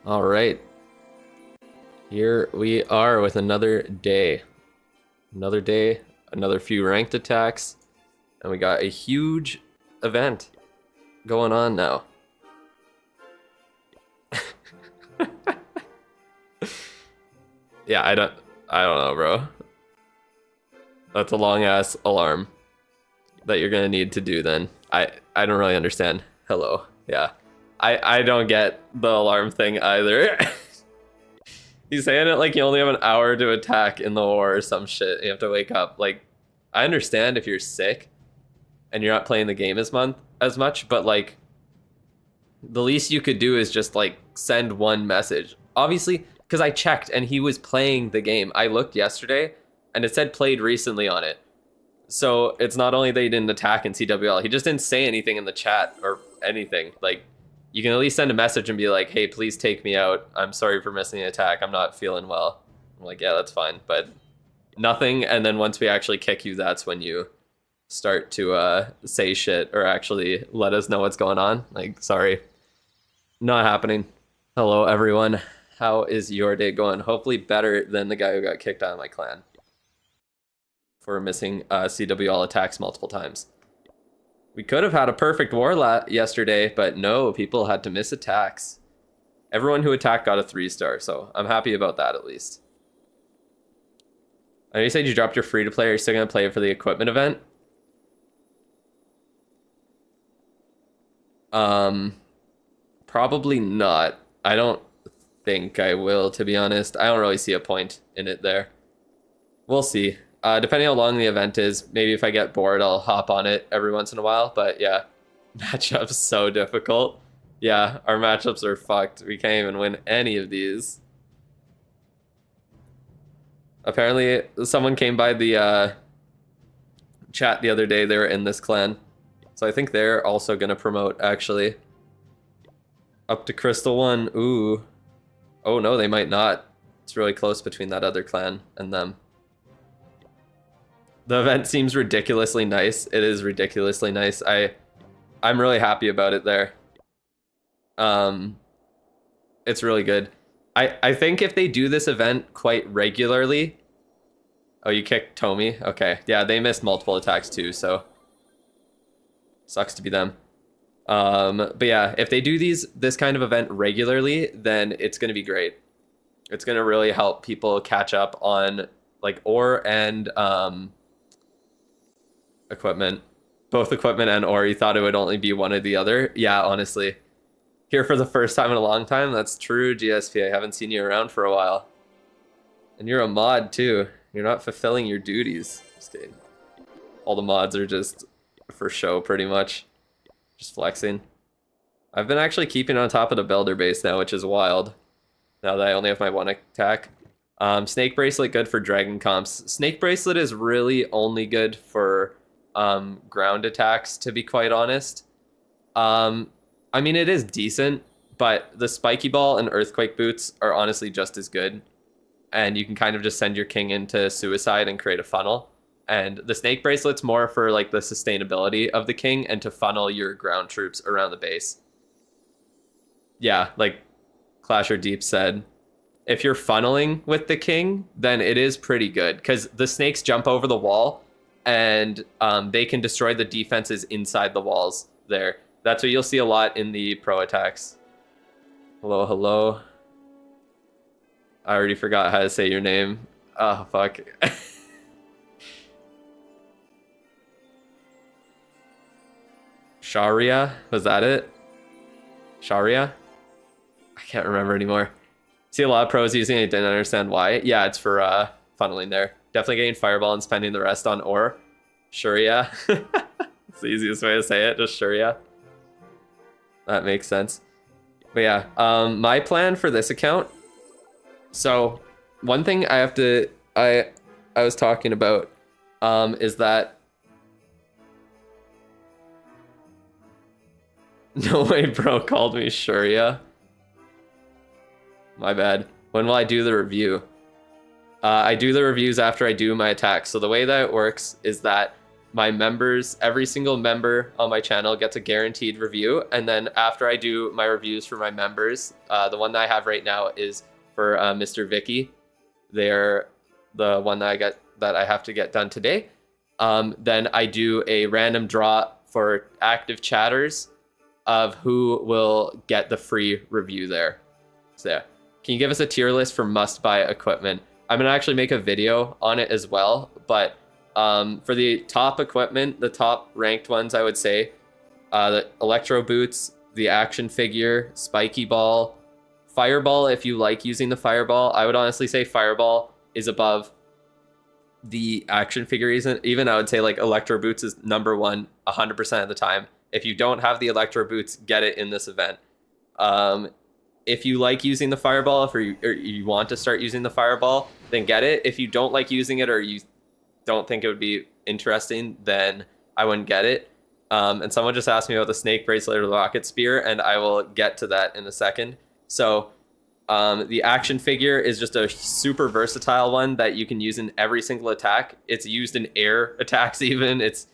All right. Here we are with another day. Another day, another few ranked attacks, and we got a huge event going on now. Yeah, I don't know, bro. That's a long ass alarm that you're gonna need to do then. I don't really understand. Hello. Yeah. I don't get the alarm thing either. He's saying it like you only have an hour to attack in the war or some shit. You have to wake up. Like, I understand if you're sick and you're not playing the game as much, but like the least you could do is just like send one message. Obviously, because I checked and he was playing the game. I looked yesterday and it said played recently on it. So it's not only that he didn't attack in CWL, he just didn't say anything in the chat or anything. Like, you can at least send a message and be like, hey, please take me out. I'm sorry for missing the attack. I'm not feeling well. I'm like, yeah, that's fine. But nothing. And then once we actually kick you, that's when you start to say shit or actually let us know what's going on. Like, sorry, not happening. Hello, everyone. How is your day going? Hopefully better than the guy who got kicked out of my clan for missing CWL attacks multiple times. We could have had a perfect war yesterday, but no, people had to miss attacks. Everyone who attacked got a 3-star, so I'm happy about that at least. I know you said you dropped your free-to-play. Are you still going to play it for the equipment event? Probably not. I don't think I will, to be honest. I don't really see a point in it there. We'll see. Depending how long the event is, maybe if I get bored, I'll hop on it every once in a while. But yeah, matchups so difficult. Yeah, our matchups are fucked. We can't even win any of these. Apparently, someone came by the chat the other day. They were in this clan. So I think they're also going to promote, actually. Up to Crystal 1. Ooh. Oh, no, they might not. It's really close between that other clan and them. The event seems ridiculously nice. It is ridiculously nice. I'm really happy about it there. It's really good. I think if they do this event quite regularly... Oh, you kicked Tomi? Okay. Yeah, they missed multiple attacks too, so... Sucks to be them. But yeah, if they do this kind of event regularly, then it's going to be great. It's going to really help people catch up on like ore and equipment. Both equipment and ore. You thought it would only be one or the other. Yeah, honestly. Here for the first time in a long time. That's true, GSP. I haven't seen you around for a while. And you're a mod too. You're not fulfilling your duties. Just kidding. All the mods are just for show pretty much. Just flexing. I've been actually keeping on top of the builder base now, which is wild. Now that I only have my one attack. Snake Bracelet, good for Dragon comps. Snake Bracelet is really only good for ground attacks, to be quite honest. I mean, it is decent, but the Spiky Ball and Earthquake Boots are honestly just as good. And you can kind of just send your king into suicide and create a funnel. And the Snake Bracelet's more for like the sustainability of the king and to funnel your ground troops around the base. Yeah, like Clasher Deep said, if you're funneling with the king, then it is pretty good because the snakes jump over the wall and they can destroy the defenses inside the walls there. That's what you'll see a lot in the pro attacks. Hello, hello. I already forgot how to say your name. Oh, fuck. Sharia? Was that it? Sharia? I can't remember anymore. See a lot of pros using it. I didn't understand why. Yeah, it's for funneling there. Definitely getting Fireball and spending the rest on ore. Sharia. It's the easiest way to say it. Just Sharia. That makes sense. But yeah, my plan for this account. So one thing I have to... I was talking about is that... No way, bro called me Sharia. My bad. When will I do the review? I do the reviews after I do my attacks. So the way that it works is that my members, every single member on my channel gets a guaranteed review. And then after I do my reviews for my members, the one that I have right now is for Mr. Vicky. They're the one that I have to get done today. Then I do a random draw for active chatters of who will get the free review there. So yeah. Can you give us a tier list for must-buy equipment? I'm gonna actually make a video on it as well, but for the top equipment, the top ranked ones, I would say, the Electro Boots, the action figure, Spiky Ball, Fireball. If you like using the Fireball, I would honestly say Fireball is above the action figure. Even I would say like Electro Boots is number one 100% of the time. If you don't have the Electro Boots, get it in this event. If you like using the Fireball, or you want to start using the Fireball, then get it. If you don't like using it, or you don't think it would be interesting, then I wouldn't get it. And someone just asked me about the snake bracelet or the rocket spear, and I will get to that in a second. So the action figure is just a super versatile one that you can use in every single attack. It's used in air attacks even. It's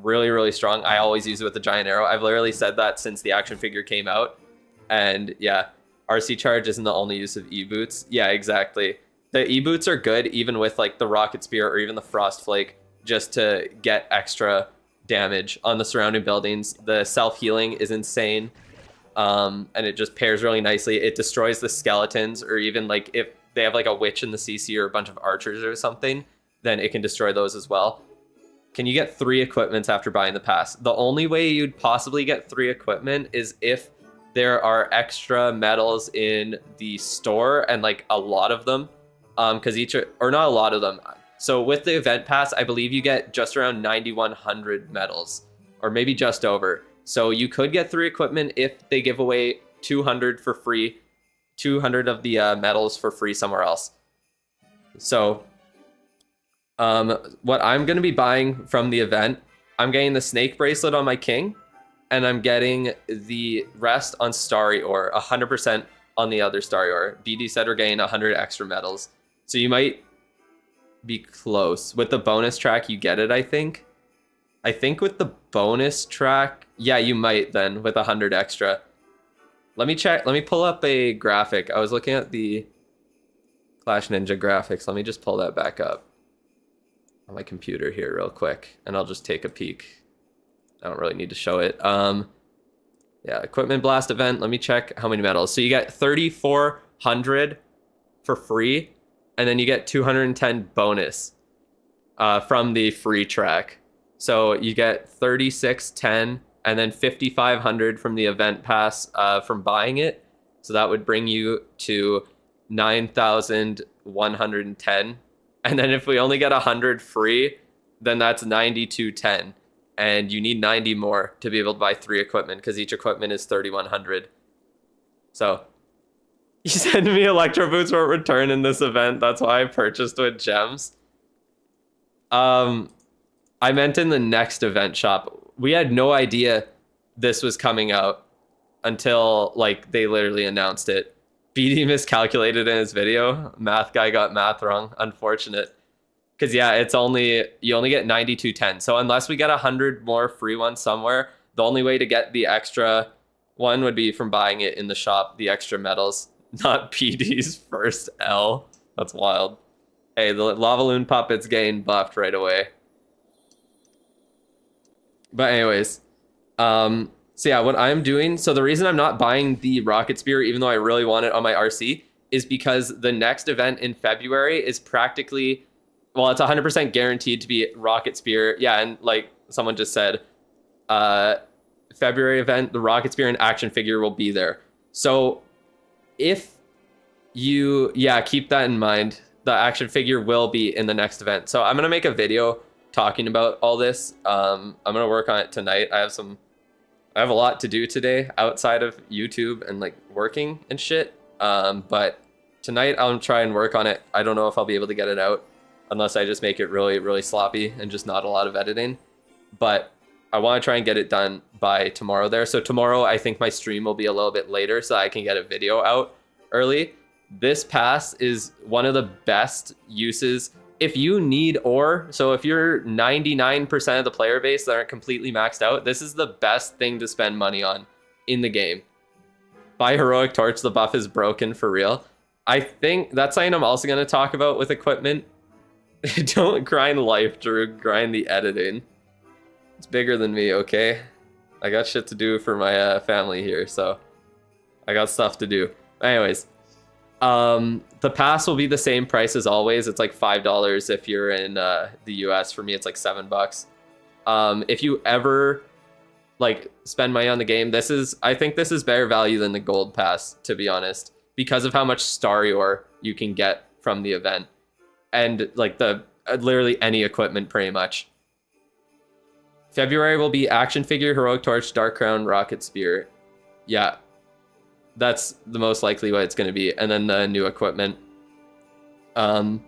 really, really strong. I always use it with the giant arrow. I've literally said that since the action figure came out. And yeah, RC charge isn't the only use of E-boots. Yeah, exactly. The E-boots are good even with like the rocket spear or even the frost flake, just to get extra damage on the surrounding buildings. The self-healing is insane. And it just pairs really nicely. It destroys the skeletons, or even like if they have like a witch in the CC or a bunch of archers or something, then it can destroy those as well. Can you get 3 equipments after buying the pass? The only way you'd possibly get 3 equipment is if there are extra medals in the store, and like a lot of them, because or not a lot of them. So with the event pass, I believe you get just around 9,100 medals, or maybe just over. So you could get 3 equipment if they give away 200 for free, 200 of the medals for free somewhere else. So what I'm going to be buying from the event, I'm getting the snake bracelet on my king, and I'm getting the rest on Starry Ore, 100% on the other Starry Ore. BD said we're getting 100 extra medals. So you might be close. With the bonus track, you get it, I think. I think with the bonus track, yeah, you might then, with 100 extra. Let me check. Let me pull up a graphic. I was looking at the Clash Ninja graphics. Let me just pull that back up on my computer here real quick, and I'll just take a peek. I don't really need to show it. Yeah, equipment blast event. Let me check how many medals. So you get 3,400 for free, and then you get 210 bonus from the free track. So you get 3,610, and then 5,500 from the event pass from buying it. So that would bring you to 9,110. And then if we only get 100 free, then that's 9,210. And you need 90 more to be able to buy 3 equipment, because each equipment is 3,100. So you said to me Electro Boots won't return in this event. That's why I purchased with gems. I meant in the next event shop. We had no idea this was coming out until like they literally announced it. BD miscalculated in his video. Math guy got math wrong. Unfortunate. Because yeah, you only get 9,210. So unless we get 100 more free ones somewhere, the only way to get the extra one would be from buying it in the shop, the extra medals, not PD's first L. That's wild. Hey, the Lavaloon puppet's getting buffed right away. But anyways, so yeah, what I'm doing, so the reason I'm not buying the rocket spear, even though I really want it on my RC, is because the next event in February is practically, well, it's 100% guaranteed to be rocket spear. Yeah, and like someone just said, February event, the rocket spear and action figure will be there. So if you, yeah, keep that in mind, the action figure will be in the next event. So I'm going to make a video talking about all this. I'm going to work on it tonight. I have a lot to do today outside of YouTube and like working and shit. But tonight I'll try and work on it. I don't know if I'll be able to get it out unless I just make it really, really sloppy and just not a lot of editing. But I want to try and get it done by tomorrow there. So tomorrow I think my stream will be a little bit later so I can get a video out early. This pass is one of the best uses if you need ore, so if you're 99% of the player base that aren't completely maxed out, this is the best thing to spend money on in the game. Buy Heroic Torch, the buff is broken for real. I think that's something I'm also going to talk about with equipment. Don't grind life, Drew, grind the editing. It's bigger than me, okay? I got shit to do for my family here, so I got stuff to do. Anyways, the pass will be the same price as always. It's like $5 if you're in the US. For me, it's like $7. If you ever like spend money on the game, I think this is better value than the gold pass, to be honest, because of how much Starry Ore you can get from the event, and like the literally any equipment pretty much. February will be action figure, Heroic Torch, Dark Crown, Rocket Spear. Yeah, that's the most likely what it's going to be. And then the new equipment. Heroic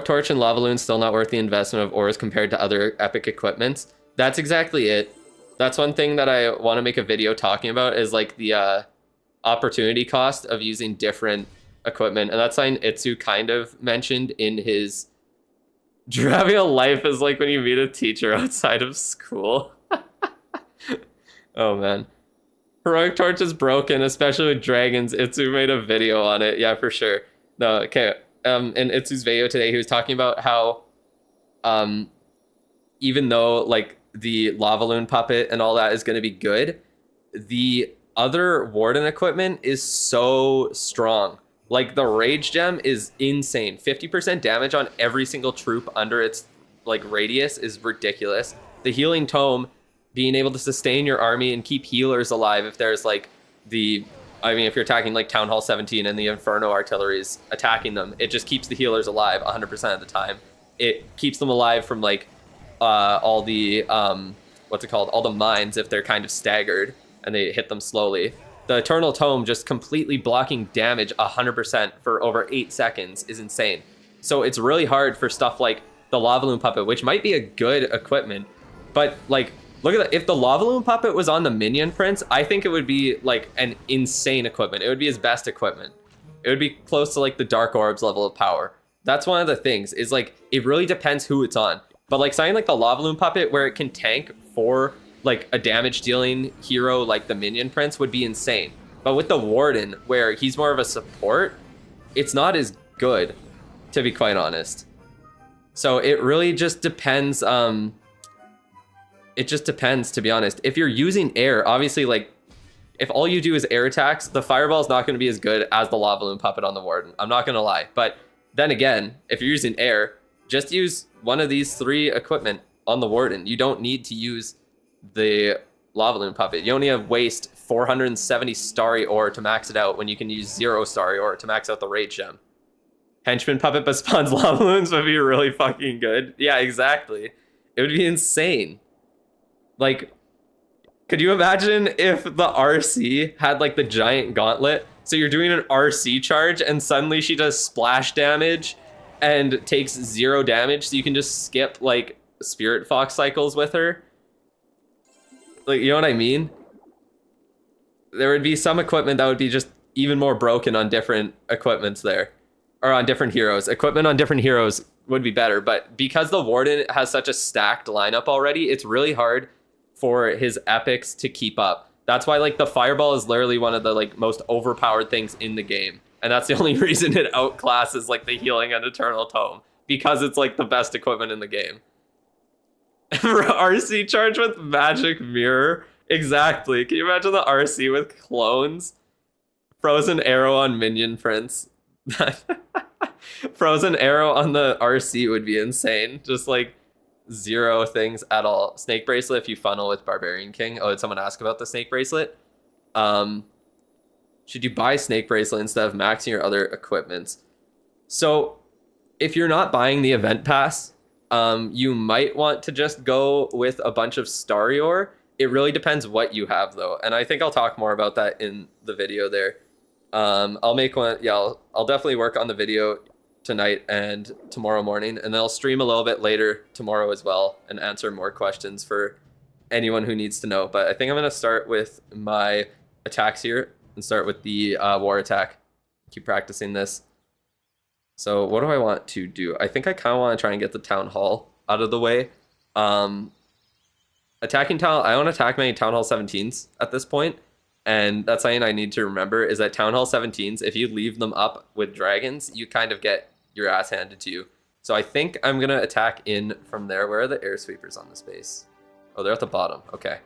Torch and Lava Loon still not worth the investment of ores compared to other epic equipments. That's exactly it. That's one thing that I want to make a video talking about, is like the opportunity cost of using different equipment. And that's something Itsu kind of mentioned in his having a life is like when you meet a teacher outside of school. Oh man. Heroic Torch is broken, especially with dragons. Itsu made a video on it. Yeah, for sure. No, okay. In Itsu's video today, he was talking about how even though like the Lava Loon puppet and all that is going to be good, the other Warden equipment is so strong. Like the Rage Gem is insane. 50% damage on every single troop under its like radius is ridiculous. The Healing Tome, being able to sustain your army and keep healers alive if there's like if you're attacking like Town Hall 17 and the Inferno Artillery is attacking them, it just keeps the healers alive 100% of the time. It keeps them alive from like all the all the mines if they're kind of staggered and they hit them slowly. The Eternal Tome just completely blocking damage 100% for over 8 seconds is insane. So it's really hard for stuff like the Lava Loon puppet, which might be a good equipment, but like, look at that. If the Lava Loon puppet was on the Minion Prince, I think it would be like an insane equipment. It would be his best equipment. It would be close to like the Dark Orbs level of power. That's one of the things, is like, it really depends who it's on. But like something like the Lava Loon puppet where it can tank for like a damage dealing hero like the Minion Prince would be insane. But with the Warden, where he's more of a support, it's not as good, to be quite honest. So it really just depends. It just depends, to be honest. If you're using air, obviously, like, if all you do is air attacks, the Fireball is not going to be as good as the Lava Loon puppet on the Warden. I'm not going to lie. But then again, if you're using air, just use one of these 3 equipment on the Warden. You don't need to use the Lava Loon puppet. You only have waste 470 Starry Ore to max it out when you can use 0 Starry Ore to max out the Rage Gem. Henchman puppet but spawns Lava Loons would be really fucking good. Yeah, exactly. It would be insane. Like, could you imagine if the RC had like the giant gauntlet? So you're doing an RC charge and suddenly she does splash damage and takes 0 damage, so you can just skip like Spirit Fox cycles with her. Like, you know what I mean? There would be some equipment that would be just even more broken on different equipments there. Or on different heroes. Equipment on different heroes would be better, but because the Warden has such a stacked lineup already, it's really hard for his epics to keep up. That's why like the Fireball is literally one of the like most overpowered things in the game. And that's the only reason it outclasses like the Healing and Eternal Tome, because it's like the best equipment in the game. RC charge with Magic Mirror. Exactly. Can you imagine the RC with clones? Frozen Arrow on Minion Prince. Frozen Arrow on the RC would be insane. Just like 0 things at all. Snake Bracelet if you funnel with Barbarian King. Oh, did someone ask about the Snake Bracelet? Should you buy Snake Bracelet instead of maxing your other equipments? So if you're not buying the event pass, you might want to just go with a bunch of Starry Ore. It really depends what you have though. And I think I'll talk more about that in the video there. I'll make one. Yeah, I'll definitely work on the video tonight and tomorrow morning, and then I'll stream a little bit later tomorrow as well and answer more questions for anyone who needs to know. But I think I'm going to start with my attacks here and start with the war attack. Keep practicing this. So what do I want to do? I think I kind of want to try and get the town hall out of the way. Um, attacking town, I don't attack many town hall 17s at this point, and that's something I need to remember is that town hall 17s, if you leave them up with dragons, you kind of get your ass handed to you. So I think I'm gonna attack in from there. Where are the air sweepers on this base? Oh, they're at the bottom. Okay.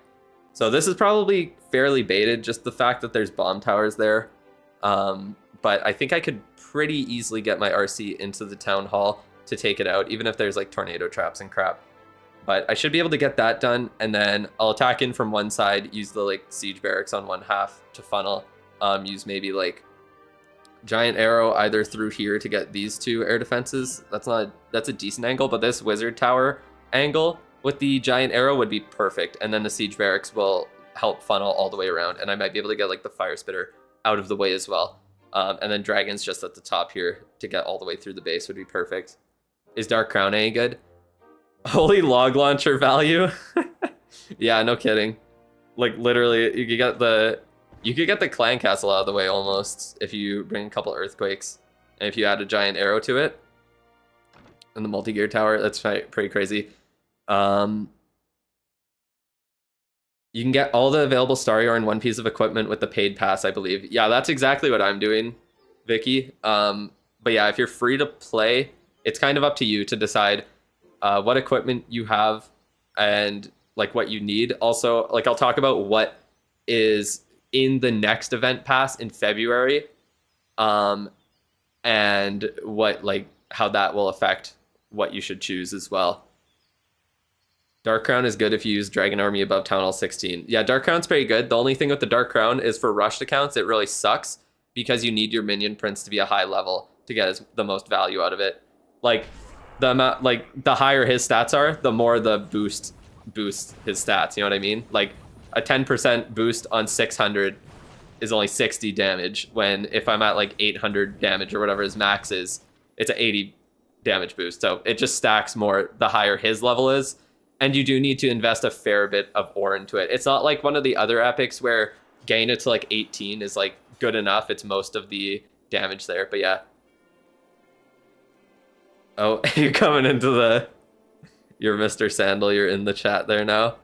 So this is probably fairly baited, just the fact that there's bomb towers there. But I think I could pretty easily get my RC into the town hall to take it out, even if there's like tornado traps and crap. But I should be able to get that done, and then I'll attack in from one side, use the like siege barracks on one half to funnel, use maybe like giant arrow either through here to get these two air defenses. That's a decent angle, but this wizard tower angle with the giant arrow would be perfect, and then the siege barracks will help funnel all the way around, and I might be able to get like the fire spitter out of the way as well. And then dragons just at the top here to get all the way through the base would be perfect. Is Dark Crown any good? Holy log launcher value. Yeah, no kidding. Like literally, you could get the clan castle out of the way almost if you bring a couple earthquakes, and if you add a giant arrow to it, and the multi-gear tower. That's pretty crazy. You can get all the available Starior in one piece of equipment with the paid pass, I believe. Yeah, that's exactly what I'm doing, Vicky. But yeah, if you're free to play, it's kind of up to you to decide what equipment you have and like what you need. Also, like I'll talk about what is in the next event pass in February, and what like how that will affect what you should choose as well. Dark Crown is good if you use Dragon Army above Town Hall 16. Yeah, Dark Crown's pretty good. The only thing with the Dark Crown is for rushed accounts, it really sucks because you need your minion prince to be a high level to get the most value out of it. Like the amount, like the higher his stats are, the more the boost his stats. You know what I mean? Like a 10% boost on 600 is only 60 damage. When if I'm at like 800 damage or whatever his max is, it's an 80 damage boost. So it just stacks more the higher his level is. And you do need to invest a fair bit of ore into it. It's not like one of the other epics where getting it to like 18 is like good enough. It's most of the damage there, but yeah. Oh, you're coming into the... You're Mr. Sandal, you're in the chat there now.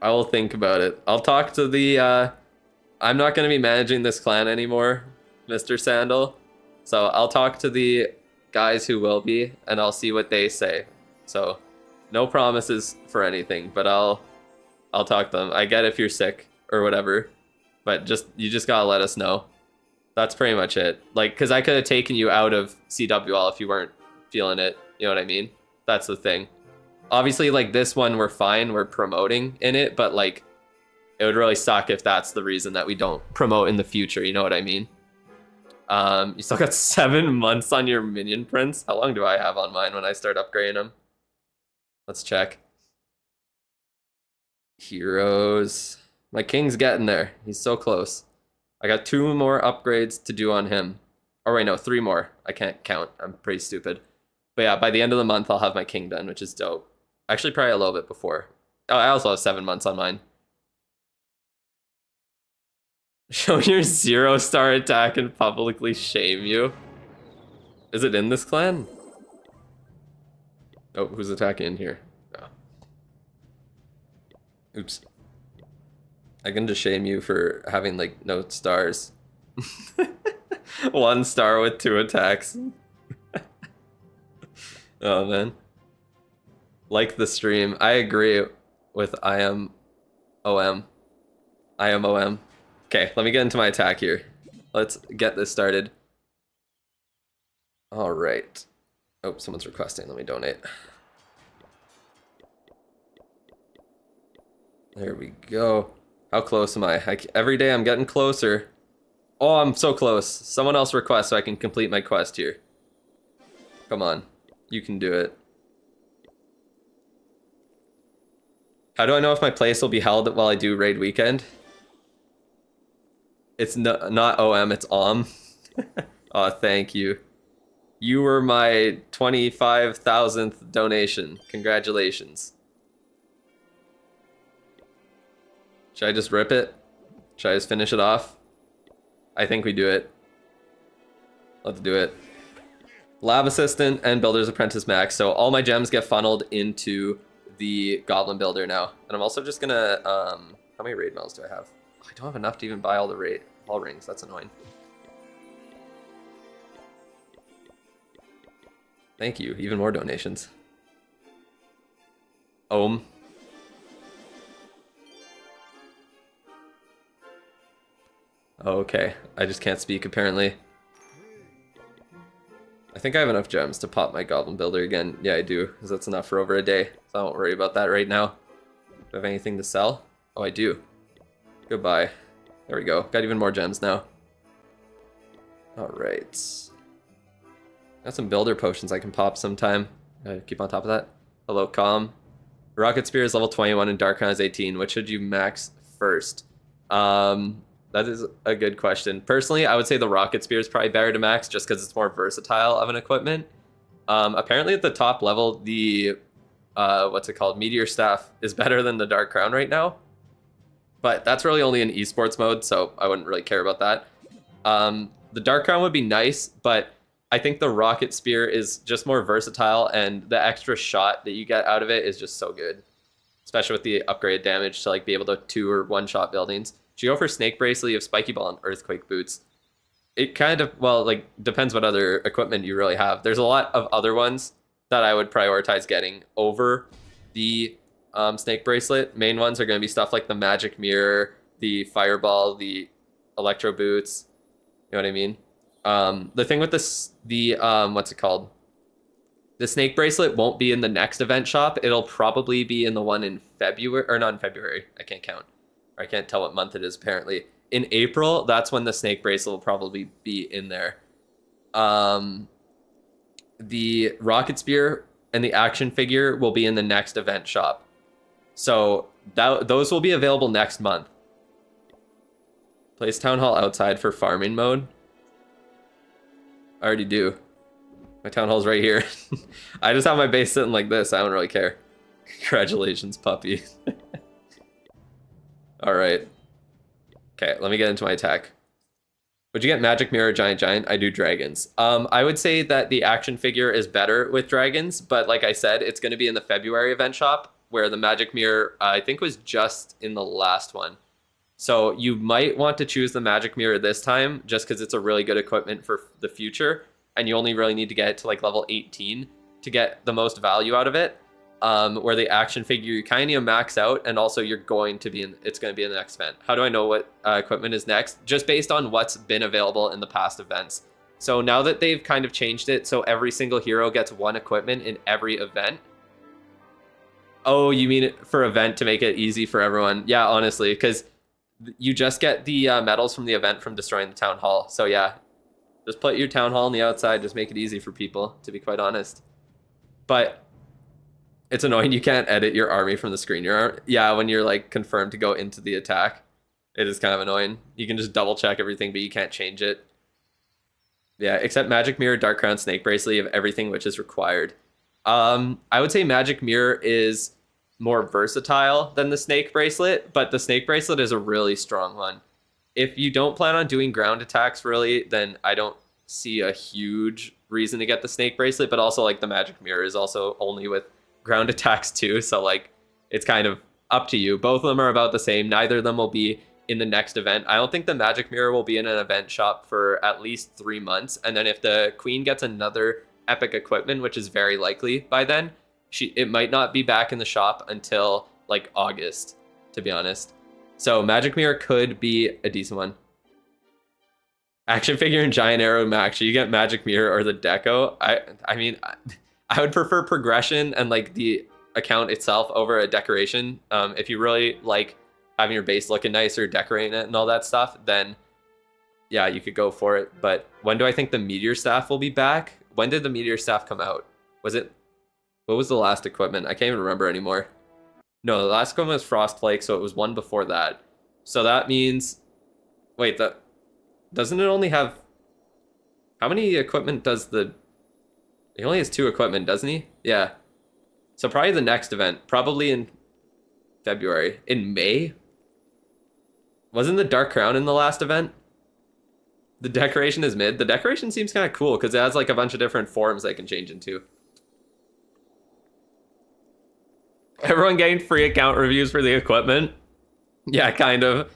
I will think about it. I'll talk to the... I'm not going to be managing this clan anymore, Mr. Sandal. So I'll talk to the guys who will be, and I'll see what they say. So, no promises for anything, but I'll talk to them. I get if you're sick or whatever, but you just gotta let us know. That's pretty much it. Like, cause I could have taken you out of CWL if you weren't feeling it. You know what I mean? That's the thing. Obviously, like this one, we're fine. We're promoting in it, but like, it would really suck if that's the reason that we don't promote in the future. You know what I mean? You still got 7 months on your minion prince. How long do I have on mine when I start upgrading them? Let's check. Heroes. My king's getting there. He's so close. I got 2 more upgrades to do on him. Oh wait, no, 3 more. I can't count. I'm pretty stupid. But yeah, by the end of the month, I'll have my king done, which is dope. Actually, probably a little bit before. Oh, I also have 7 months on mine. Show your 0-star attack and publicly shame you. Is it in this clan? Oh, who's attacking in here? Oh. Oops. I can just shame you for having, like, no stars. 1 star with 2 attacks. Oh, man. Like the stream. I agree with I am OM. I am OM. Okay, let me get into my attack here. Let's get this started. All right. Oh, someone's requesting. Let me donate. There we go. How close am I? Every day I'm getting closer. Oh, I'm so close. Someone else requests so I can complete my quest here. Come on. You can do it. How do I know if my place will be held while I do raid weekend? It's not OM, it's OM. Oh, thank you. You were my 25,000th donation. Congratulations. Should I just rip it? Should I just finish it off? I think we do it. Let's do it. Lab Assistant and Builder's Apprentice Max. So all my gems get funneled into the Goblin Builder now. And I'm also just gonna, how many raid medals do I have? Oh, I don't have enough to even buy all the all rings. That's annoying. Thank you. Even more donations. Ohm. Okay, I just can't speak apparently. I think I have enough gems to pop my Goblin Builder again. Yeah, I do, because that's enough for over a day. So I won't worry about that right now. Do I have anything to sell? Oh, I do. Goodbye. There we go. Got even more gems now. Alright. Got some Builder Potions I can pop sometime. Keep on top of that. Hello, Calm. Rocket Spear is level 21 and Dark Crown is 18. Which should you max first? That is a good question. Personally, I would say the Rocket Spear is probably better to max just because it's more versatile of an equipment. Apparently at the top level, the, what's it called? Meteor Staff is better than the Dark Crown right now. But that's really only in esports mode, so I wouldn't really care about that. The Dark Crown would be nice, but I think the Rocket Spear is just more versatile, and the extra shot that you get out of it is just so good. Especially with the upgraded damage to like be able to 2 or 1-shot buildings. Should you go for Snake Bracelet, you have Spiky Ball and Earthquake Boots. It kind of, well, like, depends what other equipment you really have. There's a lot of other ones that I would prioritize getting over the Snake Bracelet. Main ones are going to be stuff like the Magic Mirror, the Fireball, the Electro Boots. You know what I mean? The thing with this, what's it called? The Snake Bracelet won't be in the next event shop. It'll probably be in the one in February, or not in February. I can't count. I can't tell what month it is, apparently. In April, that's when the Snake Bracelet will probably be in there. The Rocket Spear and the action figure will be in the next event shop. So those will be available next month. Place Town Hall outside for farming mode. I already do. My Town Hall's right here. I just have my base sitting like this. I don't really care. Congratulations, puppy. All right. Okay, let me get into my attack. Would you get Magic Mirror, Giant Giant? I do dragons. I would say that the action figure is better with dragons, but like I said, it's going to be in the February event shop, where the Magic Mirror, I think, was just in the last one. So you might want to choose the Magic Mirror this time, just because it's a really good equipment for the future, and you only really need to get it to like level 18 to get the most value out of it. Where the action figure you kind of need to max out, and also you're going to be in, it's going to be in the next event. How do I know what equipment is next? Just based on what's been available in the past events. So now that they've kind of changed it, so every single hero gets 1 equipment in every event. Oh, you mean it for event to make it easy for everyone? Yeah, honestly, because you just get the medals from the event from destroying the town hall. So yeah, just put your town hall on the outside. Just make it easy for people, to be quite honest. But it's annoying you can't edit your army from the screen. Yeah, when you're like confirmed to go into the attack, it is kind of annoying. You can just double check everything, but you can't change it. Yeah, except Magic Mirror, Dark Crown, Snake Bracelet, you have everything which is required. I would say Magic Mirror is more versatile than the Snake Bracelet, but the Snake Bracelet is a really strong one. If you don't plan on doing ground attacks really, then I don't see a huge reason to get the Snake Bracelet, but also like the Magic Mirror is also only with ground attacks too, so like it's kind of up to you. Both of them are about the same. Neither of them will be in the next event. I don't think the Magic Mirror will be in an event shop for at least 3 months, and then if the Queen gets another epic equipment, which is very likely by then, it might not be back in the shop until like August, to be honest. So Magic Mirror could be a decent one. Action figure and Giant Arrow max. You get Magic Mirror or the Deco. I mean, I would prefer progression and like the account itself over a decoration. If you really like having your base looking nice or decorating it and all that stuff, then yeah, you could go for it. But when do I think the Meteor Staff will be back? When did the Meteor Staff come out? What was the last equipment? I can't even remember anymore. No, the last equipment was Frostflake, so it was one before that. So that means, wait, doesn't it only have, how many equipment does he only has 2 equipment, doesn't he? Yeah. So probably the next event, probably in February. In May? Wasn't the Dark Crown in the last event? The decoration is mid. The decoration seems kind of cool because it has like a bunch of different forms I can change into. Everyone getting free account reviews for the equipment. Yeah, kind of.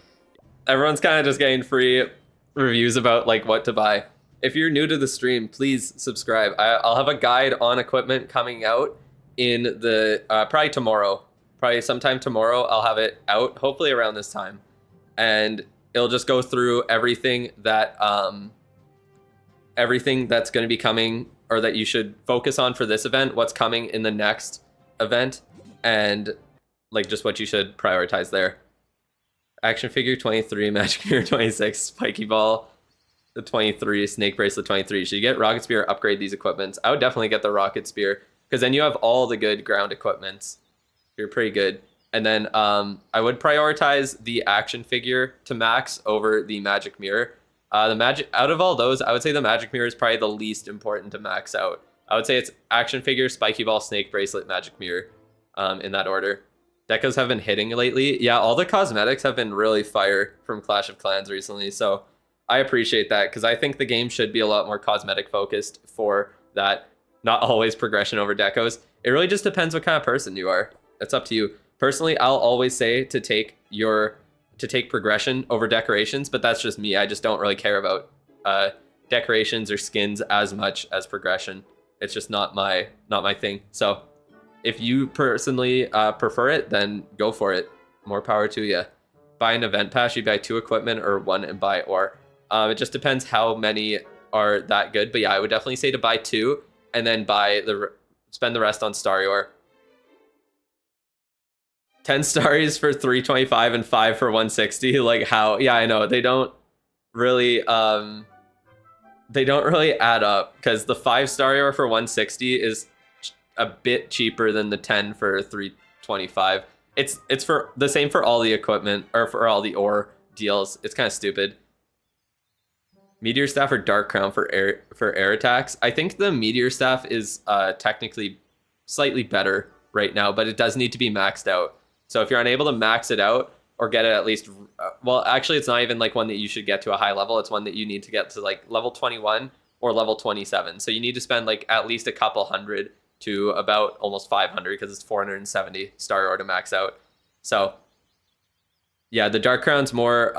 Everyone's kind of just getting free reviews about like what to buy. If you're new to the stream, please subscribe. I'll have a guide on equipment coming out in the probably tomorrow. Probably sometime tomorrow I'll have it out, hopefully around this time. And it'll just go through everything that's going to be coming or that you should focus on for this event, what's coming in the next event, and like just what you should prioritize there. Action figure 23, Magic Mirror 26, Spiky Ball the 23, Snake Bracelet 23. Should you get Rocket Spear, upgrade these equipments? I would definitely get the Rocket Spear because then you have all the good ground equipments. You're pretty good. And then I would prioritize the action figure to max over the Magic Mirror. Out of all those, I would say the Magic Mirror is probably the least important to max out. I would say it's action figure, Spiky Ball, Snake Bracelet, Magic Mirror, in that order. Decos have been hitting lately. Yeah, all the cosmetics have been really fire from Clash of Clans recently, so I appreciate that because I think the game should be a lot more cosmetic focused for that, not always progression over decos. It really just depends what kind of person you are. It's up to you. Personally, I'll always say to take progression over decorations, but that's just me. I just don't really care about decorations or skins as much as progression. It's just not my thing. So if you personally prefer it, then go for it. More power to you. Buy an event pass. You buy 2 equipment or 1 and buy ore. It just depends how many are that good. But yeah, I would definitely say to buy 2 and then spend the rest on Starry Ore. 10 Starries for 325 and 5 for 160. Like how? Yeah, I know they don't really add up because the 5 Starry Ore for 160 is a bit cheaper than the 10 for 325. It's for the same for all the equipment or for all the ore deals. It's kind of stupid. Meteor Staff or Dark Crown for air attacks. I think the Meteor Staff is technically slightly better right now, but it does need to be maxed out. So if you're unable to max it out or get it at least, well, actually it's not even like one that you should get to a high level. It's one that you need to get to like level 21 or level 27. So you need to spend like at least a couple hundred to about almost 500 because it's 470 Star Ore to max out. So yeah, the Dark Crown's more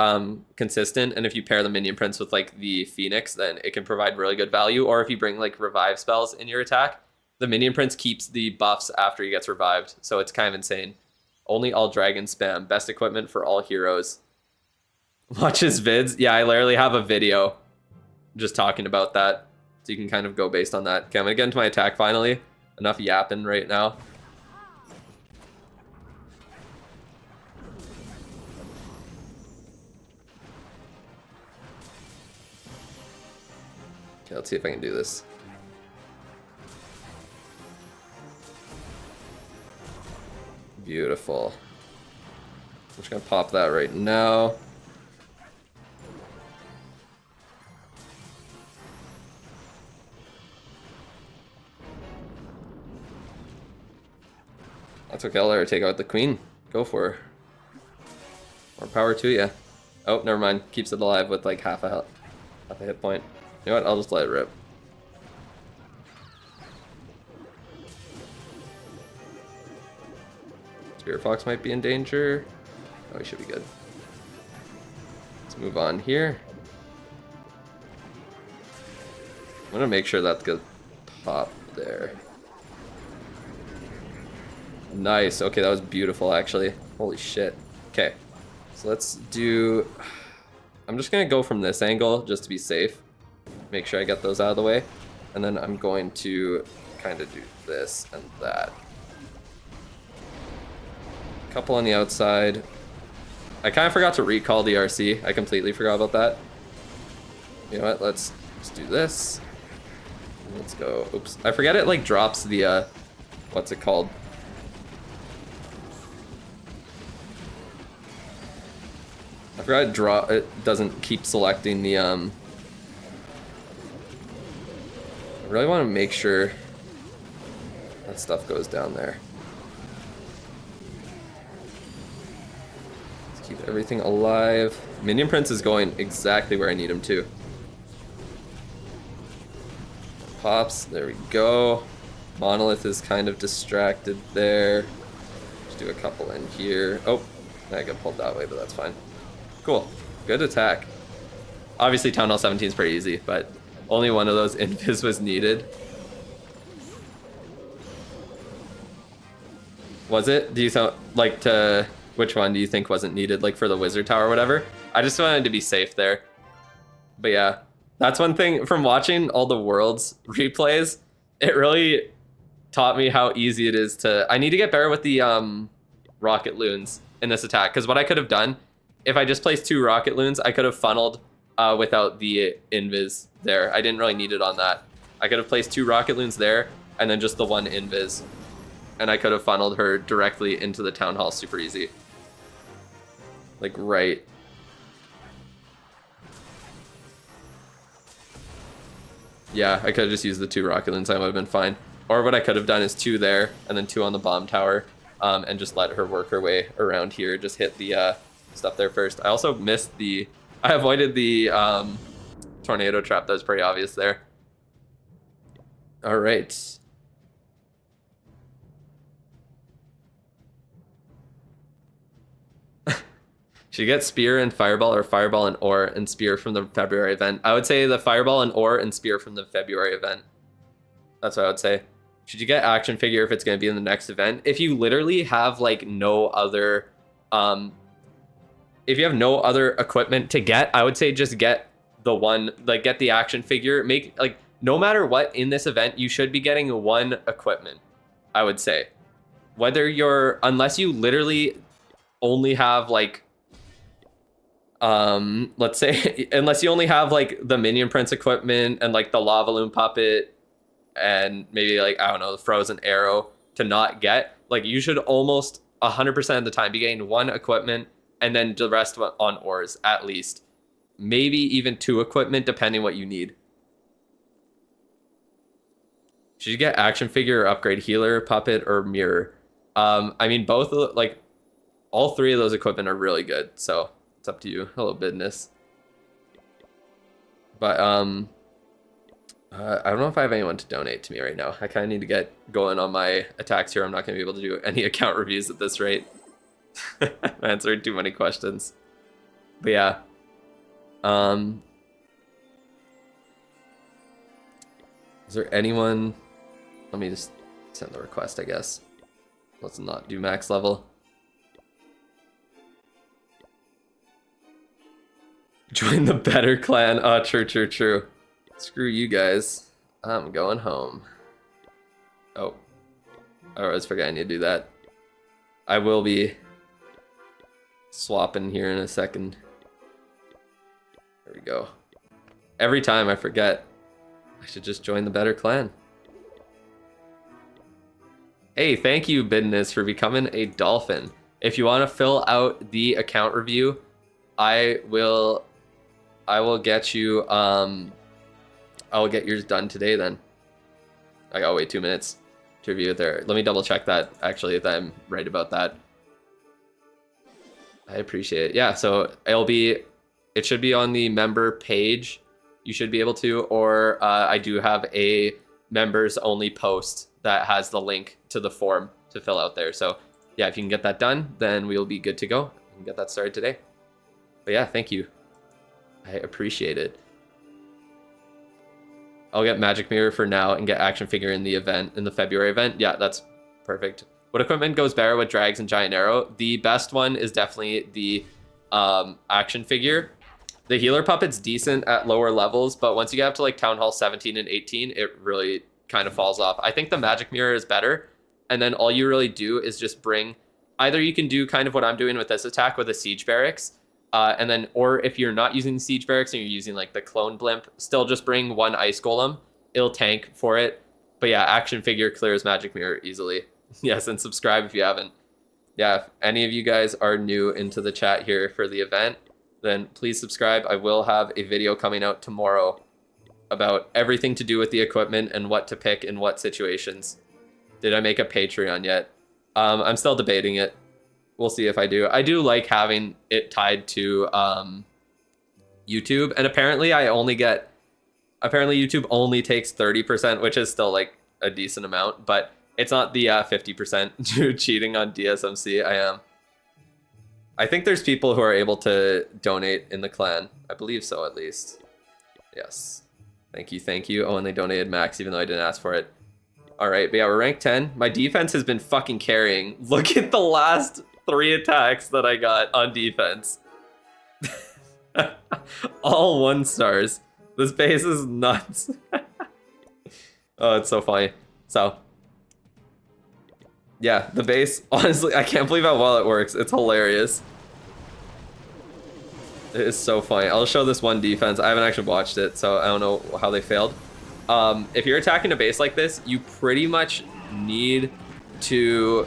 consistent, and if you pair the Minion Prince with like the Phoenix, then it can provide really good value. Or if you bring like revive spells in your attack, the Minion Prince keeps the buffs after he gets revived, so it's kind of insane. Only all dragon spam, best equipment for all heroes. Watch his vids. Yeah, I literally have a video just talking about that, so you can kind of go based on that. Okay, I'm gonna get into my attack finally. Enough yapping right now. Okay, let's see if I can do this. Beautiful. I'm just gonna pop that right now. That's okay, I'll let her take out the queen. Go for her. More power to you. Oh, never mind. Keeps it alive with like half a hit point. You know what? I'll just let it rip. Spirit Fox might be in danger. Oh, he should be good. Let's move on here. I'm gonna make sure that's good. Pop there. Nice. Okay, that was beautiful, actually. Holy shit. Okay, so let's do... I'm just gonna go from this angle just to be safe. Make sure I get those out of the way. And then I'm going to kind of do this and that. Couple on the outside. I kind of forgot to recall the RC. I completely forgot about that. You know what? Let's do this. Let's go. Oops. I forget it like drops the what's it called? I forgot it doesn't keep selecting the I really want to make sure that stuff goes down there. Let's keep everything alive. Minion Prince is going exactly where I need him to. pops. There we go. Monolith is kind of distracted there. Just do a couple in here. Oh, I got pulled that way, but that's fine. Cool. Good attack. Obviously, Town Hall 17 is pretty easy, but only one of those invis was needed. Was it? Do you sound like to... Which one do you think wasn't needed? Like for the Wizard Tower or whatever? I just wanted to be safe there. But yeah, that's one thing from watching all the Worlds replays. It really taught me how easy it is to... I need to get better with the Rocket Loons in this attack. Because what I could have done, if I just placed 2 Rocket Loons, I could have funneled without the invis there. I didn't really need it on that. I could have placed 2 Rocket Loons there and then just the 1 invis. And I could have funneled her directly into the Town Hall super easy. Like right. Yeah, I could have just used the 2 Rocket Loons. I would have been fine. Or what I could have done is 2 there and then 2 on the bomb tower, and just let her work her way around here. Just hit the stuff there first. I also missed the... I avoided the tornado trap. That was pretty obvious there. All right. Should you get Spear and Fireball or Fireball and Ore and Spear from the February event? I would say the Fireball and Ore and Spear from the February event. That's what I would say. Should you get Action Figure if it's going to be in the next event? If you literally have like no other... if you have no other equipment to get, I would say just get the one, like get the Action Figure. Make like, no matter what in this event, you should be getting 1 equipment, I would say. Whether you're... Unless you literally only have like... let's say unless you only have like the Minion Prince equipment and like the Lava Loon puppet and maybe like, I don't know, the Frozen Arrow to not get, like you should almost 100% of the time be getting 1 equipment and then the rest on ores at least. Maybe even 2 equipment depending what you need. Should you get Action Figure or upgrade Healer, Puppet, or Mirror? I mean, both of the, like all 3 of those equipment are really good, so it's up to you. Hello, business. But I don't know if I have anyone to donate to me right now. I kind of need to get going on my attacks here. I'm not going to be able to do any account reviews at this rate. I've answered too many questions. But yeah. Is there anyone? Let me just send the request, I guess. Let's not do max level. Join the better clan. Oh, true. Screw you guys. I'm going home. Oh. I always forget I need to do that. I will be swapping here in a second. There we go. Every time I forget. I should just join the better clan. Hey, thank you, Bidness, for becoming a dolphin. If you want to fill out the account review, I will get you, I will get yours done today then. I gotta wait 2 minutes to review it there. Let me double check that, actually, if I'm right about that. I appreciate it. Yeah, so it should be on the member page. You should be able to, or I do have a members only post that has the link to the form to fill out there. So yeah, if you can get that done, then we'll be good to go and get that started today. But yeah, thank you. I appreciate it. I'll get Magic Mirror for now and get Action Figure in the event, in the February event. Yeah, that's perfect. What equipment goes better with Drags and Giant Arrow? The best one is definitely the Action Figure. The Healer Puppet's decent at lower levels, but once you get up to like Town Hall 17 and 18, it really kind of falls off. I think the Magic Mirror is better, and then all you really do is just bring... Either you can do kind of what I'm doing with this attack with a Siege Barracks, and then, or if you're not using Siege Barracks and you're using like the Clone Blimp, still just bring 1 Ice Golem. It'll tank for it. But yeah, Action Figure clears Magic Mirror easily. Yes, and subscribe if you haven't. Yeah, if any of you guys are new into the chat here for the event, then please subscribe. I will have a video coming out tomorrow about everything to do with the equipment and what to pick in what situations. Did I make a Patreon yet? I'm still debating it. We'll see if I do. I do like having it tied to YouTube, and apparently I only get apparently YouTube only takes 30%, which is still like a decent amount, but it's not the 50% due cheating on DSMC. I think there's people who are able to donate in the clan. I believe so, at least. Yes. Thank you, thank you. Oh, and they donated max, even though I didn't ask for it. All right, but yeah, we're ranked 10. My defense has been fucking carrying. Look at the last 3 attacks that I got on defense. All 1 stars. This base is nuts. Oh, it's so funny. So, yeah, the base, honestly, I can't believe how well it works. It's hilarious. It is so funny. I'll show this one defense. I haven't actually watched it, so I don't know how they failed. If you're attacking a base like this, you pretty much need to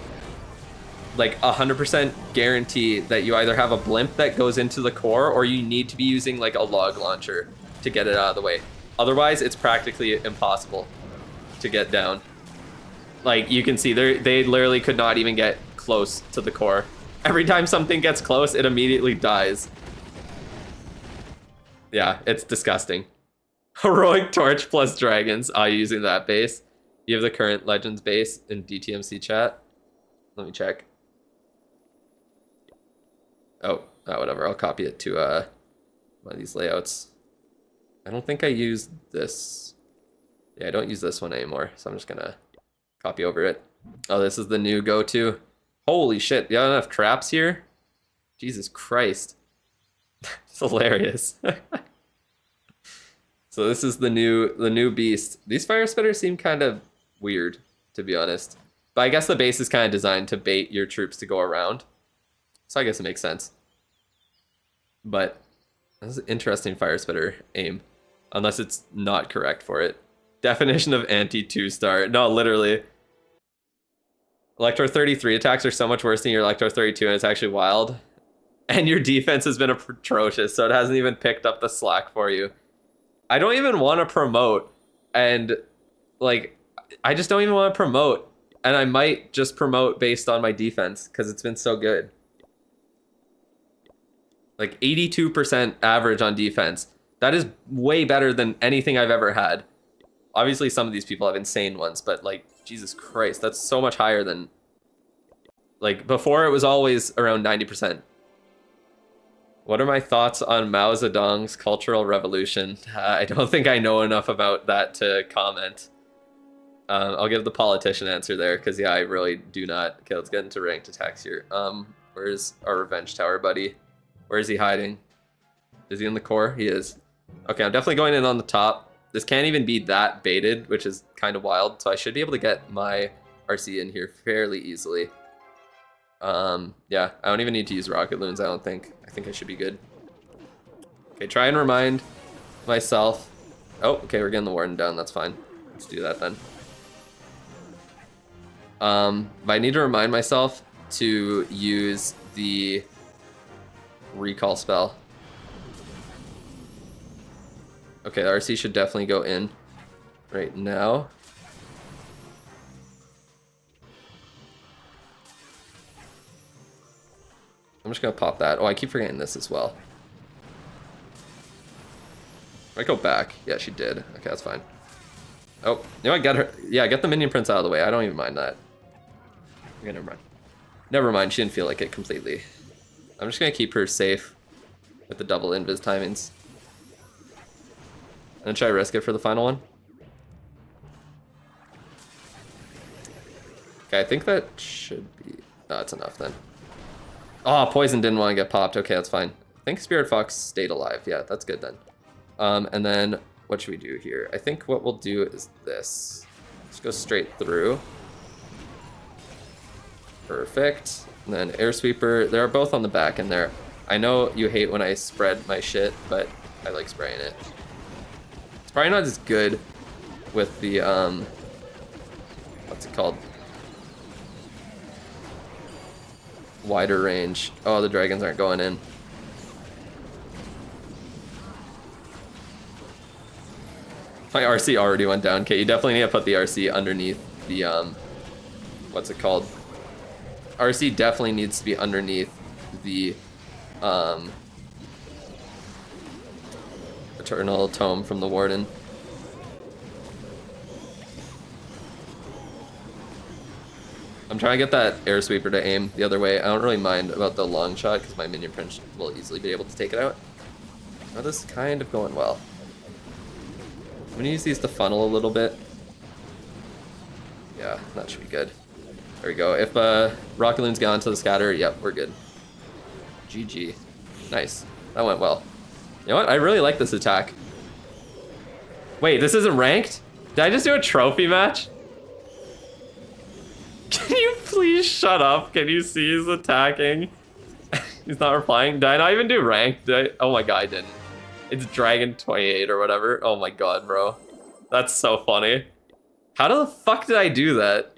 like 100% guarantee that you either have a blimp that goes into the core or you need to be using like a log launcher to get it out of the way. Otherwise, it's practically impossible to get down. Like you can see, they literally could not even get close to the core. Every time something gets close, it immediately dies. Yeah, it's disgusting. Heroic Torch plus Dragons. Using that base. You have the current Legends base in DTMC chat. Let me check. Oh, whatever. I'll copy it to one of these layouts. I don't think I used this. Yeah, I don't use this one anymore, so I'm just gonna copy over it. Oh, this is the new go-to. Holy shit, you have enough traps here? Jesus Christ. It's hilarious. So this is the new beast. These fire spitters seem kind of weird, to be honest. But I guess the base is kind of designed to bait your troops to go around. So I guess it makes sense. But this is an interesting fire spitter aim. Unless it's not correct for it. Definition of anti-2-star. No, literally. Elector 33 attacks are so much worse than your Elector 32, and it's actually wild. And your defense has been atrocious, so it hasn't even picked up the slack for you. I don't even want to promote, and like, I just don't even want to promote, and I might just promote based on my defense, because it's been so good. Like 82% average on defense. That is way better than anything I've ever had. Obviously, some of these people have insane ones, but like, Jesus Christ, that's so much higher than... Like, before it was always around 90%. What are my thoughts on Mao Zedong's Cultural Revolution? I don't think I know enough about that to comment. I'll give the politician answer there, because yeah, I really do not. Okay, let's get into ranked attacks here. Where's our revenge tower, buddy? Where is he hiding? Is he in the core? He is. Okay, I'm definitely going in on the top. This can't even be that baited, which is kind of wild, so I should be able to get my RC in here fairly easily. Yeah, I don't even need to use rocket loons, I don't think. I think I should be good. Okay, try and remind myself. Oh, okay, we're getting the warden down, that's fine. Let's do that then. But I need to remind myself to use the recall spell. Okay, the RC should definitely go in right now. I'm just gonna pop that. Oh, I keep forgetting this as well. I go back. Yeah, she did. Okay, that's fine. Oh, you know what? Get her. Yeah, get the minion prince out of the way. I don't even mind that. Okay, never mind. Never mind. She didn't feel like it completely. I'm just gonna keep her safe with the double invis timings. And then should I risk it for the final one? Okay, I think that should be... No, that's enough then. Oh, poison didn't want to get popped. Okay, that's fine. I think Spirit Fox stayed alive. Yeah, that's good then. And then what should we do here? I think what we'll do is this. Let's go straight through. Perfect. And then Air Sweeper. They're both on the back in there. I know you hate when I spread my shit, but I like spraying it. It's probably not as good with the, what's it called? Wider range. Oh, the dragons aren't going in. My RC already went down. Okay, you definitely need to put the RC underneath the, what's it called? RC definitely needs to be underneath the, Eternal Tome from the Warden. I'm trying to get that air sweeper to aim the other way. I don't really mind about the long shot because my minion prince will easily be able to take it out. Oh, this is kind of going well. I'm gonna use these to funnel a little bit. Yeah, that should be good. There we go. If Rocket Loons get onto the scatter, yep, we're good. GG. Nice. That went well. You know what? I really like this attack. Wait, this isn't ranked? Did I just do a trophy match? Can you please shut up? Can you see he's attacking? He's not replying. Did I not even do ranked? Oh my god, I didn't. It's Dragon 28 or whatever. Oh my god, bro. That's so funny. How the fuck did I do that?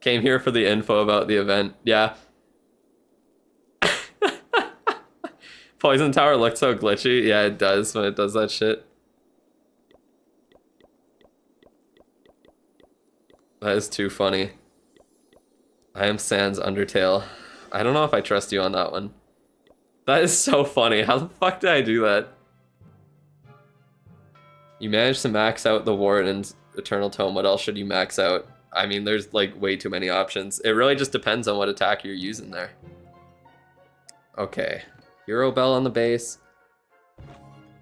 Came here for the info about the event. Yeah. Poison Tower looked so glitchy. Yeah, it does when it does that shit. That is too funny. I am Sans Undertale. I don't know if I trust you on that one. That is so funny. How the fuck did I do that? You managed to max out the Warden's Eternal Tome. What else should you max out? I mean, there's like way too many options. It really just depends on what attack you're using there. Okay. Hero Bell on the base.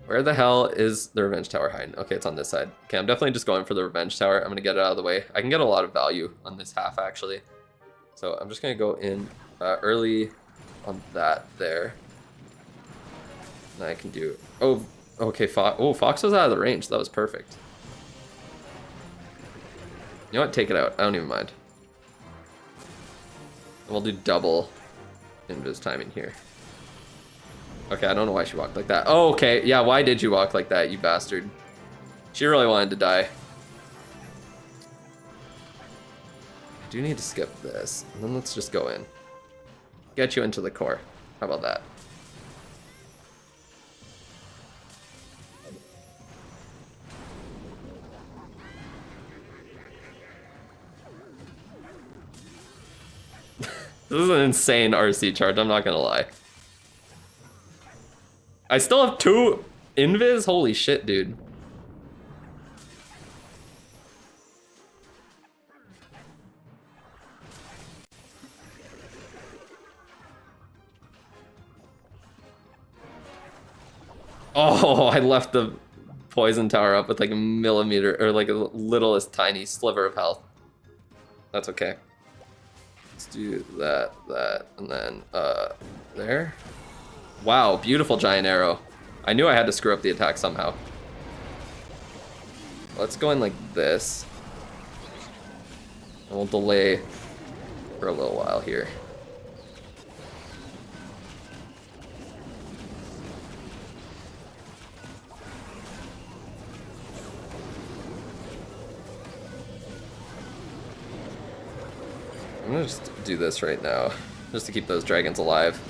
Where the hell is the Revenge Tower hiding? Okay, it's on this side. Okay, I'm definitely just going for the Revenge Tower. I'm gonna get it out of the way. I can get a lot of value on this half, actually. So I'm just gonna go in early on that there. And I can do... Oh, okay, Fox was out of the range. That was perfect. You know what? Take it out. I don't even mind. And we'll do double invis timing here. Okay, I don't know why she walked like that. Oh, okay. Yeah, why did you walk like that, you bastard? She really wanted to die. I do need to skip this. And then let's just go in. Get you into the core. How about that? This is an insane RC charge, I'm not gonna lie. I still have 2 invis? Holy shit, dude. Oh, I left the poison tower up with like a millimeter, or like a littlest tiny sliver of health. That's okay. Let's do that, and then, there. Wow, beautiful giant arrow. I knew I had to screw up the attack somehow. Let's go in like this. And we'll delay for a little while here. I'm gonna just do this right now, just to keep those dragons alive.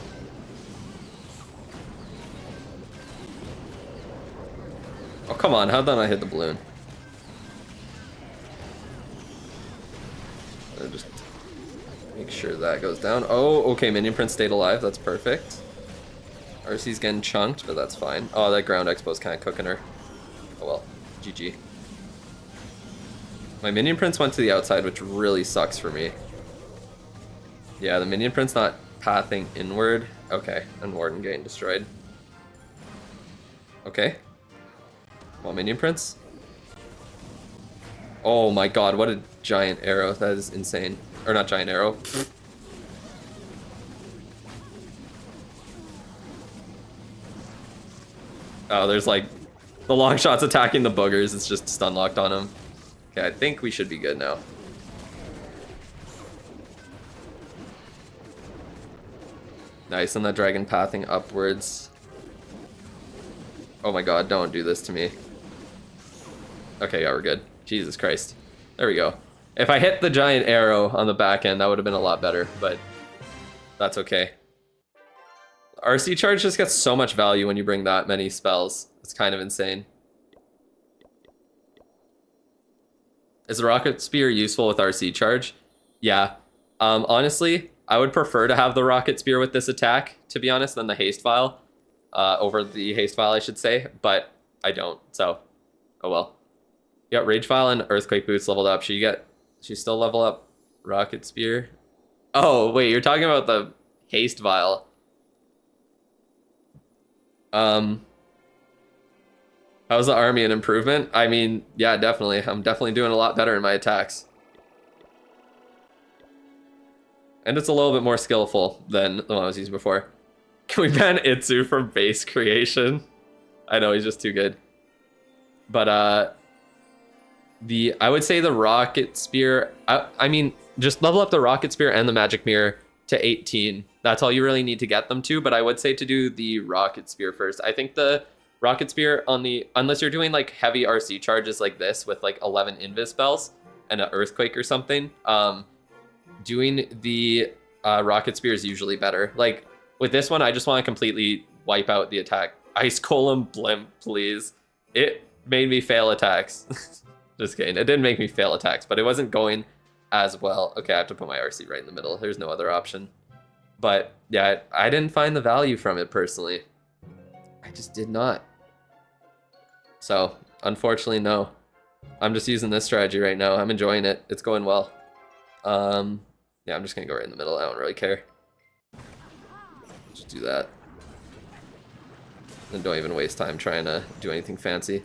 Oh, come on, how'd that not hit the balloon? Just make sure that goes down. Oh, okay, Minion Prince stayed alive, that's perfect. RC's getting chunked, but that's fine. Oh, that ground expo's kind of cooking her. Oh well, GG. My Minion Prince went to the outside, which really sucks for me. Yeah, the Minion Prince not pathing inward. Okay, and Warden getting destroyed. Okay. Well, Minion Prince. Oh my god, what a giant arrow. That is insane. Or not giant arrow. Oh, there's like... The long shot's attacking the boogers. It's just stun locked on him. Okay, I think we should be good now. Nice, and that dragon pathing upwards. Oh my god, don't do this to me. Okay, yeah, we're good. Jesus Christ. There we go. If I hit the giant arrow on the back end, that would have been a lot better, but that's okay. RC charge just gets so much value when you bring that many spells. It's kind of insane. Is the rocket spear useful with RC charge? Yeah. Honestly, I would prefer to have the rocket spear with this attack, to be honest, than the haste vial. Over the haste vial, I should say, but I don't, so oh well. You got Rage Vial and Earthquake Boots leveled up. She still level up Rocket Spear? Oh, wait, you're talking about the Haste Vial. How's the army an improvement? I mean, yeah, definitely. I'm definitely doing a lot better in my attacks. And it's a little bit more skillful than the one I was using before. Can we ban Itsu from base creation? I know, he's just too good. But, I would say the Rocket Spear, I mean, just level up the Rocket Spear and the Magic Mirror to 18. That's all you really need to get them to, but I would say to do the Rocket Spear first. I think the Rocket Spear unless you're doing like heavy RC charges like this with like 11 invis spells and an Earthquake or something, doing the Rocket Spear is usually better. Like with this one, I just want to completely wipe out the attack. Ice Golem Blimp, please. It made me fail attacks. Just kidding. It didn't make me fail attacks, but it wasn't going as well. Okay, I have to put my RC right in the middle. There's no other option. But yeah, I didn't find the value from it personally. I just did not. So, unfortunately, no. I'm just using this strategy right now. I'm enjoying it. It's going well. Yeah, I'm just gonna go right in the middle. I don't really care. Just do that. And don't even waste time trying to do anything fancy.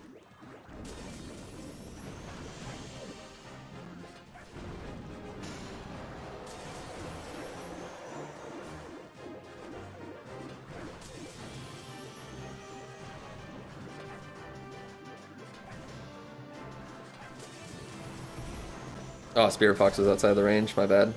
Oh, Spirit Fox was outside the range, my bad.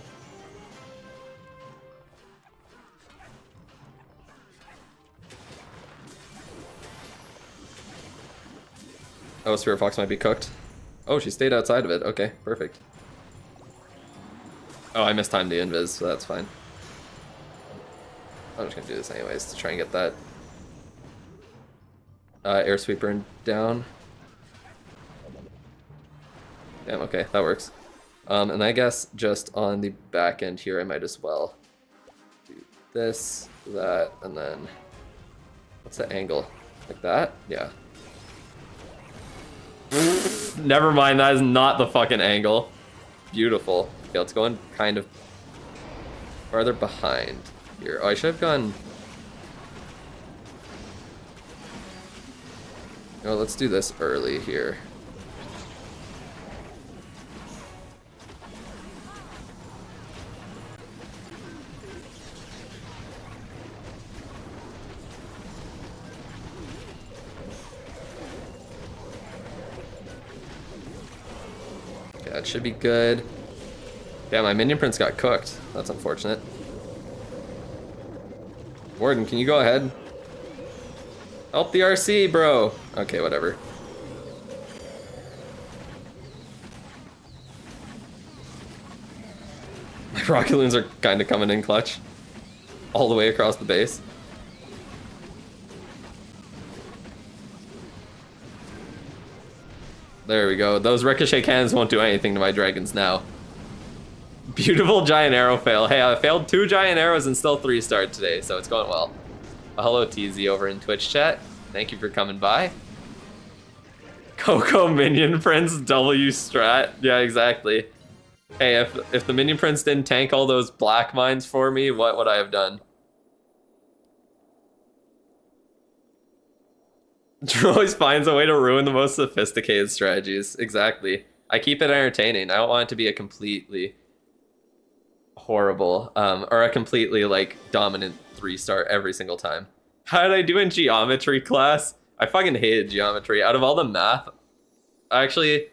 Oh, Spirit Fox might be cooked. Oh, she stayed outside of it. Okay, perfect. Oh, I mistimed the invis, so that's fine. I'm just gonna do this anyways to try and get that air sweeper down. Damn, okay, that works. And I guess just on the back end here, I might as well do this, that, and then what's the angle? Like that? Yeah. Never mind, that is not the fucking angle. Beautiful. Okay, let's go in kind of farther behind here. Oh, I should have gone. Oh, let's do this early here. That should be good. Yeah, my minion prince got cooked. That's unfortunate. Warden, can you go ahead? Help the RC, bro. Okay, whatever. My rocket loons are kind of coming in clutch. All the way across the base. There we go. Those ricochet cannons won't do anything to my dragons now. Beautiful giant arrow fail. Hey, I failed 2 giant arrows and still 3-starred today, so it's going well. Hello, TZ over in Twitch chat. Thank you for coming by. Coco Minion Prince W strat. Yeah, exactly. Hey, if the Minion Prince didn't tank all those black mines for me, what would I have done? Drew always finds a way to ruin the most sophisticated strategies. Exactly. I keep it entertaining. I don't want it to be a completely horrible, or a completely, like, dominant 3-star every single time. How did I do in geometry class? I fucking hated geometry. Out of all the math, actually,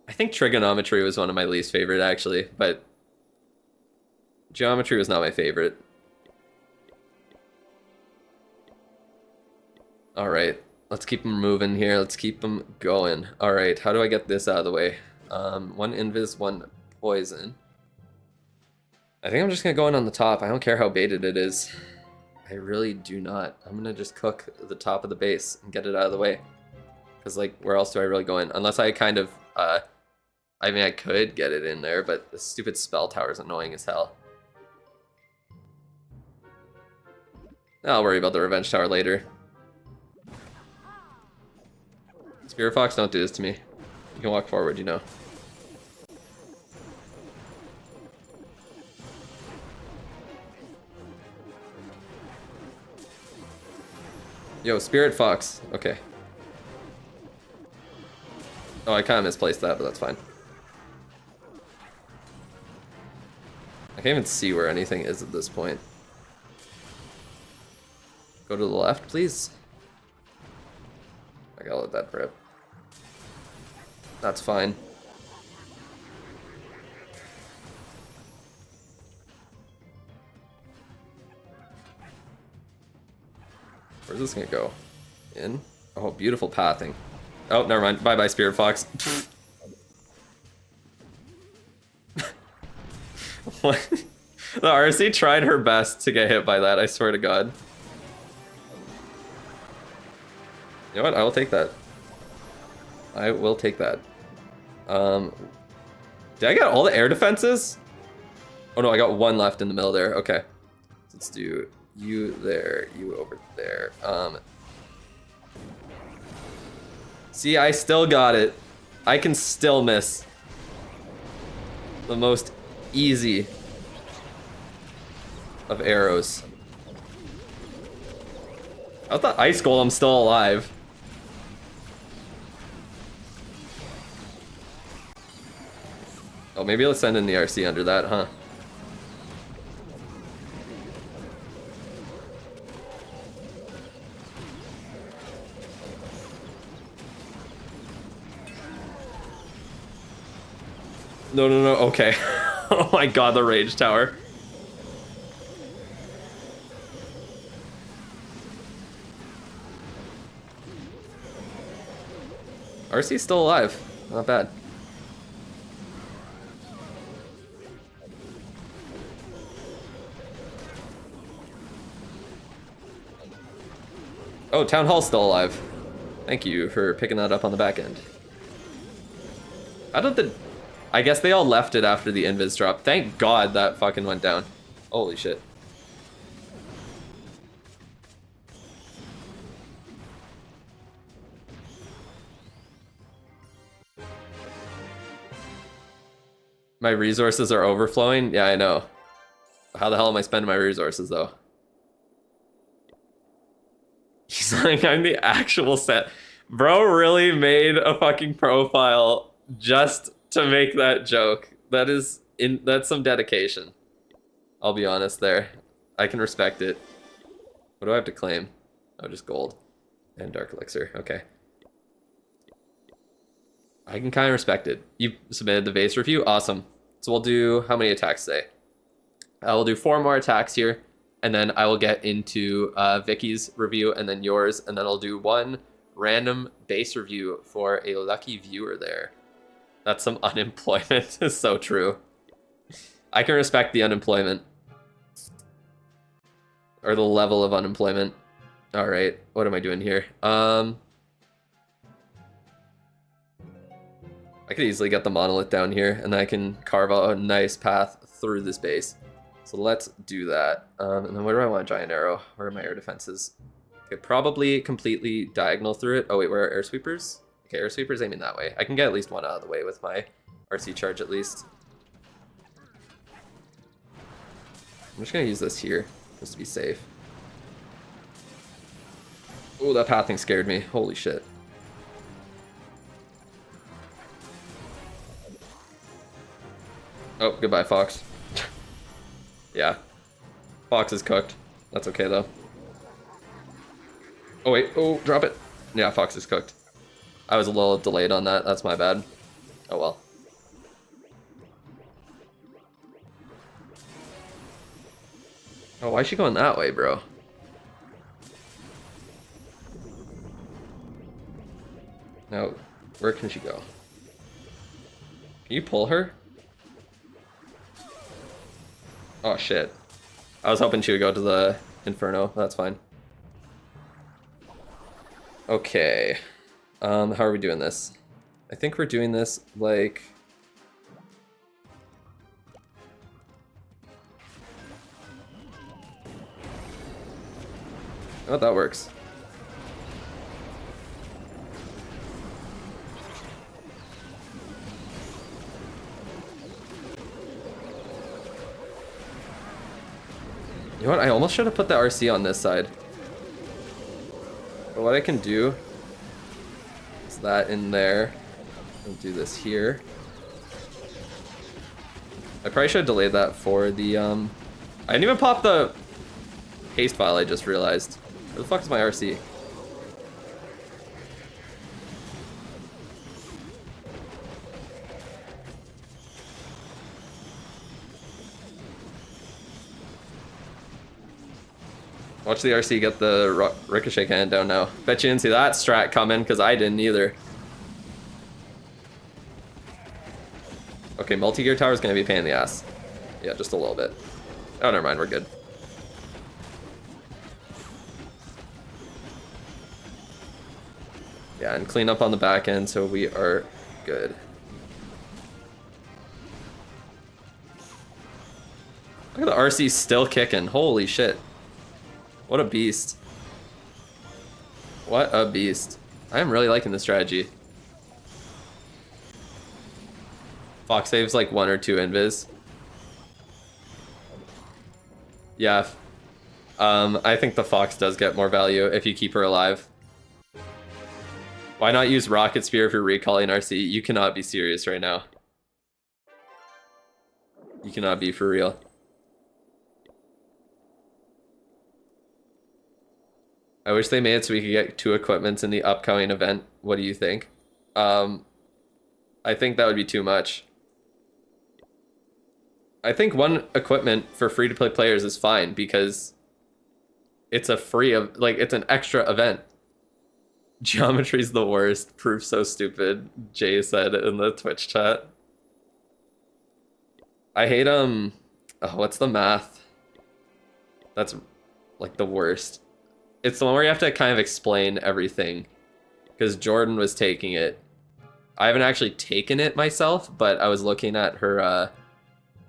I think trigonometry was one of my least favorite, actually, but geometry was not my favorite. All right, let's keep them moving here. Let's keep them going. All right, how do I get this out of the way? 1 invis, 1 poison. I think I'm just gonna go in on the top. I don't care how baited it is. I really do not. I'm gonna just cook the top of the base and get it out of the way. Because, like, where else do I really go in? Unless I kind of, I mean, I could get it in there, but the stupid spell tower is annoying as hell. I'll worry about the revenge tower later. Spirit Fox, don't do this to me. You can walk forward, you know. Yo, Spirit Fox. Okay. Oh, I kind of misplaced that, but that's fine. I can't even see where anything is at this point. Go to the left, please. I gotta let that rip. That's fine. Where's this gonna go? In? Oh, beautiful pathing. Oh, never mind. Bye-bye, Spirit Fox. What? The RC tried her best to get hit by that, I swear to God. You know what? I will take that. I will take that. Did I get all the air defenses? Oh no, I got one left in the middle there. Okay. Let's do you there, you over there. See, I still got it. I can still miss. The most easy of arrows. I thought Ice Golem's still alive. Oh, maybe let's send in the RC under that, huh? No, no, no, okay. Oh my God, the Rage Tower. RC's still alive. Not bad. Oh, Town Hall's still alive. Thank you for picking that up on the back end. How did the... I guess they all left it after the invis drop. Thank God that fucking went down. Holy shit. My resources are overflowing? Yeah, I know. How the hell am I spending my resources, though? He's like, I'm the actual set. Bro really made a fucking profile just to make that joke. That's some dedication. I'll be honest there. I can respect it. What do I have to claim? Oh, just gold. And Dark Elixir. Okay. I can kind of respect it. You submitted the base review? Awesome. So we'll do, how many attacks today? I will do 4 more attacks here, and then I will get into Vicky's review, and then yours, and then I'll do 1 random base review for a lucky viewer there. That's some unemployment. It's so true. I can respect the unemployment. Or the level of unemployment. Alright, what am I doing here? I could easily get the monolith down here, and then I can carve out a nice path through this base. So let's do that. And then where do I want a giant arrow? Where are my air defenses? Okay, probably completely diagonal through it. Oh wait, where are air sweepers? Okay, air sweepers aiming that way. I can get at least one out of the way with my RC charge at least. I'm just gonna use this here, just to be safe. Oh, that pathing scared me. Holy shit. Oh, goodbye, Fox. Yeah. Fox is cooked. That's okay, though. Oh, wait. Oh, drop it. Yeah, Fox is cooked. I was a little delayed on that. That's my bad. Oh, well. Oh, why is she going that way, bro? No. Where can she go? Can you pull her? Oh shit. I was hoping she would go to the Inferno. That's fine. Okay. How are we doing this? I think we're doing this like... Oh, that works. know what? I almost should have put the RC on this side. But what I can do is that in there. I'll do this here. I probably should have delayed that for the, I didn't even pop the haste file, I just realized. Where the fuck is my RC? Watch the RC get the ricochet cannon down now. Bet you didn't see that strat coming, because I didn't either. Okay, multi-gear tower is going to be a pain in the ass. Yeah, just a little bit. Oh, never mind, we're good. Yeah, and clean up on the back end, so we are good. Look at the RC still kicking. Holy shit. What a beast. What a beast. I am really liking this strategy. Fox saves like 1 or 2 invis. Yeah. I think the Fox does get more value if you keep her alive. Why not use Rocket Spear if you're recalling RC? You cannot be serious right now. You cannot be for real. I wish they made it so we could get 2 equipments in the upcoming event. What do you think? I think that would be too much. I think 1 equipment for free-to-play players is fine because it's a it's an extra event. Geometry's the worst. Proof so stupid, Jay said in the Twitch chat. I hate, oh, what's the math? That's, like, the worst. It's the one where you have to kind of explain everything. Because Jordan was taking it. I haven't actually taken it myself, but I was looking at her,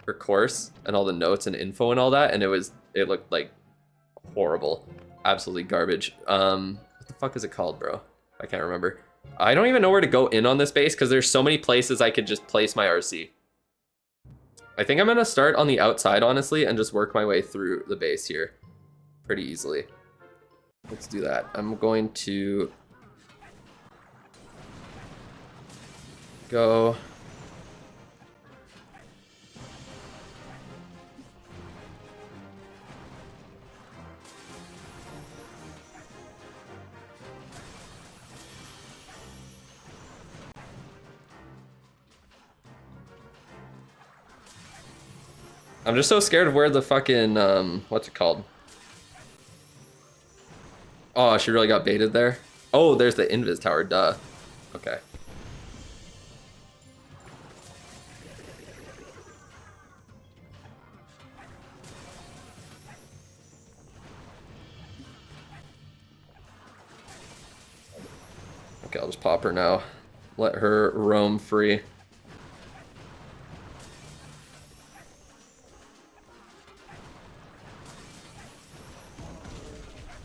her course and all the notes and info and all that, and it looked like horrible. Absolutely garbage. What the fuck is it called, bro? I can't remember. I don't even know where to go in on this base because there's so many places I could just place my RC. I think I'm gonna start on the outside, honestly, and just work my way through the base here pretty easily. Let's do that. I'm going to go. I'm just so scared of where the fucking, what's it called? Oh, she really got baited there. Oh, there's the invis tower, duh. Okay. Okay, I'll just pop her now. Let her roam free.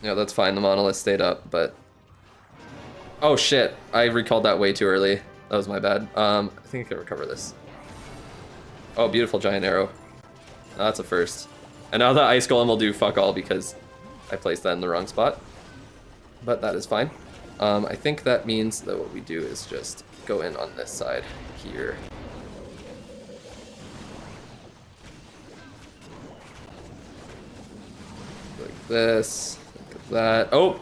Yeah, that's fine. The monolith stayed up, but... Oh, shit. I recalled that way too early. That was my bad. I think I can recover this. Oh, beautiful giant arrow. That's a first. And now the ice golem will do fuck all because I placed that in the wrong spot. But that is fine. I think that means that what we do is just go in on this side here. Like this. That. Oh!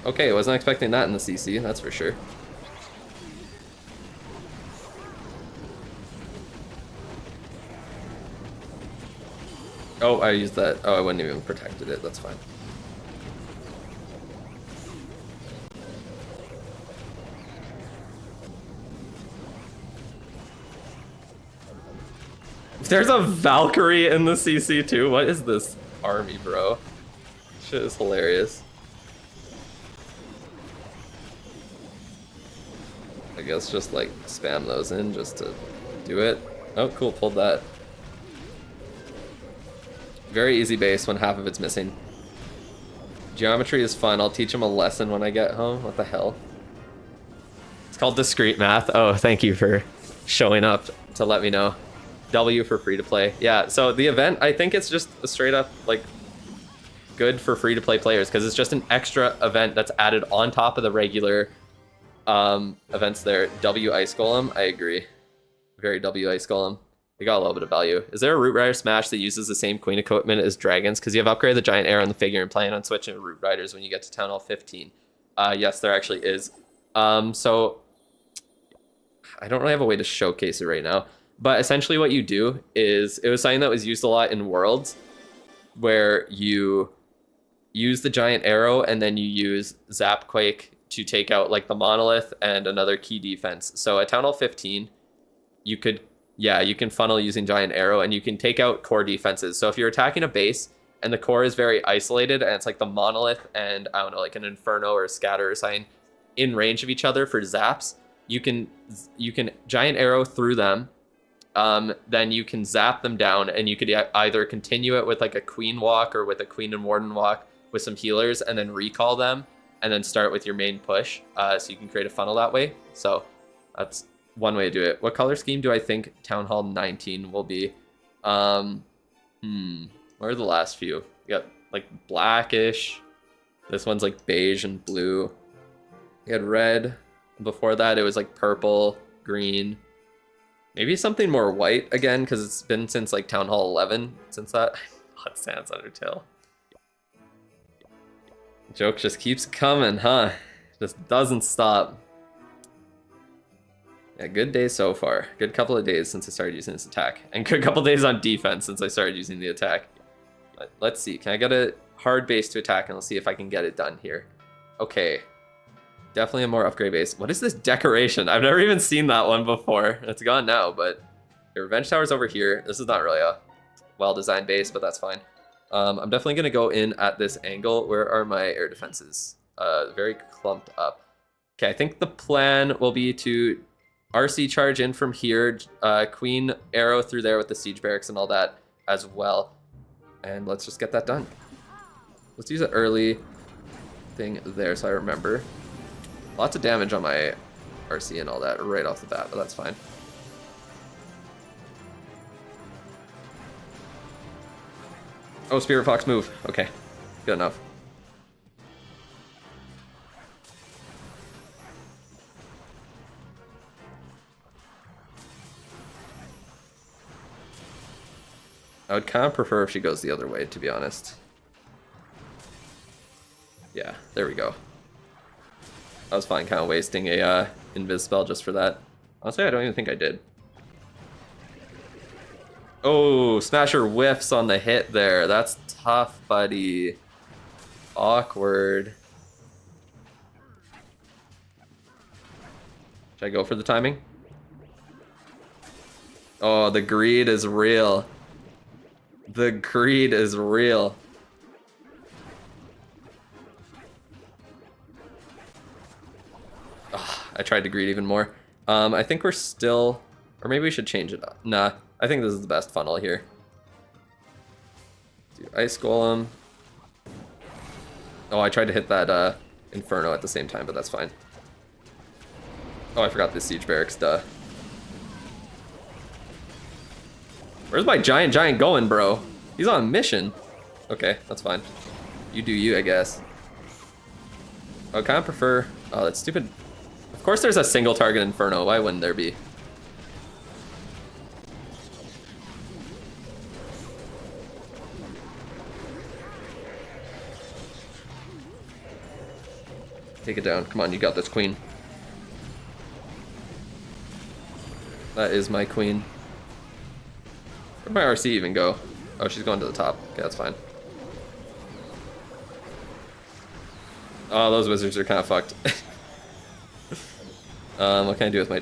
Okay, I wasn't expecting that in the CC, that's for sure. Oh, I used that. Oh, I wouldn't even protected it, that's fine. There's a Valkyrie in the CC too? What is this army, bro? Shit is hilarious. I guess just like spam those in just to do it. Oh, cool, pulled that. Very easy base when half of it's missing. Geometry is fun. I'll teach him a lesson when I get home. What the hell? It's called discrete math. Oh, thank you for showing up to let me know. W for free to play. Yeah, so the event, I think it's just a straight up like good for free to play players because it's just an extra event that's added on top of the regular events there. W Ice Golem, I agree. Very W Ice Golem. They got a little bit of value. Is there a Root Rider Smash that uses the same Queen equipment as Dragons? Because you have upgraded the Giant Arrow on the figure and planning on switching to Root Riders when you get to Town Hall 15. Yes, there actually is. So I don't really have a way to showcase it right now. But essentially what you do is, it was something that was used a lot in Worlds, where you use the Giant Arrow and then you use Zapquake to take out like the Monolith and another key defense. So at Town Hall 15, you could, yeah, you can funnel using Giant Arrow and you can take out core defenses. So if you're attacking a base and the core is very isolated and it's like the Monolith and I don't know, like an Inferno or a Scatter or something in range of each other for zaps, you can Giant Arrow through them. Then you can zap them down and you could either continue it with like a Queen Walk or with a Queen and Warden Walk with some healers and then recall them and then start with your main push. So you can create a funnel that way. So that's one way to do it. What color scheme do I think Town Hall 19 will be? What are the last few? You got like blackish. This one's like beige and blue. You had red. Before that, it was like purple, green. Maybe something more white again, because it's been since like Town Hall 11 since that. Hot Sans Undertale. Joke just keeps coming, huh? Just doesn't stop. Yeah, good day so far. Good couple of days since I started using this attack. And good couple days on defense since I started using the attack. But let's see, can I get a hard base to attack and let's see if I can get it done here. Okay. Definitely a more upgrade base. What is this decoration? I've never even seen that one before. It's gone now, but the Revenge Tower's over here. This is not really a well-designed base, but that's fine. I'm definitely going to go in at this angle. Where are my air defenses? Very clumped up. Okay, I think the plan will be to RC charge in from here, Queen Arrow through there with the Siege Barracks and all that as well. And let's just get that done. Let's use an early thing there so I remember. Lots of damage on my RC and all that right off the bat, but that's fine. Oh, Spirit Fox move. Okay, good enough. I would kind of prefer if she goes the other way, to be honest. Yeah, there we go. I was fine kind of wasting a invis spell just for that. Honestly, I don't even think I did. Oh, Smasher whiffs on the hit there. That's tough, buddy. Awkward. Should I go for the timing? Oh, the greed is real. The greed is real. I tried to greed even more. I think we're still, or maybe we should change it up. Nah, I think this is the best funnel here. Do Ice Golem. Oh, I tried to hit that Inferno at the same time, but that's fine. Oh, I forgot the Siege Barracks, duh. Where's my giant going, bro? He's on a mission. Okay, that's fine. You do you, I guess. I kind of prefer, oh, that's stupid. Of course there's a single target Inferno, why wouldn't there be? Take it down, come on, you got this, queen. That is my queen. Where'd my RC even go? Oh, she's going to the top, okay, that's fine. Oh, those wizards are kind of fucked. What can I do with my...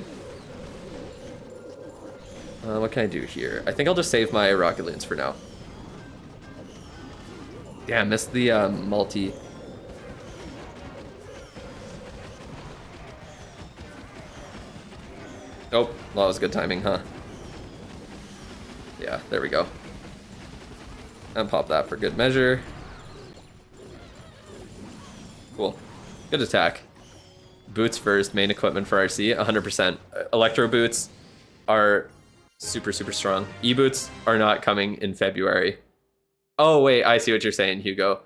what can I do here? I think I'll just save my Rocket Loons for now. Damn, missed the multi. Oh, well, that was good timing, huh? Yeah, there we go. And pop that for good measure. Cool. Good attack. Boots first, main equipment for RC, 100%. Electro boots are Super, super strong. E-boots are not coming in February. Oh, wait, I see what you're saying, Hugo.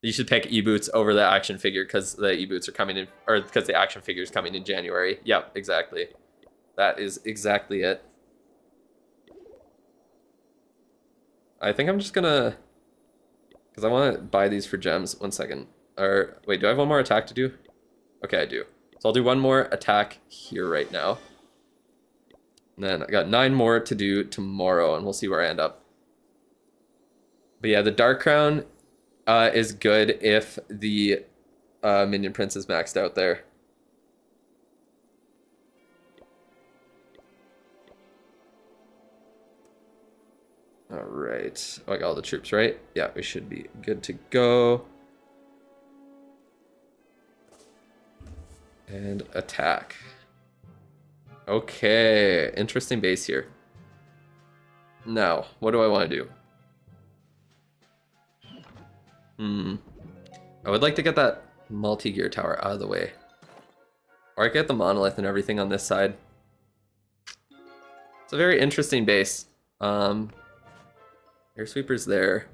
You should pick e-boots over the action figure because the e-boots are coming in, or because the action figure is coming in January. Yep, exactly. That is exactly it. I think I'm just gonna, because I want to buy these for gems. 1 second. Or wait, do I have one more attack to do? Okay, I do. So I'll do one more attack here right now. And then I got 9 more to do tomorrow, and we'll see where I end up. But yeah, the Dark Crown is good if the Minion Prince is maxed out there. All right. Oh, I got all the troops, right? Yeah, we should be good to go. And attack. Okay, interesting base here. Now, what do I want to do? I would like to get that multi-gear tower out of the way. Or I get the monolith and everything on this side. It's a very interesting base. Air sweeper's there.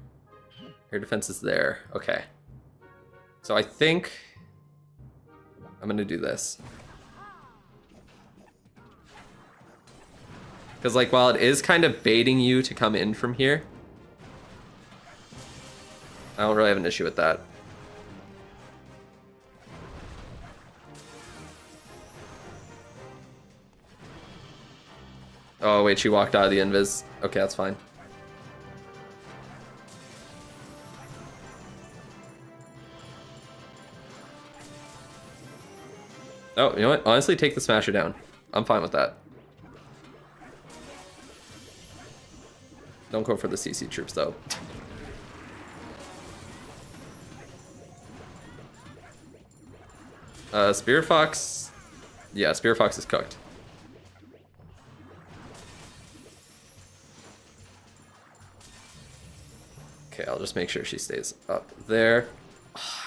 Air defense is there. Okay. So I think I'm gonna do this. Because like while it is kind of baiting you to come in from here, I don't really have an issue with that. Oh wait, she walked out of the invis. Okay, that's fine. Oh, you know what? Honestly, take the Smasher down. I'm fine with that. Don't go for the CC troops, though. Spirit Fox... Yeah, Spirit Fox is cooked. Okay, I'll just make sure she stays up there.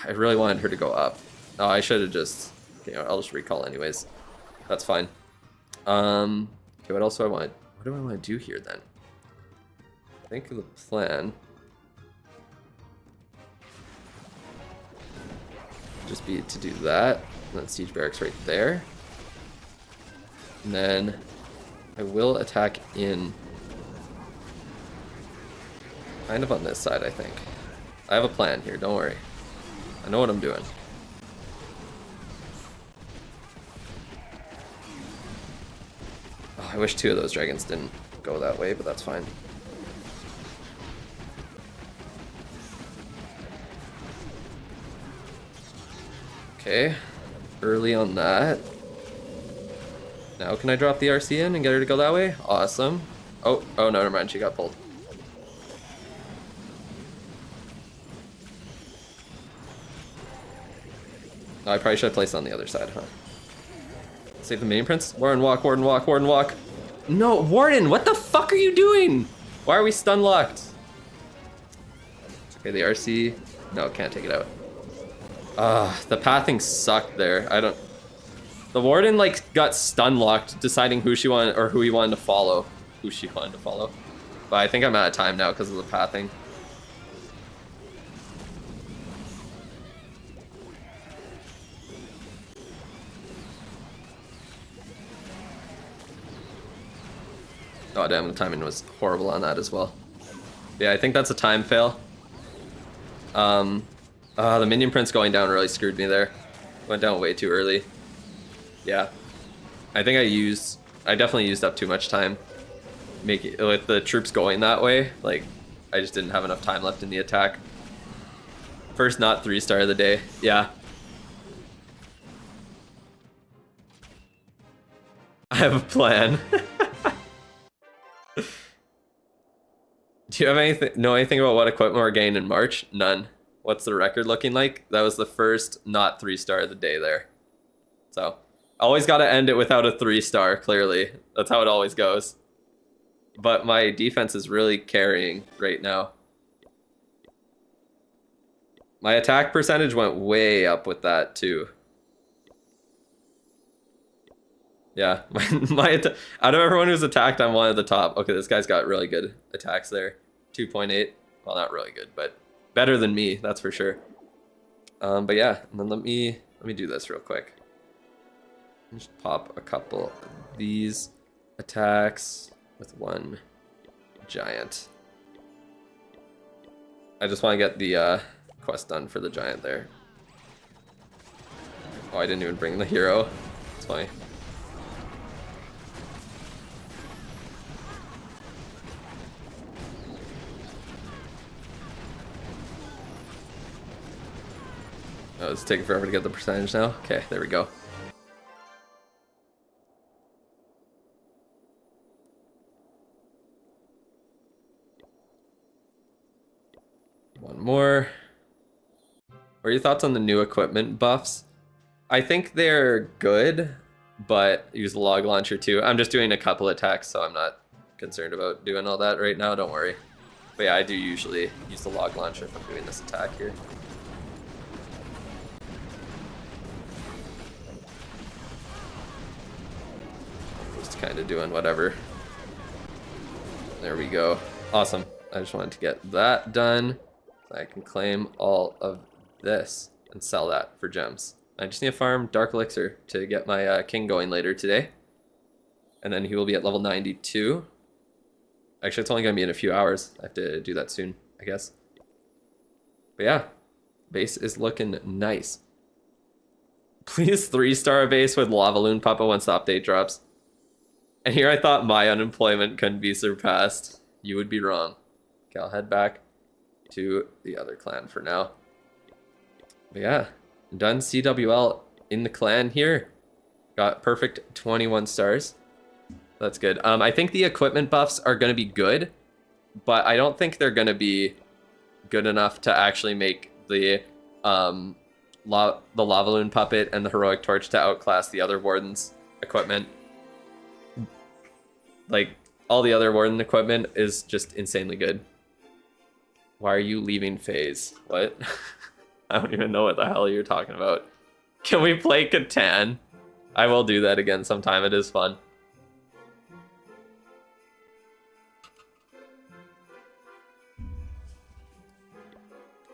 I really wanted her to go up. Oh, I should have just... Okay, I'll just recall anyways. That's fine. Okay, what else do I want? What do I want to do here then? I think the plan... just be to do that. And then siege barracks right there. And then I will attack in... kind of on this side, I think. I have a plan here, don't worry. I know what I'm doing. Oh, I wish 2 of those dragons didn't go that way, but that's fine. Okay, early on that. Now can I drop the RC in and get her to go that way? Awesome. Oh, no, never mind, she got pulled. Oh, I probably should have placed on the other side, huh? Save the Minion Prince? Warden walk, Warden walk, Warden walk. No, Warden, what the fuck are you doing? Why are we stun locked? Okay, the RC. No, can't take it out. The pathing sucked there. I don't... The Warden, like, got stun locked, deciding who she wanted, or who he wanted to follow. Who she wanted to follow. But I think I'm out of time now because of the pathing. Oh damn, the timing was horrible on that as well. Yeah, I think that's a time fail. The Minion Prince going down really screwed me there. Went down way too early. Yeah. I think I definitely used up too much time. With the troops going that way, like, I just didn't have enough time left in the attack. First not 3-star of the day, yeah. I have a plan. Do you have know anything about what equipment we're getting in March? None. What's the record looking like? That was the first not 3-star of the day there. So, always got to end it without a 3-star, clearly. That's how it always goes. But my defense is really carrying right now. My attack percentage went way up with that too. Yeah, out of everyone who's attacked, I'm one of the top. Okay, this guy's got really good attacks there. 2.8. Well, not really good, but better than me, that's for sure. But yeah, and then let me do this real quick. Just pop a couple of these attacks with one giant. I just want to get the quest done for the giant there. Oh, I didn't even bring the hero. It's funny. Oh, it's taking forever to get the percentage now. Okay, there we go. One more. What are your thoughts on the new equipment buffs? I think they're good, but use the log launcher too. I'm just doing a couple attacks, so I'm not concerned about doing all that right now. Don't worry. But yeah, I do usually use the log launcher if I'm doing this attack here. Just kind of doing whatever. There we go. Awesome. I just wanted to get that done. I can claim all of this and sell that for gems. I just need to farm Dark Elixir to get my king going later today. And then he will be at level 92. Actually, it's only going to be in a few hours. I have to do that soon, I guess. But yeah, base is looking nice. Please 3-star a base with Lavaloon Puppa once the update drops. And here I thought my unemployment couldn't be surpassed. You would be wrong. Okay, I'll head back to the other clan for now. But yeah, done CWL in the clan here. Got perfect 21 stars. That's good. I think the equipment buffs are going to be good, but I don't think they're going to be good enough to actually make the Lavaloon Puppet and the Heroic Torch to outclass the other Warden's equipment. Like, all the other Warden equipment is just insanely good. Why are you leaving FaZe? What? I don't even know what the hell you're talking about. Can we play Catan? I will do that again sometime. It is fun.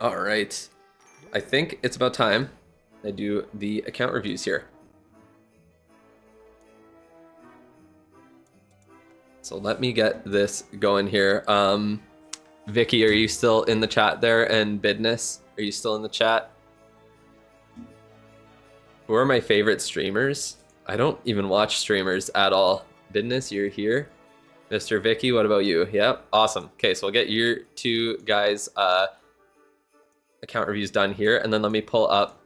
All right. I think it's about time I do the account reviews here. So let me get this going here. Vicky, are you still in the chat there? And Bidness, are you still in the chat? Who are my favorite streamers? I don't even watch streamers at all. Bidness, you're here. Mr. Vicky, what about you? Yep, awesome. Okay, so we'll get your two guys' account reviews done here, and then let me pull up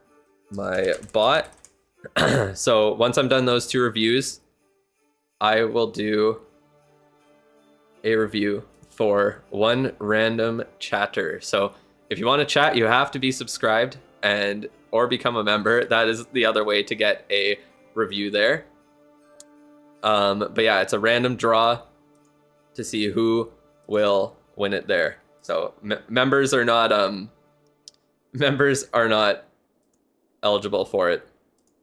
my bot. So once I'm done those two reviews, I will do a review for one random chatter. So if you want to chat, you have to be subscribed and or become a member. That is the other way to get a review there. But yeah, it's a random draw to see who will win it there. So members are not eligible for it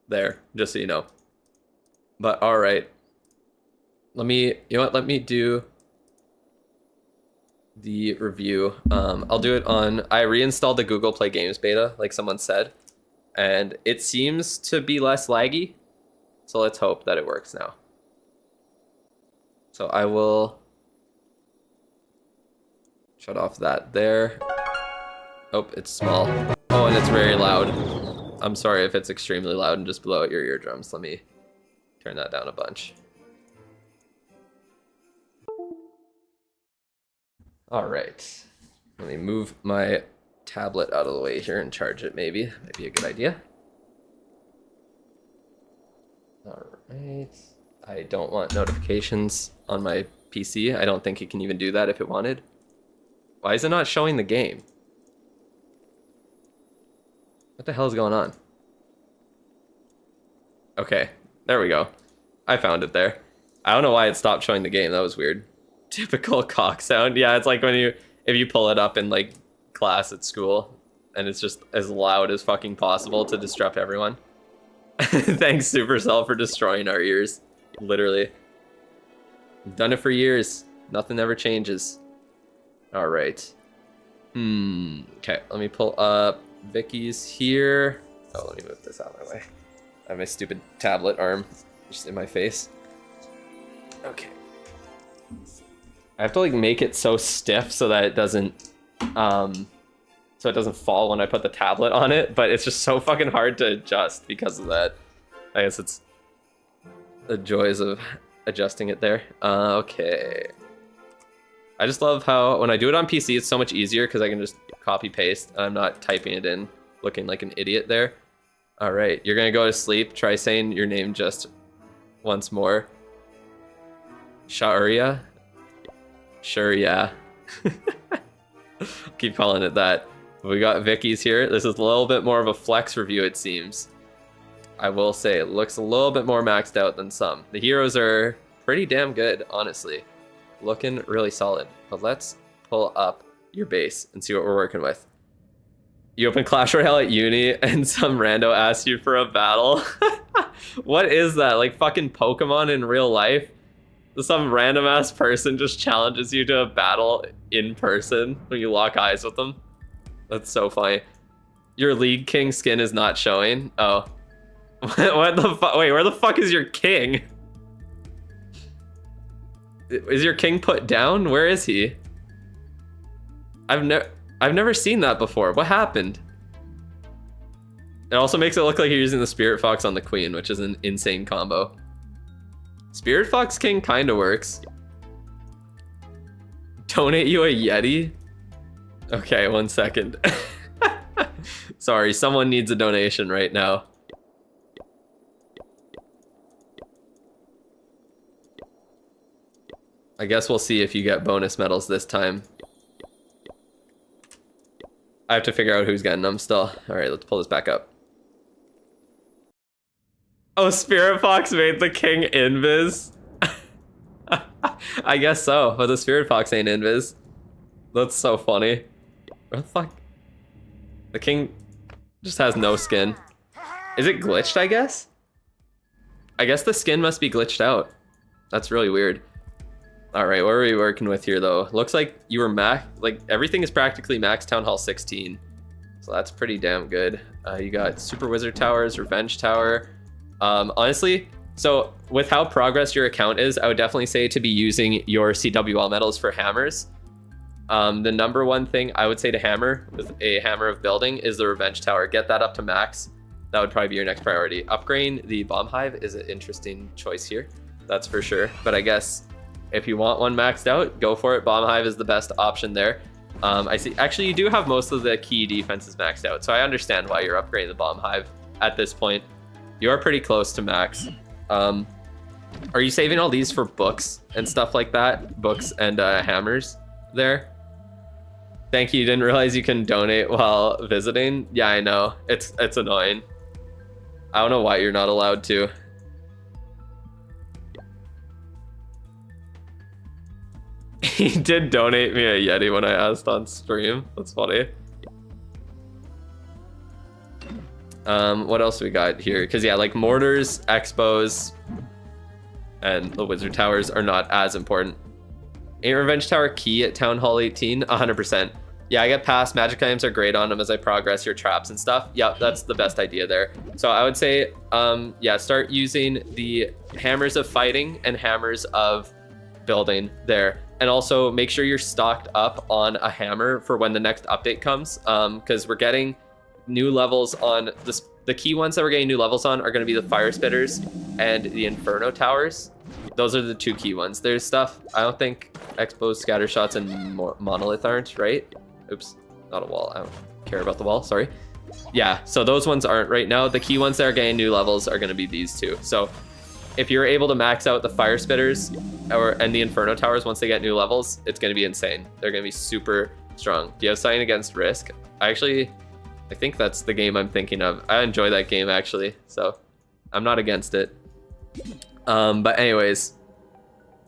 there, just so you know. But all right, let me do the review. I'll do it on, I reinstalled the Google Play Games beta, like someone said, and it seems to be less laggy. So let's hope that it works now. So I will shut off that there. Oh, it's small. Oh, and it's very loud. I'm sorry if it's extremely loud and just blow out your eardrums. Let me turn that down a bunch. All right, let me move my tablet out of the way here and charge it, maybe. Might be a good idea. All right, I don't want notifications on my PC. I don't think it can even do that if it wanted. Why is it not showing the game? What the hell is going on? Okay, there we go. I found it there. I don't know why it stopped showing the game. That was weird. Typical cock sound. Yeah, it's like when if you pull it up in like class at school and it's just as loud as fucking possible to disrupt everyone. Thanks, Supercell, for destroying our ears. Literally. I've done it for years. Nothing ever changes. All right. Okay, let me pull up Vicky's here. Oh, let me move this out of my way. I have my stupid tablet arm just in my face. Okay. I have to like make it so stiff so that it doesn't fall when I put the tablet on it, but it's just so fucking hard to adjust because of that. I guess it's the joys of adjusting it there. Okay. I just love how when I do it on PC, it's so much easier because I can just copy paste. I'm not typing it in, looking like an idiot there. All right, you're gonna go to sleep. Try saying your name just once more. Shaurya? Sure, yeah. Keep calling it that. We got Vicky's here. This is a little bit more of a flex review, it seems. I will say, it looks a little bit more maxed out than some. The heroes are pretty damn good, honestly. Looking really solid. But let's pull up your base and see what we're working with. You open Clash Royale at uni and some rando asks you for a battle. What is that? Like fucking Pokemon in real life? Some random ass person just challenges you to a battle in person when you lock eyes with them. That's so funny. Your League King skin is not showing. Oh. What the fuck? Wait, where the fuck is your king? Is your king put down? Where is he? I've never seen that before. What happened? It also makes it look like you're using the Spirit Fox on the Queen, which is an insane combo. Spirit Fox King kind of works. Donate you a Yeti? Okay, 1 second. Sorry, someone needs a donation right now. I guess we'll see if you get bonus medals this time. I have to figure out who's getting them still. All right, let's pull this back up. Oh, Spirit Fox made the king invis? I guess so, but the Spirit Fox ain't invis. That's so funny. What the fuck? The king just has no skin. Is it glitched, I guess? I guess the skin must be glitched out. That's really weird. All right, what are we working with here though? Looks like you were like everything is practically max Town Hall 16. So that's pretty damn good. You got Super Wizard Towers, Revenge Tower. Honestly, so with how progress your account is, I would definitely say to be using your CWL medals for hammers. The number one thing I would say to hammer with a hammer of building is the Revenge Tower. Get that up to max. That would probably be your next priority. Upgrading the Bomb Hive is an interesting choice here. That's for sure. But I guess if you want one maxed out, go for it. Bomb Hive is the best option there. I see. Actually, you do have most of the key defenses maxed out, so I understand why you're upgrading the Bomb Hive at this point. You are pretty close to max. Are you saving all these for books and stuff like that? Books and hammers there? Thank you. Didn't realize you can donate while visiting. Yeah, I know. It's annoying. I don't know why you're not allowed to. He did donate me a Yeti when I asked on stream. That's funny. What else we got here? Because yeah, like mortars, expos, and the wizard towers are not as important. Ain't Revenge Tower key at Town Hall 18? 100%. Yeah, I get past. Magic items are great on them as I progress your traps and stuff. Yeah, that's the best idea there. So I would say, yeah, start using the hammers of fighting and hammers of building there. And also make sure you're stocked up on a hammer for when the next update comes, because we're getting new levels on this. The key ones that we're getting new levels on are going to be the Fire Spitters and the Inferno Towers. Those are the two key ones. There's stuff, I don't think Expos, Scatter Shots, and Monolith aren't, right? Oops, not a wall. I don't care about the wall, sorry. Yeah, so those ones aren't right now. The key ones that are getting new levels are going to be these two. So if you're able to max out the Fire Spitters and the Inferno Towers once they get new levels, it's going to be insane. They're going to be super strong. Do you have Sign Against Risk? I think that's the game I'm thinking of. I enjoy that game, actually, so I'm not against it. But anyways,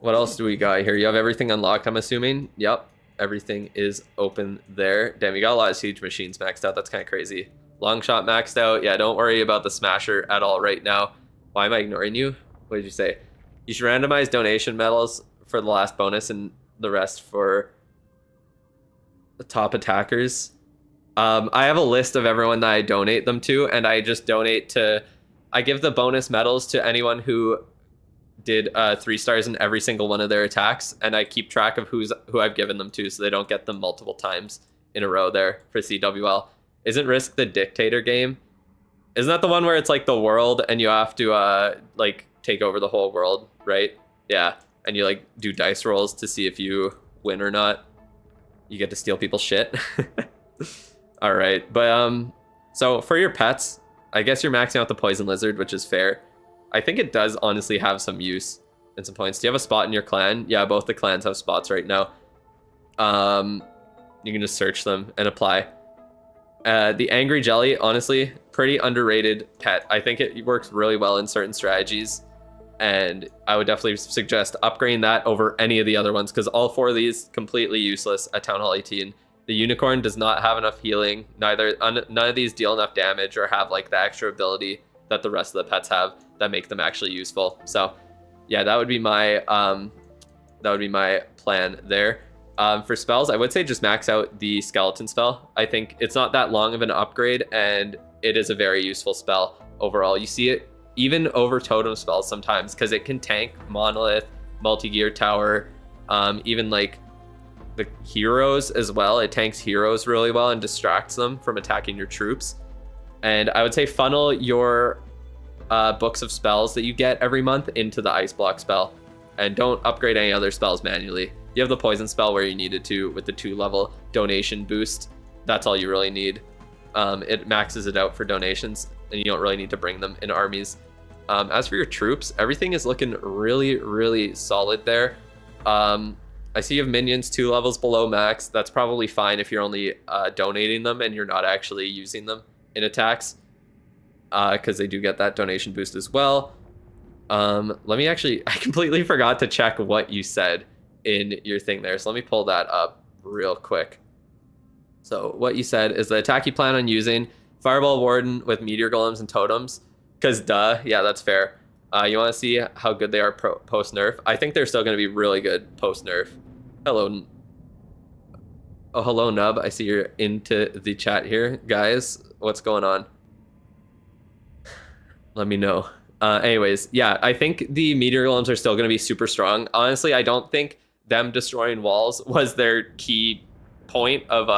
what else do we got here? You have everything unlocked, I'm assuming? Yep, everything is open there. Damn, you got a lot of Siege Machines maxed out. That's kind of crazy. Long Shot maxed out. Yeah, don't worry about the Smasher at all right now. Why am I ignoring you? What did you say? You should randomize donation medals for the last bonus and the rest for the top attackers. I have a list of everyone that I donate them to, and I just donate to... I give the bonus medals to anyone who did 3 stars in every single one of their attacks, and I keep track of who I've given them to so they don't get them multiple times in a row there for CWL. Isn't Risk the Dictator game? Isn't that the one where it's like the world and you have to like take over the whole world, right? Yeah, and you like do dice rolls to see if you win or not. You get to steal people's shit. All right, but so for your pets, I guess you're maxing out the Poison Lizard, which is fair. I think it does honestly have some use and some points. Do you have a spot in your clan? Yeah, both the clans have spots right now. You can just search them and apply. The Angry Jelly, honestly, pretty underrated pet. I think it works really well in certain strategies, and I would definitely suggest upgrading that over any of the other ones, because all 4 of these completely useless at Town Hall 18. The Unicorn does not have enough healing. None of these deal enough damage or have like the extra ability that the rest of the pets have that make them actually useful. So yeah, that would be my plan there. For spells, I would say just max out the Skeleton spell. I think it's not that long of an upgrade, and it is a very useful spell overall. You see it even over totem spells sometimes, because it can tank Monolith, Multi-Gear Tower, even like the heroes as well. It tanks heroes really well and distracts them from attacking your troops. And I would say funnel your books of spells that you get every month into the Ice Block spell, and don't upgrade any other spells manually. You have the Poison spell where you needed to with the 2-level donation boost. That's all you really need. It maxes it out for donations, and you don't really need to bring them in armies. As for your troops, everything is looking really, really solid there. I see you have minions 2 levels below max. That's probably fine if you're only donating them and you're not actually using them in attacks, because they do get that donation boost as well. Let me actually... I completely forgot to check what you said in your thing there, so let me pull that up real quick. So what you said is the attack you plan on using: Fireball Warden with Meteor Golems and Totems, because duh, yeah, that's fair. You want to see how good they are post-nerf? I think they're still going to be really good post-nerf. Hello. Oh, hello, Nub. I see you're into the chat here. Guys, what's going on? Let me know. Anyways, yeah, I think the Meteor Golems are still going to be super strong. Honestly, I don't think them destroying walls was their key point of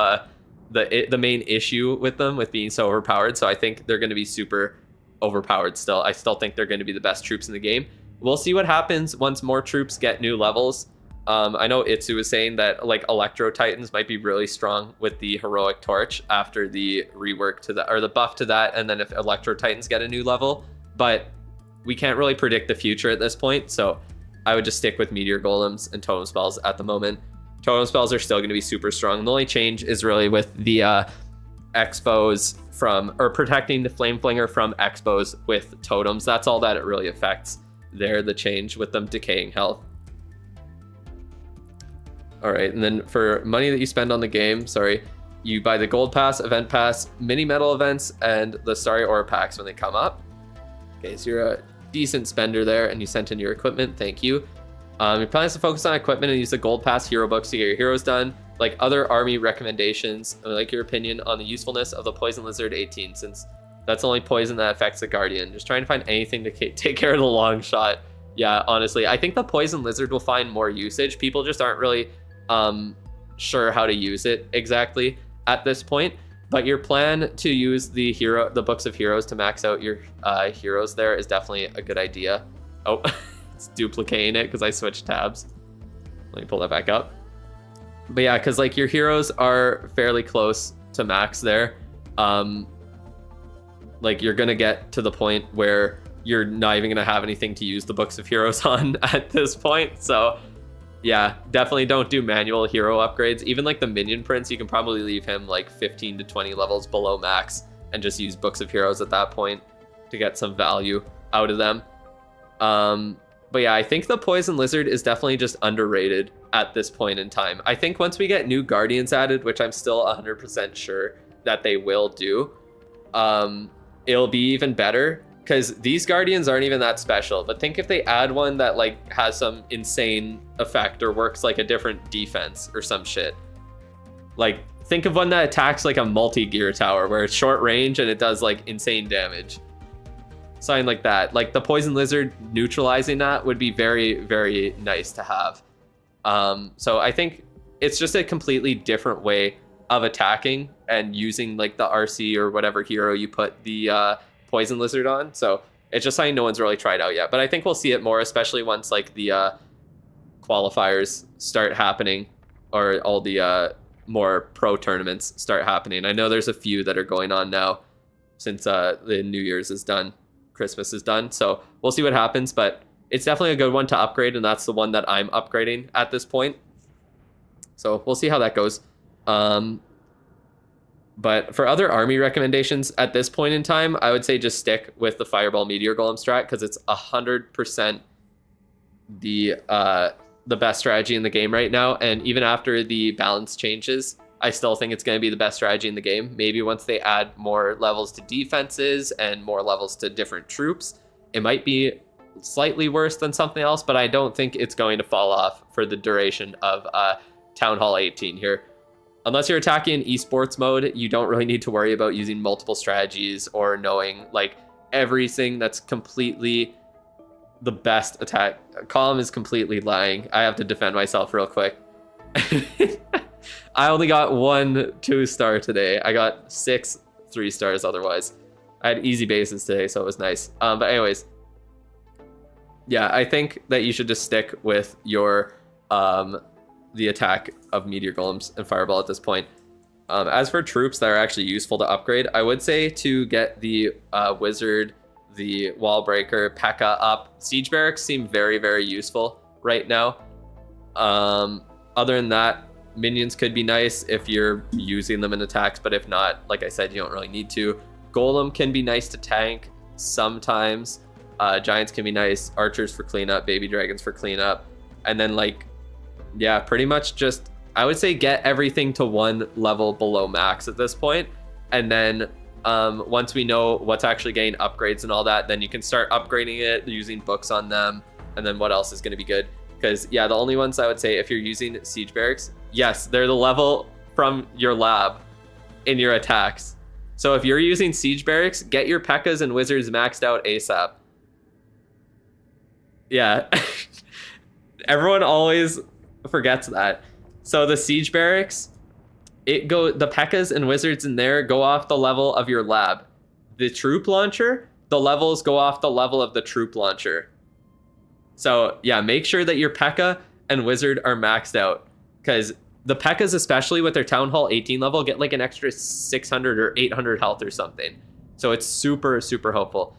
the main issue with them, with being so overpowered. So I think they're going to be super overpowered still. I still think they're going to be the best troops in the game. We'll see what happens once more troops get new levels. I know Itsu was saying that like Electro Titans might be really strong with the Heroic Torch after the rework to that, or the buff to that, and then if Electro Titans get a new level. But we can't really predict the future at this point, so I would just stick with Meteor Golems and Totem Spells at the moment. Totem Spells are still going to be super strong. The only change is really with the expos from, or protecting the Flame Flinger from expos with totems. That's all that it really affects there, the change with them decaying health. All right, and then for money that you spend on the game, you buy the Gold Pass, Event Pass, Mini Medal events, and the Starry Aura packs when they come up. Okay, so you're a decent spender there, and you sent in your equipment. Thank you. Your plan is to focus on equipment and use the Gold Pass hero books to get your heroes done. Like other army recommendations, I would like your opinion on the usefulness of the Poison Lizard 18, since that's the only poison that affects the Guardian. Just trying to find anything to take care of the long shot. Yeah, honestly, I think the Poison Lizard will find more usage. People just aren't really sure how to use it exactly at this point. But your plan to use the books of heroes to max out your heroes there is definitely a good idea. Oh, it's duplicating it because I switched tabs. Let me pull that back up. But yeah, because like your heroes are fairly close to max there. Like you're gonna get to the point where you're not even gonna have anything to use the books of heroes on at this point. So yeah, definitely don't do manual hero upgrades. Even like the Minion Prince, you can probably leave him like 15 to 20 levels below max and just use books of heroes at that point to get some value out of them. But yeah, I think the Poison Lizard is definitely just underrated at this point in time. I think once we get new Guardians added, which I'm still 100% sure that they will do, it'll be even better, because these Guardians aren't even that special. But think if they add one that like has some insane effect or works like a different defense or some shit. Like think of one that attacks like a multi-gear tower where it's short range and it does like insane damage. Something like that. Like the Poison Lizard neutralizing that would be very, very nice to have. So I think it's just a completely different way of attacking and using like the RC or whatever hero you put the Poison Lizard on. So it's just something no one's really tried out yet. But I think we'll see it more, especially once like the qualifiers start happening or all the more pro tournaments start happening. I know there's a few that are going on now since the New Year's is done. Christmas is done. So we'll see what happens, but it's definitely a good one to upgrade, and that's the one that I'm upgrading at this point. So we'll see how that goes. But for other army recommendations at this point in time, I would say just stick with the Fireball Meteor Golem strat because it's 100% the best strategy in the game right now. And even after the balance changes, I still think it's going to be the best strategy in the game. Maybe once they add more levels to defenses and more levels to different troops, it might be slightly worse than something else, but I don't think it's going to fall off for the duration of Town Hall 18 here. Unless you're attacking in esports mode, you don't really need to worry about using multiple strategies or knowing like everything that's completely the best attack. Column is completely lying. I have to defend myself real quick. I only got 1 2-star today. I got 6 3-stars otherwise. I had easy bases today, so it was nice. But anyways, yeah, I think that you should just stick with your the attack of Meteor Golems and Fireball at this point. As for troops that are actually useful to upgrade, I would say to get the Wizard, the Wall Breaker, P.E.K.K.A up. Siege Barracks seem very, very useful right now. Other than that, minions could be nice if you're using them in attacks, but if not, like I said, you don't really need to. Golem can be nice to tank sometimes. Giants can be nice. Archers for cleanup, baby dragons for cleanup. And then like, yeah, pretty much just, I would say get everything to 1 level below max at this point. And then once we know what's actually getting upgrades and all that, then you can start upgrading it using books on them. And then what else is going to be good? Because yeah, the only ones I would say if you're using Siege Barracks, yes, they're the level from your lab in your attacks. So if you're using Siege Barracks, get your P.E.K.K.As and Wizards maxed out ASAP. Yeah. Everyone always forgets that. So the Siege Barracks, the P.E.K.K.As and Wizards in there go off the level of your lab. The Troop Launcher, the levels go off the level of the Troop Launcher. So yeah, make sure that your P.E.K.K.A and Wizard are maxed out, because the P.E.K.K.As, especially with their Town Hall 18 level, get like an extra 600 or 800 health or something. So it's super, super helpful.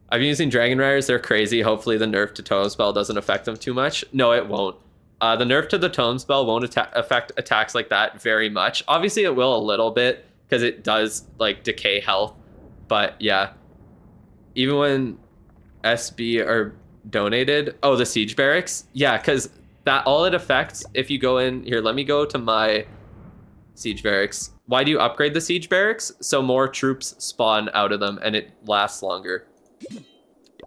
I've been using Dragon Riders. They're crazy. Hopefully the nerf to Totem Spell doesn't affect them too much. No, it won't. The nerf to the Totem Spell won't affect attacks like that very much. Obviously it will a little bit because it does like decay health. But yeah, even when SB are donated, oh, the Siege Barracks, yeah, because that all it affects, if you go in here, let me go to my Siege Barracks. Why do you upgrade the Siege Barracks? So more troops spawn out of them and it lasts longer.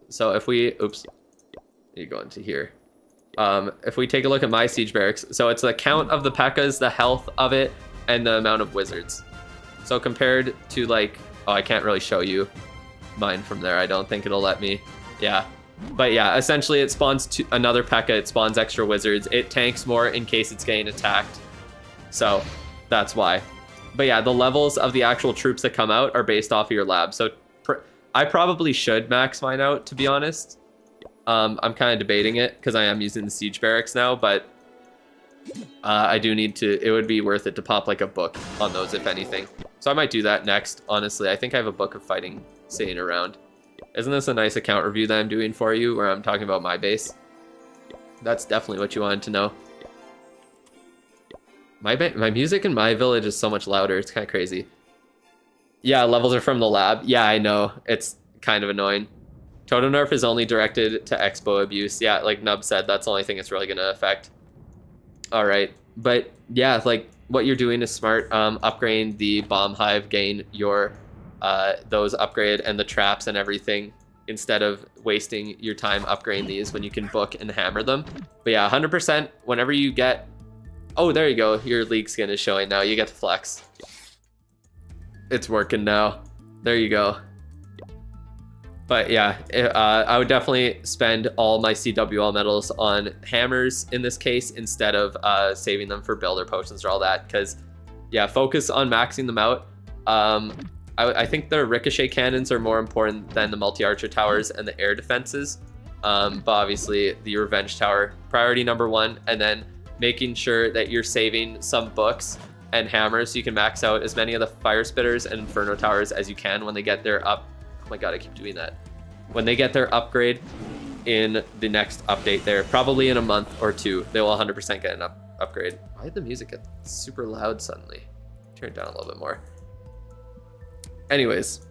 So if we, oops, you go into here. If we take a look at my Siege Barracks, so it's the count of the P.E.K.K.As, the health of it, and the amount of Wizards. So compared to like, oh, I can't really show you mine from there. I don't think it'll let me. Yeah. But yeah, essentially it spawns another P.E.K.K.A, it spawns extra Wizards, it tanks more in case it's getting attacked. So that's why. But yeah, the levels of the actual troops that come out are based off of your lab. So I probably should max mine out, to be honest. I'm kind of debating it because I am using the Siege Barracks now, but I do need to, it would be worth it to pop like a book on those, if anything. So I might do that next, honestly. I think I have a book of fighting sitting around. Isn't this a nice account review that I'm doing for you where I'm talking about my base? That's definitely what you wanted to know. My music in my village is so much louder. It's kind of crazy. Yeah, levels are from the lab. Yeah, I know. It's kind of annoying. Totem nerf is only directed to expo abuse. Yeah, like Nub said, that's the only thing it's really going to affect. All right. But yeah, like what you're doing is smart. Upgrading the bomb hive, gain your those upgrade and the traps and everything instead of wasting your time upgrading these when you can book and hammer them. But yeah, 100% whenever you get... Oh, there you go. Your league skin is showing now. You get to flex. It's working now. There you go. But yeah, I would definitely spend all my CWL medals on hammers in this case instead of saving them for builder potions or all that. Because yeah, focus on maxing them out. I think the ricochet cannons are more important than the multi-archer towers and the air defenses. But obviously the revenge tower, priority number 1, and then making sure that you're saving some books and hammers so you can max out as many of the fire spitters and inferno towers as you can when they get their up. Oh my god, I keep doing that. When they get their upgrade in the next update there, probably in a month or 2, they will 100% get an upgrade. Why did the music get super loud suddenly? Turn it down a little bit more. Anyways,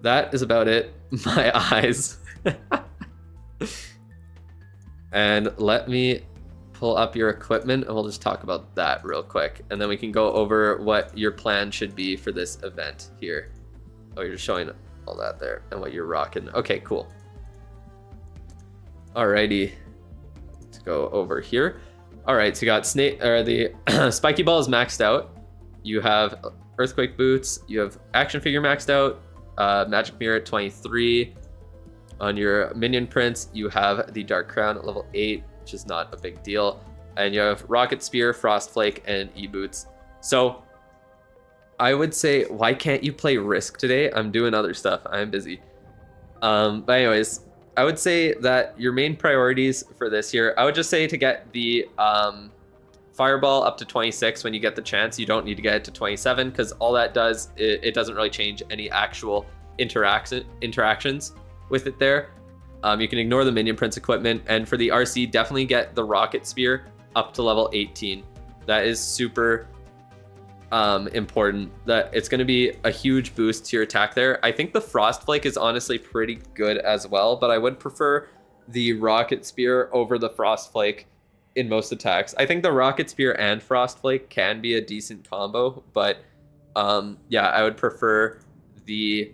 that is about it. My eyes. And let me pull up your equipment and we'll just talk about that real quick. And then we can go over what your plan should be for this event here. Oh, you're just showing all that there and what you're rocking. Okay, cool. Alrighty. Let's go over here. Alright, so you got snake, or the spiky ball is maxed out. You have earthquake boots. You have action figure maxed out. Magic mirror at 23. On your minion prince, you have the dark crown at level 8, which is not a big deal. And you have rocket spear, frost flake, and e-boots. So I would say, why can't you play Risk today? I'm doing other stuff. I'm busy. But anyways, I would say that your main priorities for this year, I would just say to get the Fireball up to 26 when you get the chance. You don't need to get it to 27 because all that does, it doesn't really change any actual interactions with it there. You can ignore the minion prince equipment. And for the RC, definitely get the rocket spear up to level 18. That is super important. That it's going to be a huge boost to your attack there. I think the frost flake is honestly pretty good as well, but I would prefer the rocket spear over the frost flake in most attacks. I think the rocket spear and frost flake can be a decent combo, but yeah, I would prefer the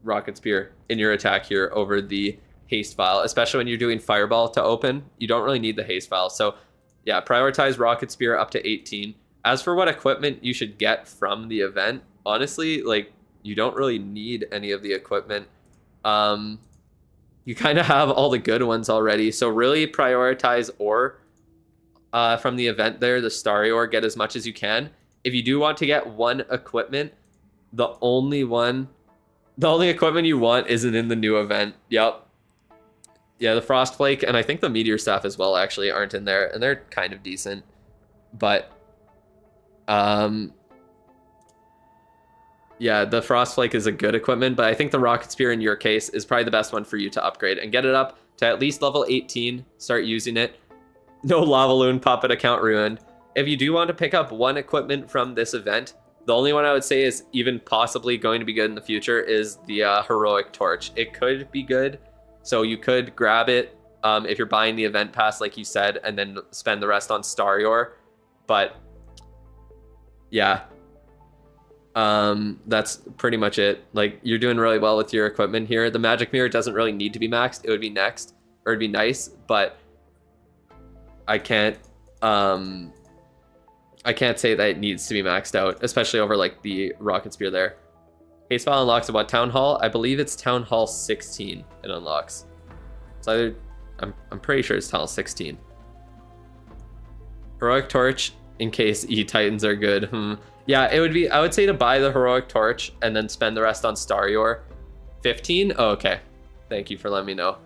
rocket spear in your attack here over the haste vial, especially when you're doing fireball to open. You don't really need the haste vial. So yeah, prioritize rocket spear up to 18. As for what equipment you should get from the event, honestly, like, you don't really need any of the equipment. You kind of have all the good ones already. So really prioritize ore from the event there, the starry ore, get as much as you can. If you do want to get one equipment, the only equipment you want isn't in the new event. Yep. Yeah, the frost flake and I think the meteor staff as well actually aren't in there, and they're kind of decent. But yeah, the frost flake is a good equipment, but I think the rocket spear in your case is probably the best one for you to upgrade and get it up to at least level 18. Start using it. No lava loon puppet account ruined. If you do want to pick up one equipment from this event, the only one I would say is even possibly going to be good in the future is the heroic torch. It could be good, so you could grab it if you're buying the event pass like you said, and then spend the rest on starry ore. But yeah, that's pretty much it. Like, you're doing really well with your equipment here. The magic mirror doesn't really need to be maxed. It would be next, or it'd be nice, but I can't say that it needs to be maxed out, especially over like the rocket spear there. Haste file unlocks at what town hall? I believe it's town hall 16 it unlocks. It's either, I'm pretty sure it's town hall 16. Heroic torch in case E-Titans are good. Yeah, it would be, I would say to buy the heroic torch and then spend the rest on starry ore. 15? Oh, okay. Thank you for letting me know.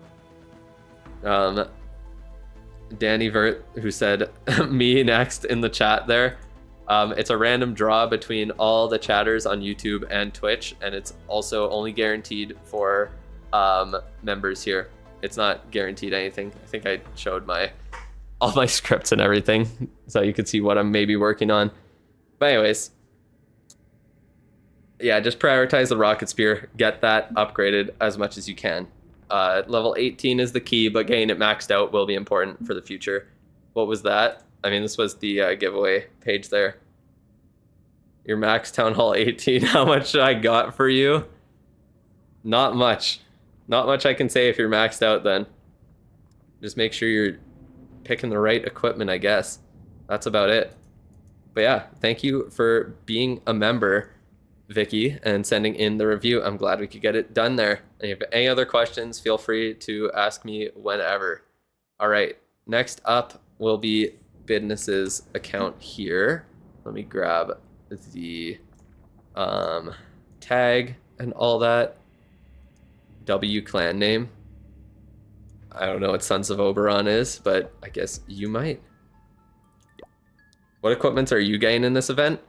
Danny Vert, who said me next in the chat there. It's a random draw between all the chatters on YouTube and Twitch, and it's also only guaranteed for members here. It's not guaranteed anything. I think I showed all my scripts and everything, so you could see what I'm maybe working on. But anyways, yeah, just prioritize the rocket spear. Get that upgraded as much as you can. Level 18 is the key, but getting it maxed out will be important for the future. What was that? I mean, this was the giveaway page there. Your max Town Hall 18. How much I got for you? Not much. Not much I can say if you're maxed out then. Just make sure you're picking the right equipment, I guess. That's about it. But yeah, thank you for being a member, Vicky, and sending in the review. I'm glad we could get it done there. And if you have any other questions, feel free to ask me whenever. All right, next up will be Business's account here. Let me grab the tag and all that. W clan name. I don't know what Sons of Oberon is, but I guess you might. What equipments are you getting in this event?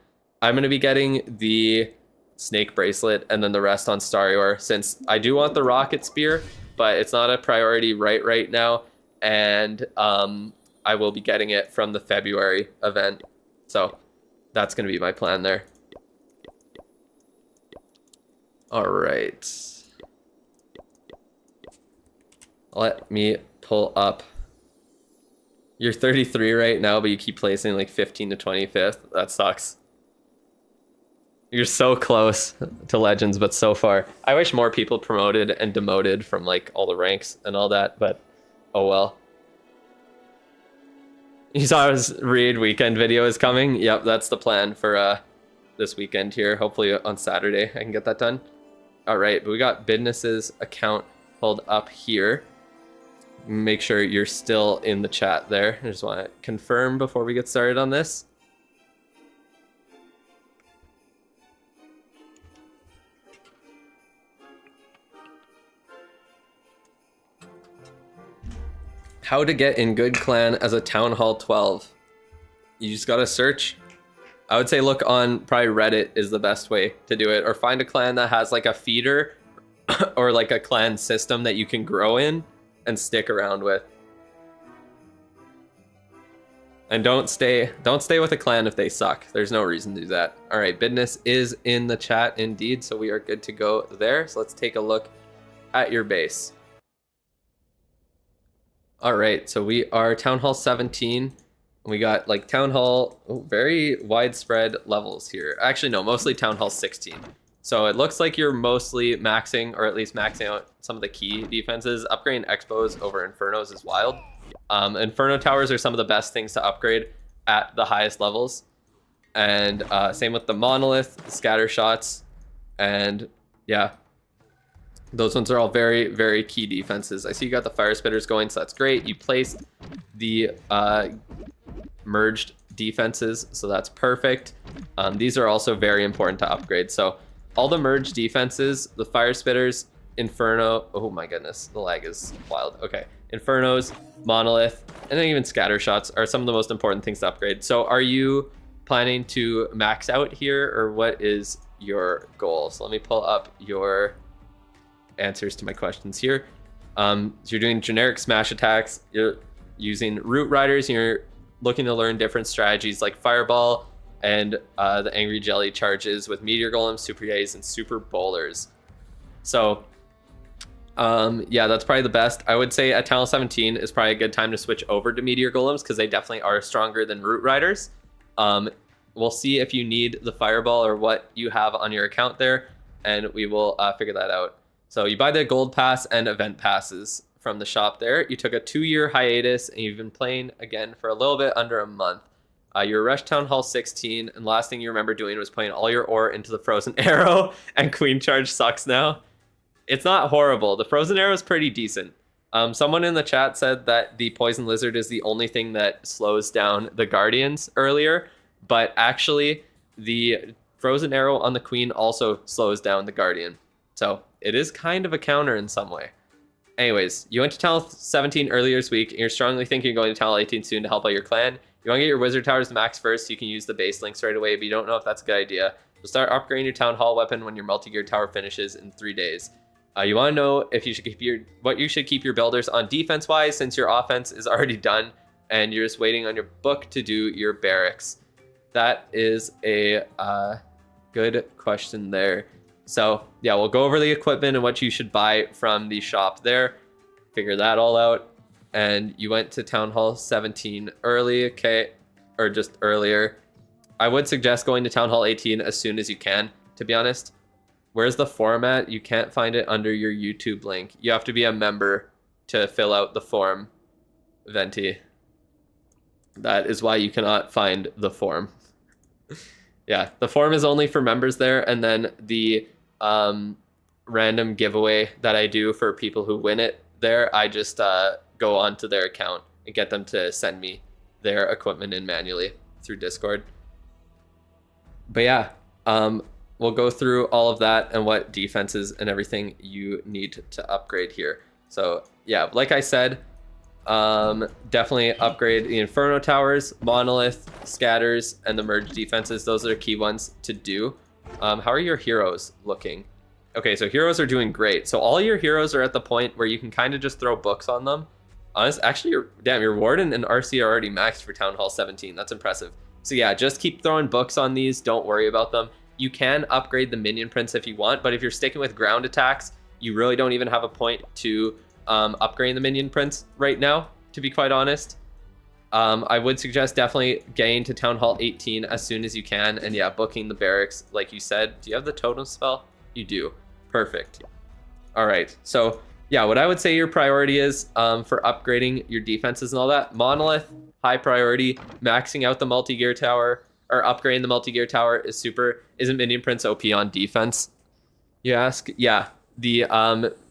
I'm going to be getting the snake bracelet and then the rest on Starior, since I do want the rocket spear, but it's not a priority right now, and I will be getting it from the February event. So that's going to be my plan there. All right. Let me pull up. You're 33 right now, but you keep placing like 15 to 25th. That sucks. You're so close to Legends, but so far. I wish more people promoted and demoted from like all the ranks and all that, but oh well. You saw his Reed weekend video is coming? Yep, that's the plan for this weekend here. Hopefully on Saturday I can get that done. All right, but we got Business's account pulled up here. Make sure you're still in the chat there. I just want to confirm before we get started on this. How to get in good clan as a Town Hall 12. You just gotta search. I would say look on probably Reddit is the best way to do it, or find a clan that has like a feeder or like a clan system that you can grow in and stick around with. And don't stay with a clan if they suck. There's no reason to do that. All right, Business is in the chat indeed, so we are good to go there. So let's take a look at your base. All right, so we are Town Hall 17. We got like Town Hall, very widespread levels here. Actually, no, mostly Town Hall 16. So it looks like you're mostly maxing, or at least maxing out some of the key defenses. Upgrading Expos over Infernos is wild. Inferno towers are some of the best things to upgrade at the highest levels. And same with the Monolith, the Scatter Shots, and yeah. Those ones are all very, very key defenses. I see you got the Fire Spitters going, so that's great. You placed the merged defenses, so that's perfect. These are also very important to upgrade. So all the merged defenses, the Fire Spitters, Inferno, oh my goodness, the lag is wild. Okay, Infernos, Monolith, and then even Scatter Shots are some of the most important things to upgrade. So are you planning to max out here, or what is your goal? So let me pull up your answers to my questions here. So you're doing generic smash attacks, you're using Root Riders, and you're looking to learn different strategies like Fireball and the Angry Jelly charges with Meteor Golems, Super Yays, and Super Bowlers. So yeah, that's probably the best. I would say at Town Hall 17 is probably a good time to switch over to Meteor Golems because they definitely are stronger than Root Riders. We'll see if you need the Fireball or what you have on your account there, and we will figure that out. So you buy the Gold Pass and Event Passes from the shop there. You took a 2-year hiatus, and you've been playing again for a little bit under a month. You're Rush Town Hall 16, and last thing you remember doing was putting all your ore into the Frozen Arrow, and Queen Charge sucks now. It's not horrible. The Frozen Arrow is pretty decent. Someone in the chat said that the Poison Lizard is the only thing that slows down the Guardians earlier, but actually the Frozen Arrow on the Queen also slows down the Guardian. So it is kind of a counter in some way. Anyways, you went to Town Hall 17 earlier this week, and you're strongly thinking of going to Town Hall 18 soon to help out your clan. You want to get your Wizard Towers max first so you can use the base links right away, but you don't know if that's a good idea. So start upgrading your Town Hall weapon when your multi-gear tower finishes in 3 days. You want to know if you should keep what you should keep your builders on defense-wise, since your offense is already done and you're just waiting on your book to do your barracks. That is a good question there. So yeah, we'll go over the equipment and what you should buy from the shop there. Figure that all out. And you went to Town Hall 17 early, okay, or just earlier. I would suggest going to Town Hall 18 as soon as you can, to be honest. Where's the form at? You can't find it under your YouTube link. You have to be a member to fill out the form, Venti. That is why you cannot find the form. Yeah, the form is only for members there, and then the random giveaway that I do for people who win it there, I just go onto their account and get them to send me their equipment in manually through Discord. But yeah, we'll go through all of that and what defenses and everything you need to upgrade here. So yeah, like I said, definitely upgrade the Inferno Towers, Monolith, Scatters, and the Merge defenses. Those are key ones to do. How are your heroes looking? Okay, so heroes are doing great. So all your heroes are at the point where you can kind of just throw books on them. Actually, your Warden and RC are already maxed for Town Hall 17. That's impressive. So yeah, just keep throwing books on these. Don't worry about them. You can upgrade the Minion Prince if you want, but if you're sticking with ground attacks, you really don't even have a point to upgrading the Minion Prince right now, to be quite honest. I would suggest definitely getting to Town Hall 18 as soon as you can, and yeah, booking the barracks like you said. Do you have the totem spell? You do. Perfect. All right, so yeah, what I would say your priority is for upgrading your defenses and all that. Monolith, high priority. Maxing out the multi-gear tower, or upgrading the multi-gear tower is super. Isn't Minion Prince OP on defense, you ask? Yeah, the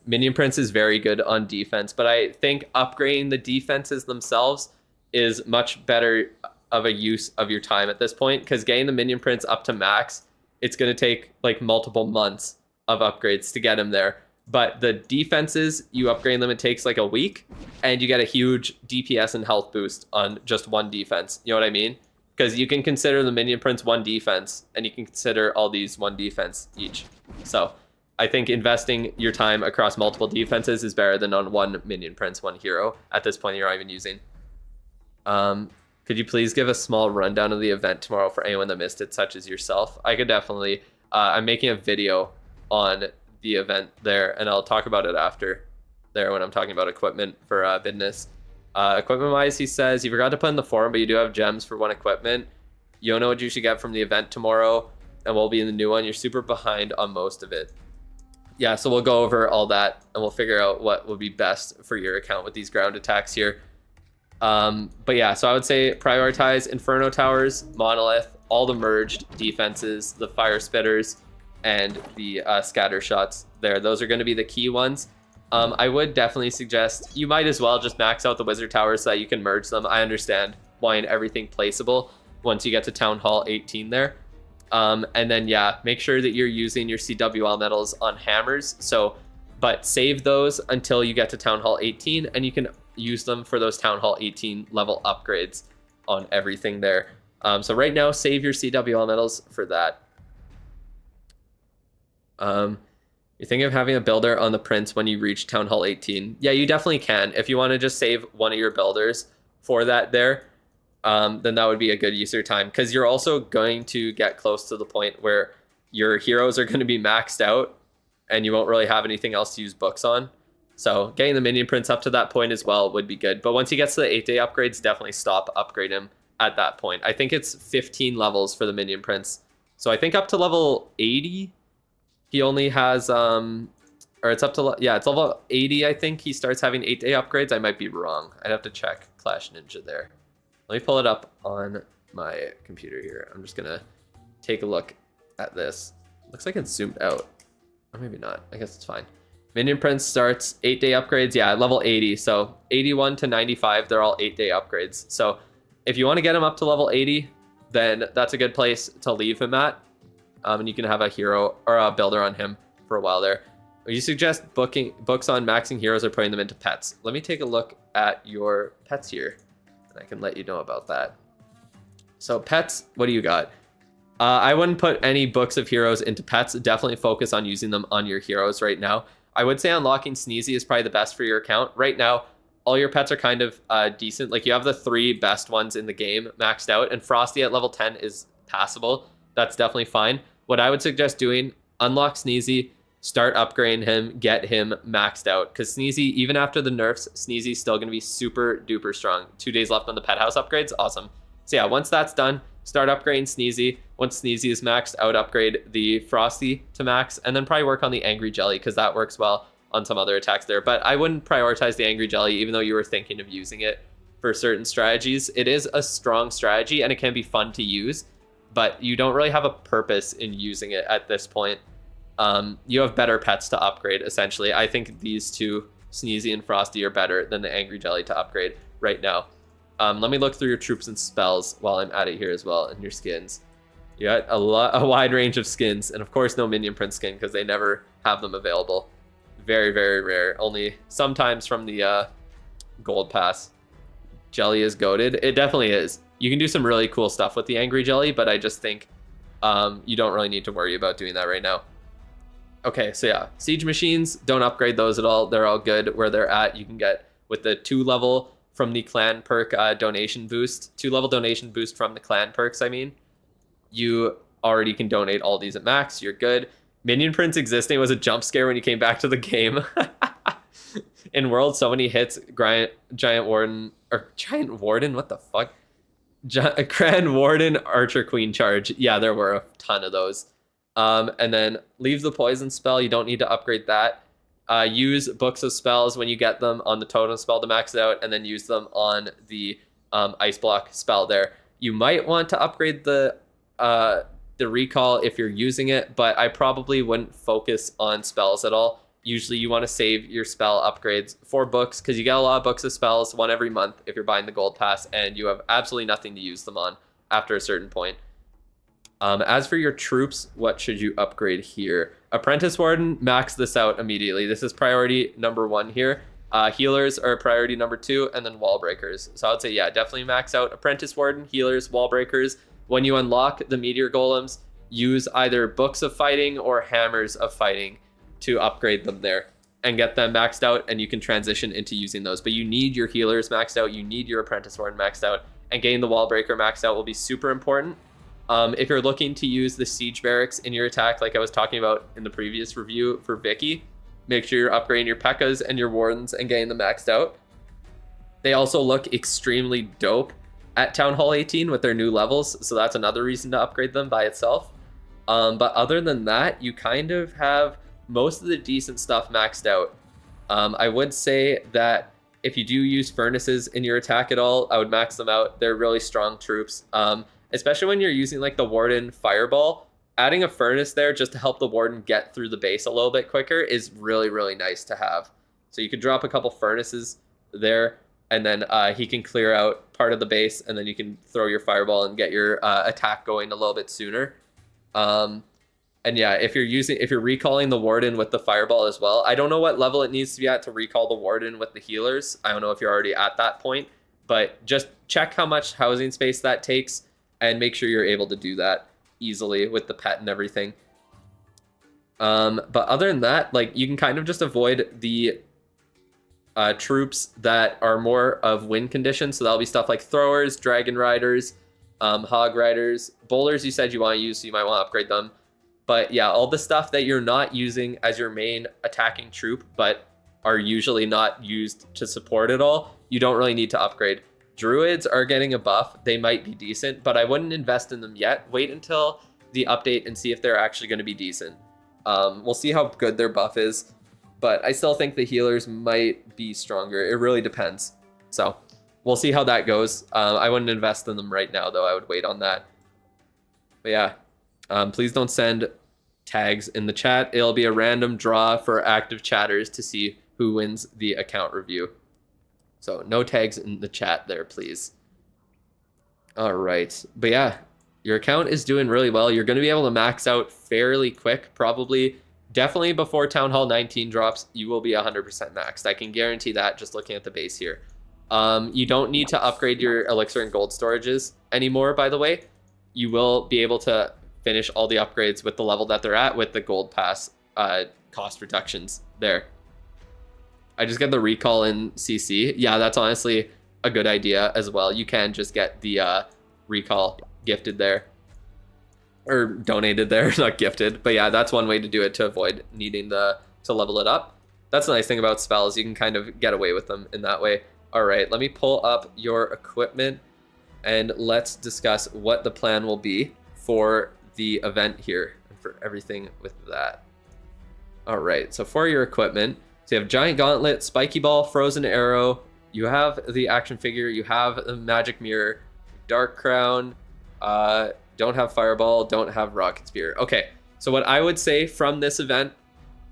Minion Prince is very good on defense, but I think upgrading the defenses themselves is much better of a use of your time at this point, because getting the Minion Prince up to max, it's going to take like multiple months of upgrades to get him there. But the defenses, you upgrade them, it takes like a week, and you get a huge DPS and health boost on just one defense. You know what I mean? Because you can consider the Minion Prince one defense, and you can consider all these one defense each. So I think investing your time across multiple defenses is better than on one Minion Prince, one hero at this point you're not even using. Could you please give a small rundown of the event tomorrow for anyone that missed it, such as yourself? I could definitely. I'm making a video on the event there, and I'll talk about it after there when I'm talking about equipment for business. Equipment wise, he says, you forgot to put in the forum, but you do have gems for one equipment. You don't know what you should get from the event tomorrow, and we'll be in the new one. You're super behind on most of it. Yeah, so we'll go over all that, and we'll figure out what would be best for your account with these ground attacks here. But yeah, so I would say prioritize Inferno Towers, Monolith, all the merged defenses, the Fire Spitters, and the scatter shots there. Those are going to be the key ones. I would definitely suggest you might as well just max out the Wizard Towers so that you can merge them. I understand wanting everything placeable once you get to Town Hall 18 there. And then, yeah, make sure that you're using your CWL medals on hammers. But save those until you get to Town Hall 18, and you can use them for those Town Hall 18 level upgrades on everything there. So right now, save your CWL medals for that. You're thinking of having a builder on the Prince when you reach Town Hall 18. Yeah, you definitely can. If you want to just save one of your builders for that there, then that would be a good use of your time, because you're also going to get close to the point where your heroes are going to be maxed out and you won't really have anything else to use books on. So getting the Minion Prince up to that point as well would be good. But once he gets to the 8-day upgrades, definitely stop upgrade him at that point. I think it's 15 levels for the Minion Prince. So I think up to level 80, he only has, or it's up to, yeah, it's level 80, I think he starts having 8-day upgrades. I might be wrong. I'd have to check Clash Ninja there. Let me pull it up on my computer here. I'm just gonna take a look at this. Looks like it's zoomed out. Or maybe not. I guess it's fine. Minion Prince starts 8-day upgrades. Yeah, level 80. So 81 to 95, they're all 8-day upgrades. So if you want to get him up to level 80, then that's a good place to leave him at. And you can have a hero or a builder on him for a while there. You suggest books on maxing heroes or putting them into pets. Let me take a look at your pets here, and I can let you know about that. So pets, what do you got? I wouldn't put any books of heroes into pets. Definitely focus on using them on your heroes right now. I would say unlocking Sneezy is probably the best for your account. Right now, all your pets are kind of decent. Like, you have the 3 best ones in the game maxed out, and Frosty at level 10 is passable. That's definitely fine. What I would suggest doing, unlock Sneezy, start upgrading him, get him maxed out. Because Sneezy, even after the nerfs, Sneezy's still going to be super duper strong. 2 days left on the pet house upgrades. Awesome. So yeah, once that's done, start upgrading Sneezy. Once Sneezy is maxed, I would upgrade the Frosty to max, and then probably work on the Angry Jelly, because that works well on some other attacks there. But I wouldn't prioritize the Angry Jelly, even though you were thinking of using it for certain strategies. It is a strong strategy, and it can be fun to use, but you don't really have a purpose in using it at this point. You have better pets to upgrade, essentially. I think these two, Sneezy and Frosty, are better than the Angry Jelly to upgrade right now. Let me look through your troops and spells while I'm at it here as well, and your skins. You got a wide range of skins, and of course no Minion Prince skin, because they never have them available. Very, very rare. Only sometimes from the Gold Pass. Jelly is goated. It definitely is. You can do some really cool stuff with the Angry Jelly, but I just think you don't really need to worry about doing that right now. Okay, so yeah, Siege Machines, don't upgrade those at all. They're all good where they're at. You can get with the 2-level from the clan perk donation boost, 2-level donation boost from the clan perks, I mean. You already can donate all these at max. You're good. Minion Prince existing was a jump scare when you came back to the game. In World, so many hits. Giant Warden, what the fuck? Grand Warden, Archer Queen charge. Yeah, there were a ton of those. And then leave the poison spell. You don't need to upgrade that. Use books of spells when you get them on the totem spell to max it out, and then use them on the ice block spell there. You might want to upgrade the recall if you're using it, but I probably wouldn't focus on spells at all. Usually you want to save your spell upgrades for books, because you get a lot of books of spells, one every month if you're buying the gold pass, and you have absolutely nothing to use them on after a certain point. As for your troops, what should you upgrade here? Apprentice Warden, max this out immediately. This is priority number 1 here. Healers are priority number 2, and then wall breakers. So I would say, yeah, definitely max out Apprentice Warden, healers, wall breakers. When you unlock the meteor golems, use either books of fighting or hammers of fighting to upgrade them there and get them maxed out, and you can transition into using those. But you need your healers maxed out, you need your Apprentice Warden maxed out, and getting the wall breaker maxed out will be super important. If you're looking to use the siege barracks in your attack, like I was talking about in the previous review for Vicky, make sure you're upgrading your P.E.K.K.A.s and your Wardens and getting them maxed out. They also look extremely dope at Town Hall 18 with their new levels, so that's another reason to upgrade them by itself. But other than that, you kind of have most of the decent stuff maxed out. I would say that if you do use furnaces in your attack at all, I would max them out. They're really strong troops. Especially when you're using like the Warden Fireball, adding a furnace there just to help the Warden get through the base a little bit quicker is really, really nice to have. So you could drop a couple furnaces there, and then he can clear out part of the base, and then you can throw your Fireball and get your attack going a little bit sooner. And yeah, if you're recalling the Warden with the Fireball as well, I don't know what level it needs to be at to recall the Warden with the healers. I don't know if you're already at that point, but just check how much housing space that takes, and make sure you're able to do that easily with the pet and everything. But other than that, like, you can kind of just avoid the troops that are more of win conditions. So that'll be stuff like throwers, dragon riders, hog riders, bowlers you said you want to use, so you might want to upgrade them. But yeah, all the stuff that you're not using as your main attacking troop, but are usually not used to support at all, you don't really need to upgrade. Druids are getting a buff. They might be decent, but I wouldn't invest in them yet. Wait until the update and see if they're actually going to be decent. We'll see how good their buff is, but I still think the healers might be stronger. It really depends. So we'll see how that goes. I wouldn't invest in them right now, though. I would wait on that. But yeah, please don't send tags in the chat. It'll be a random draw for active chatters to see who wins the account review. So no tags in the chat there, please. All right. But yeah, your account is doing really well. You're going to be able to max out fairly quick. Probably, definitely before Town Hall 19 drops, you will be 100% maxed. I can guarantee that just looking at the base here. You don't need to upgrade your elixir and gold storages anymore, by the way. You will be able to finish all the upgrades with the level that they're at with the gold pass cost reductions there. I just get the recall in CC. Yeah, that's honestly a good idea as well. You can just get the recall gifted there. Or donated there, not gifted. But yeah, that's one way to do it to avoid needing to level it up. That's the nice thing about spells. You can kind of get away with them in that way. All right, let me pull up your equipment and let's discuss what the plan will be for the event here and for everything with that. All right, so for your equipment, so you have Giant Gauntlet, Spiky Ball, Frozen Arrow, you have the action figure, you have the Magic Mirror, Dark Crown, don't have Fireball, don't have Rocket Spear. Okay, so what I would say from this event,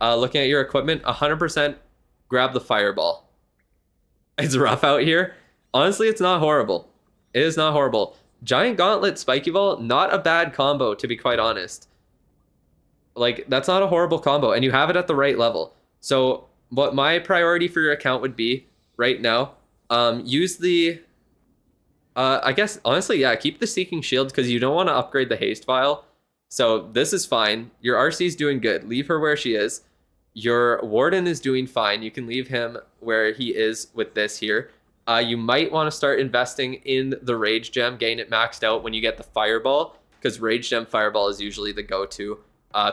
looking at your equipment, 100% grab the Fireball. It's rough out here. Honestly, it's not horrible. It is not horrible. Giant Gauntlet, Spiky Ball, not a bad combo, to be quite honest. Like, that's not a horrible combo, and you have it at the right level. So what my priority for your account would be right now, use the... I guess, honestly, yeah, keep the Seeking Shield because you don't want to upgrade the Haste Vial. So this is fine. Your RC is doing good. Leave her where she is. Your Warden is doing fine. You can leave him where he is with this here. You might want to start investing in the Rage Gem, getting it maxed out when you get the Fireball, because Rage Gem Fireball is usually the go-to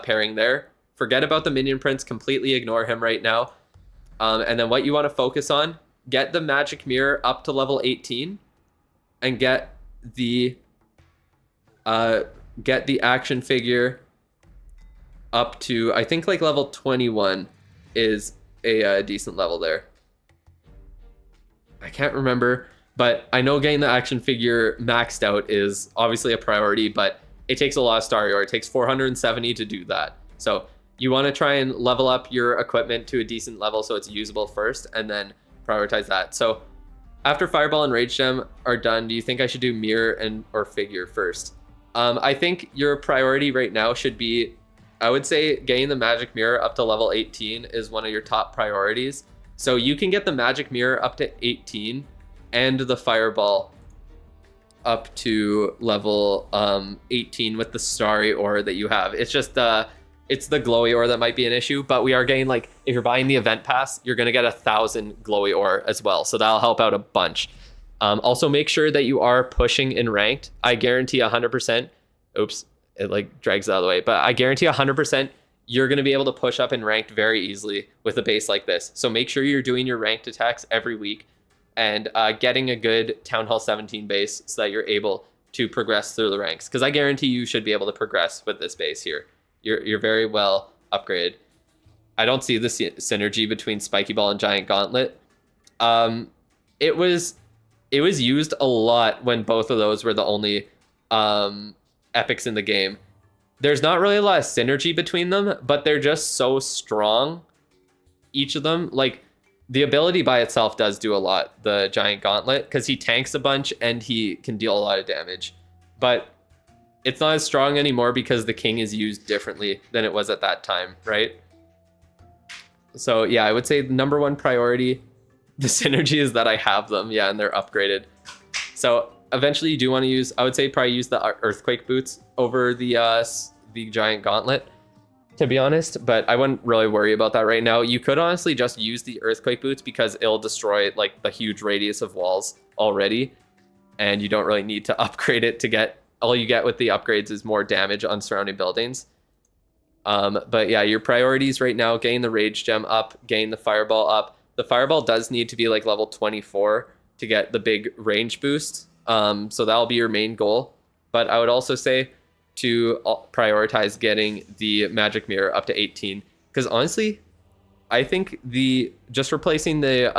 pairing there. Forget about the Minion Prince. Completely ignore him right now. And then what you want to focus on, get the Magic Mirror up to level 18 and get the action figure up to, I think, like level 21 is a decent level there. I can't remember, but I know getting the action figure maxed out is obviously a priority, but it takes a lot of Starry-Ore. It takes 470 to do that. So you want to try and level up your equipment to a decent level so it's usable first, and then prioritize that. So after Fireball and Rage Gem are done, do you think I should do Mirror or Figure first? I think your priority right now should be, I would say getting the Magic Mirror up to level 18 is one of your top priorities. So you can get the Magic Mirror up to 18 and the Fireball up to level 18 with the Starry-Ore that you have. It's just it's the Glowy Ore that might be an issue, but we are getting, like, if you're buying the event pass, you're gonna get 1,000 Glowy Ore as well, so that'll help out a bunch. Also make sure that you are pushing in ranked. I guarantee 100%, oops, it like drags out of the way, but I guarantee 100% you're going to be able to push up in ranked very easily with a base like this. So make sure you're doing your ranked attacks every week and getting a good Town Hall 17 base so that you're able to progress through the ranks. Because I guarantee you should be able to progress with this base here. You're very well upgraded. I don't see the synergy between Spiky Ball and Giant Gauntlet. It was used a lot when both of those were the only epics in the game. There's not really a lot of synergy between them, but they're just so strong. Each of them, like, the ability by itself does do a lot, the Giant Gauntlet, because he tanks a bunch and he can deal a lot of damage. But it's not as strong anymore because the King is used differently than it was at that time, right? So yeah, I would say the number one priority, the synergy, is that I have them, yeah, and they're upgraded. So eventually you do want to use, I would say probably use the Earthquake Boots over the Giant Gauntlet, to be honest, but I wouldn't really worry about that right now. You could honestly just use the Earthquake Boots because it'll destroy, like, the huge radius of walls already, and you don't really need to upgrade it to get, all you get with the upgrades is more damage on surrounding buildings. But yeah, your priorities right now, getting the Rage Gem up, getting the Fireball up. The Fireball does need to be like level 24 to get the big range boost. So that'll be your main goal. But I would also say to prioritize getting the Magic Mirror up to 18. Because honestly, I think just replacing the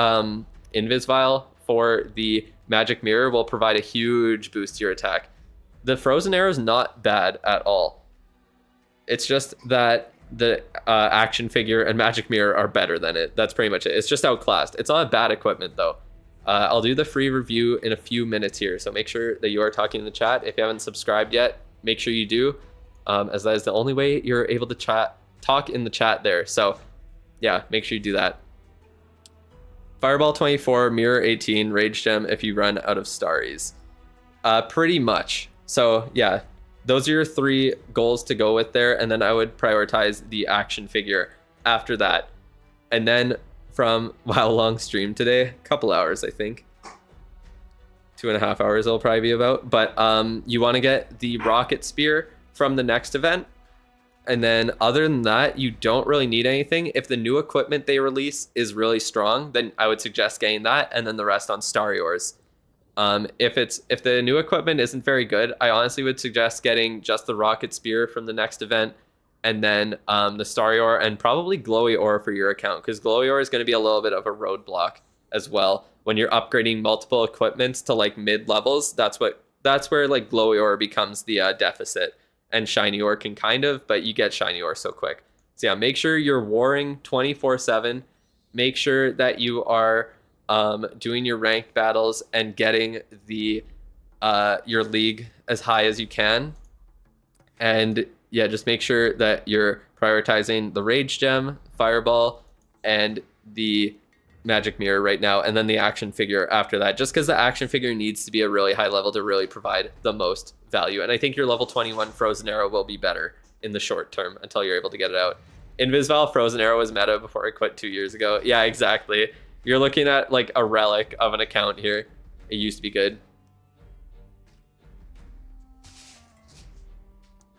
Invis Vial for the Magic Mirror will provide a huge boost to your attack. The Frozen Arrow is not bad at all. It's just that the action figure and Magic Mirror are better than it. That's pretty much it. It's just outclassed. It's not bad equipment, though. I'll do the free review in a few minutes here, so make sure that you are talking in the chat. If you haven't subscribed yet, make sure you do, as that is the only way you're able to talk in the chat there. So yeah, make sure you do that. Fireball 24, Mirror 18, Rage Gem if you run out of Starries. Pretty much. So yeah, those are your 3 goals to go with there, and then I would prioritize the action figure after that. And then from, wow, long stream today, a couple hours, I think. 2.5 hours it'll probably be about. But you want to get the Rocket Spear from the next event. And then other than that, you don't really need anything. If the new equipment they release is really strong, then I would suggest getting that, and then the rest on Starry-Ores. If the new equipment isn't very good, I honestly would suggest getting just the rocket spear from the next event, and then the starry ore and probably glowy ore for your account, because glowy ore is going to be a little bit of a roadblock as well when you're upgrading multiple equipments to like mid levels. That's where like glowy ore becomes the deficit, and shiny ore can kind of, but you get shiny ore so quick. So yeah, make sure you're warring 24/7. Make sure that you are doing your ranked battles and getting the your league as high as you can. And yeah, just make sure that you're prioritizing the rage gem, fireball, and the magic mirror right now, and then the action figure after that, just because the action figure needs to be a really high level to really provide the most value. And I think your level 21 frozen arrow will be better in the short term until you're able to get it out. Invisval frozen arrow was meta before I quit 2 years ago. Yeah, exactly. You're looking at like a relic of an account here. It used to be good.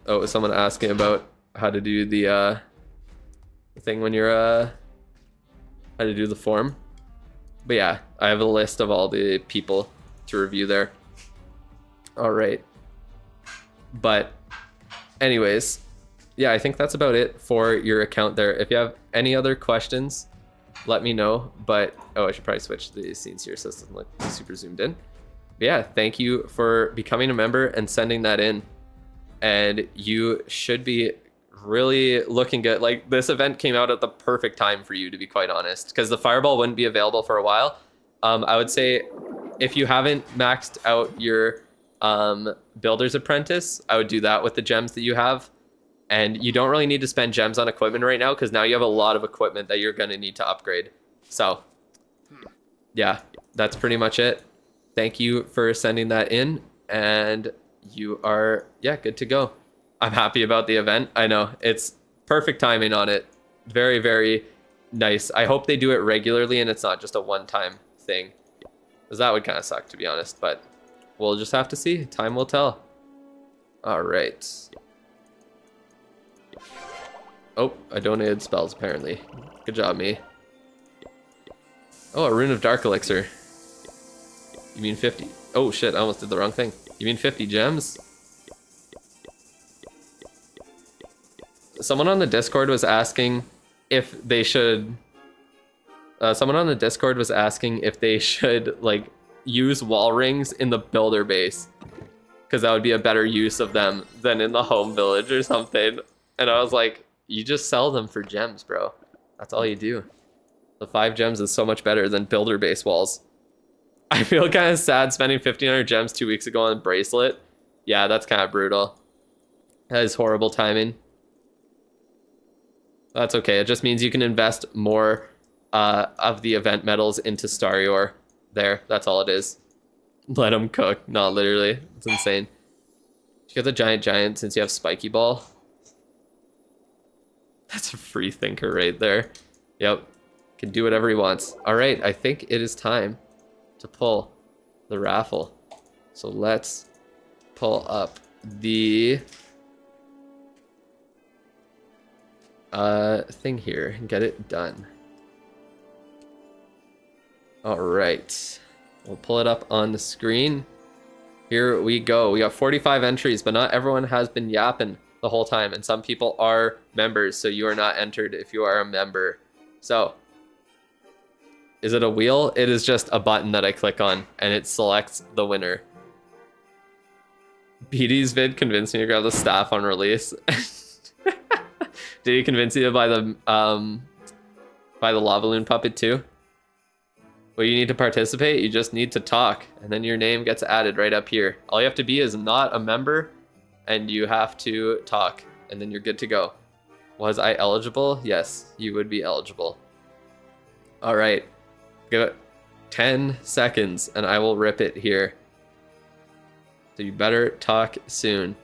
Oh, someone asking about how to do the thing when you're how to do the form. But yeah, I have a list of all the people to review there. All right. But anyways, yeah, I think that's about it for your account there. If you have any other questions, let me know. But oh, I should probably switch the scenes here so it doesn't look super zoomed in. But yeah, thank you for becoming a member and sending that in. And you should be really looking good. Like, this event came out at the perfect time for you, to be quite honest, because the fireball wouldn't be available for a while. I would say if you haven't maxed out your builder's apprentice, I would do that with the gems that you have. And you don't really need to spend gems on equipment right now, because now you have a lot of equipment that you're going to need to upgrade. So yeah, that's pretty much it. Thank you for sending that in, and you are, yeah, good to go. I'm happy about the event. I know it's perfect timing on it. Very, very nice. I hope they do it regularly and it's not just a one-time thing, because that would kind of suck, to be honest, but we'll just have to see. Time will tell. All right. Oh, I donated spells apparently. Good job, me. Oh, a rune of dark elixir. You mean 50? Oh shit, I almost did the wrong thing. You mean 50 gems? Someone on the Discord was asking if they should... someone on the Discord was asking if they should, like, use wall rings in the builder base, because that would be a better use of them than in the home village or something. And I was like, you just sell them for gems, bro. That's all you do. The 5 gems is so much better than builder base walls. I feel kind of sad spending 1,500 gems 2 weeks ago on a bracelet. Yeah, that's kind of brutal. That is horrible timing. That's okay. It just means you can invest more of the event medals into Starry Ore. There, that's all it is. Let them cook. Not literally. It's insane. You get the giant since you have Spiky Ball. That's a free thinker right there. Yep. Can do whatever he wants. All right, I think it is time to pull the raffle. So let's pull up the thing here and get it done. All right, we'll pull it up on the screen. Here we go. We got 45 entries, but not everyone has been yapping the whole time, and some people are members, so you are not entered if you are a member. So is it a wheel? It is just a button that I click on and it selects the winner. BD's vid convinced me to grab the staff on release. Did he convince you to buy the Lavaloon puppet too? Well, you need to participate. You just need to talk, and then your name gets added right up here. All you have to be is not a member, and you have to talk, and then you're good to go. Was I eligible? Yes, you would be eligible. All right. Give it 10 seconds and I will rip it here. So you better talk soon.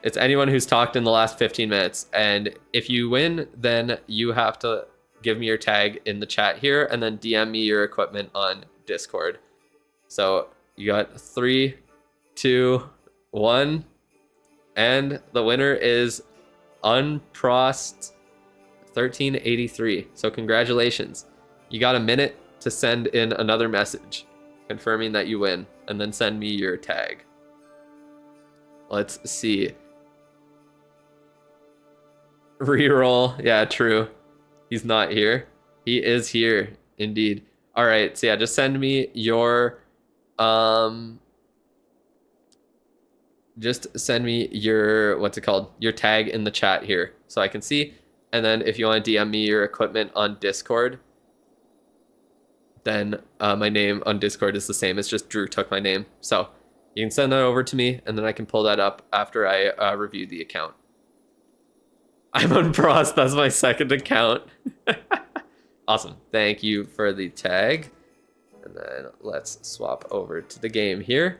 It's anyone who's talked in the last 15 minutes. And if you win, then you have to give me your tag in the chat here and then DM me your equipment on Discord. So you got 3, 2, 1. And the winner is Unprost 1383. So congratulations. You got a minute to send in another message. confirming that you win, and then send me your tag. Let's see. Reroll. Yeah, true. He's not here. He is here, indeed. All right, so yeah, just send me your just send me your, what's it called? Your tag in the chat here so I can see. And then if you want to DM me your equipment on Discord, then my name on Discord is the same. It's just Drew took my name. So you can send that over to me, and then I can pull that up after I review the account. I'm on Prost. That's my second account. Awesome. Thank you for the tag. And then let's swap over to the game here.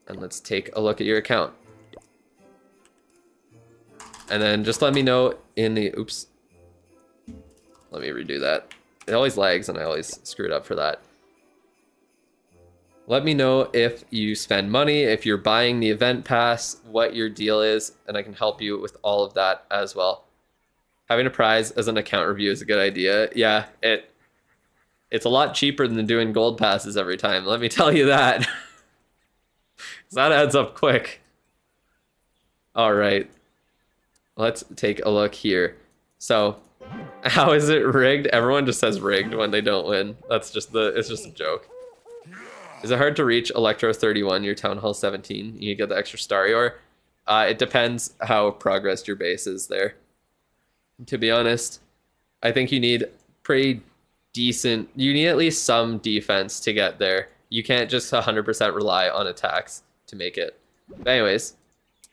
And let's take a look at your account. And then just let me know in the... Oops. Let me redo that. It always lags, and I always screw it up for that. Let me know if you spend money, if you're buying the event pass, what your deal is, and I can help you with all of that as well. Having a prize as an account review is a good idea. Yeah, it's a lot cheaper than doing gold passes every time. Let me tell you that. That adds up quick. All right. Let's take a look here. So, how is it rigged? Everyone just says rigged when they don't win. That's just it's just a joke. Is it hard to reach Electro 31, your Town Hall 17? You get the extra Starry Ore? It depends how progressed your base is there. To be honest, I think you need pretty decent... You need at least some defense to get there. You can't just 100% rely on attacks to make it. But anyways,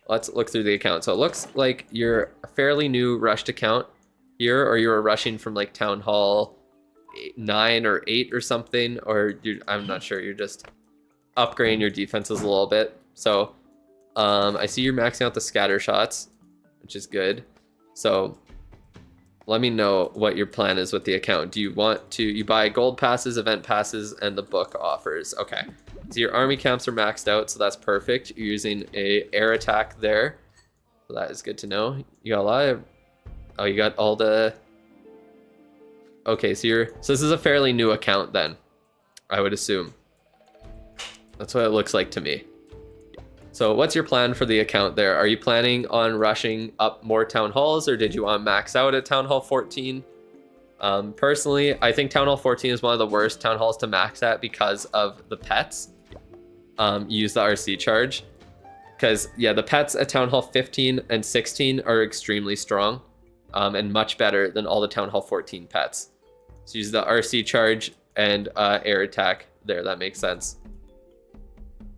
let's look through the account. So it looks like you're a fairly new rushed account here, or you were rushing from like Town Hall 9 or 8 or something, or I'm not sure, you're just upgrading your defenses a little bit. So I see you're maxing out the scatter shots, which is good. So let me know what your plan is with the account. Do you want to, you buy gold passes, event passes, and the book offers? Okay, so your army camps are maxed out, so that's perfect. You're using a air attack there, so that is good to know. You got a lot of, oh, you got all the, okay, so this is a fairly new account then, I would assume. That's what it looks like to me. So what's your plan for the account there? Are you planning on rushing up more town halls, or did you want to max out at Town Hall 14? Personally, I think Town Hall 14 is one of the worst town halls to max at because of the pets. Use the RC charge. Because, yeah, the pets at Town Hall 15 and 16 are extremely strong. And much better than all the Town Hall 14 pets. So use the RC charge and air attack there. That makes sense.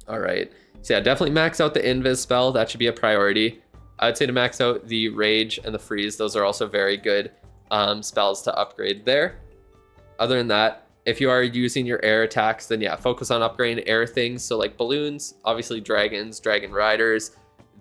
All right. So yeah, definitely max out the invis spell. That should be a priority. I would say to max out the rage and the freeze. Those are also very good spells to upgrade there. Other than that, if you are using your air attacks, then yeah, focus on upgrading air things. So like balloons, obviously dragons, dragon riders,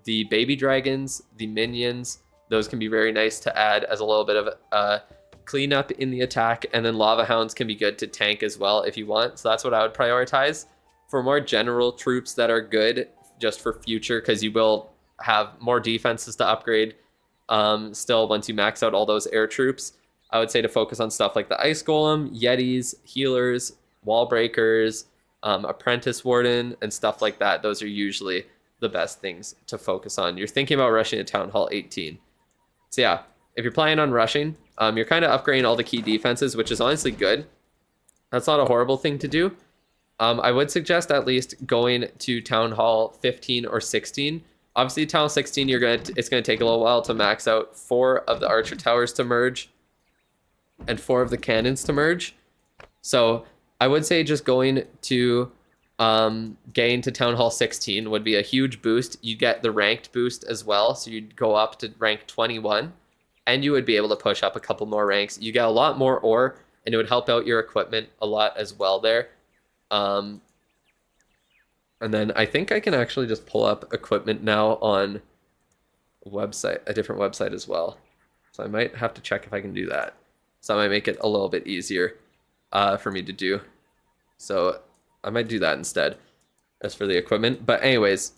the baby dragons, the minions. Those can be very nice to add as a little bit of cleanup in the attack. And then lava hounds can be good to tank as well if you want. So that's what I would prioritize. For more general troops that are good just for future, because you will have more defenses to upgrade still once you max out all those air troops, I would say to focus on stuff like the Ice Golem, Yetis, Healers, Wall Breakers, Apprentice Warden, and stuff like that. Those are usually the best things to focus on. You're thinking about rushing to Town Hall 18. So yeah, if you're planning on rushing, you're kind of upgrading all the key defenses, which is honestly good. That's not a horrible thing to do. I would suggest at least going to Town Hall 15 or 16. Obviously, Town Hall 16, it's gonna take a little while to max out 4 of the Archer Towers to merge and 4 of the cannons to merge. So I would say just going to getting to Town Hall 16 would be a huge boost. You get the ranked boost as well, so you'd go up to rank 21, and you would be able to push up a couple more ranks. You get a lot more ore, and it would help out your equipment a lot as well there. And then I think I can actually just pull up equipment now on a different website as well. So I might have to check if I can do that. So that might make it a little bit easier for me to do. So I might do that instead as for the equipment. But anyways,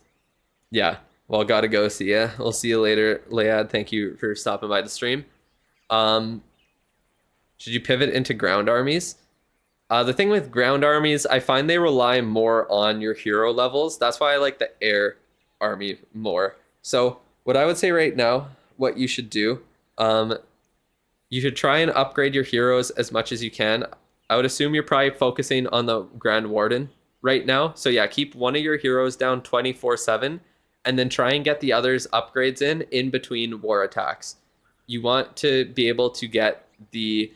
yeah, well, gotta go. See ya. We'll see you later, Layad. Thank you for stopping by the stream. Should you pivot into ground armies? The thing with ground armies, I find they rely more on your hero levels. That's why I like the air army more. So what I would say right now, what you should do, you should try and upgrade your heroes as much as you can. I would assume you're probably focusing on the Grand Warden right now. So yeah, keep one of your heroes down 24/7 and then try and get the others upgrades in between war attacks. You want to be able to get the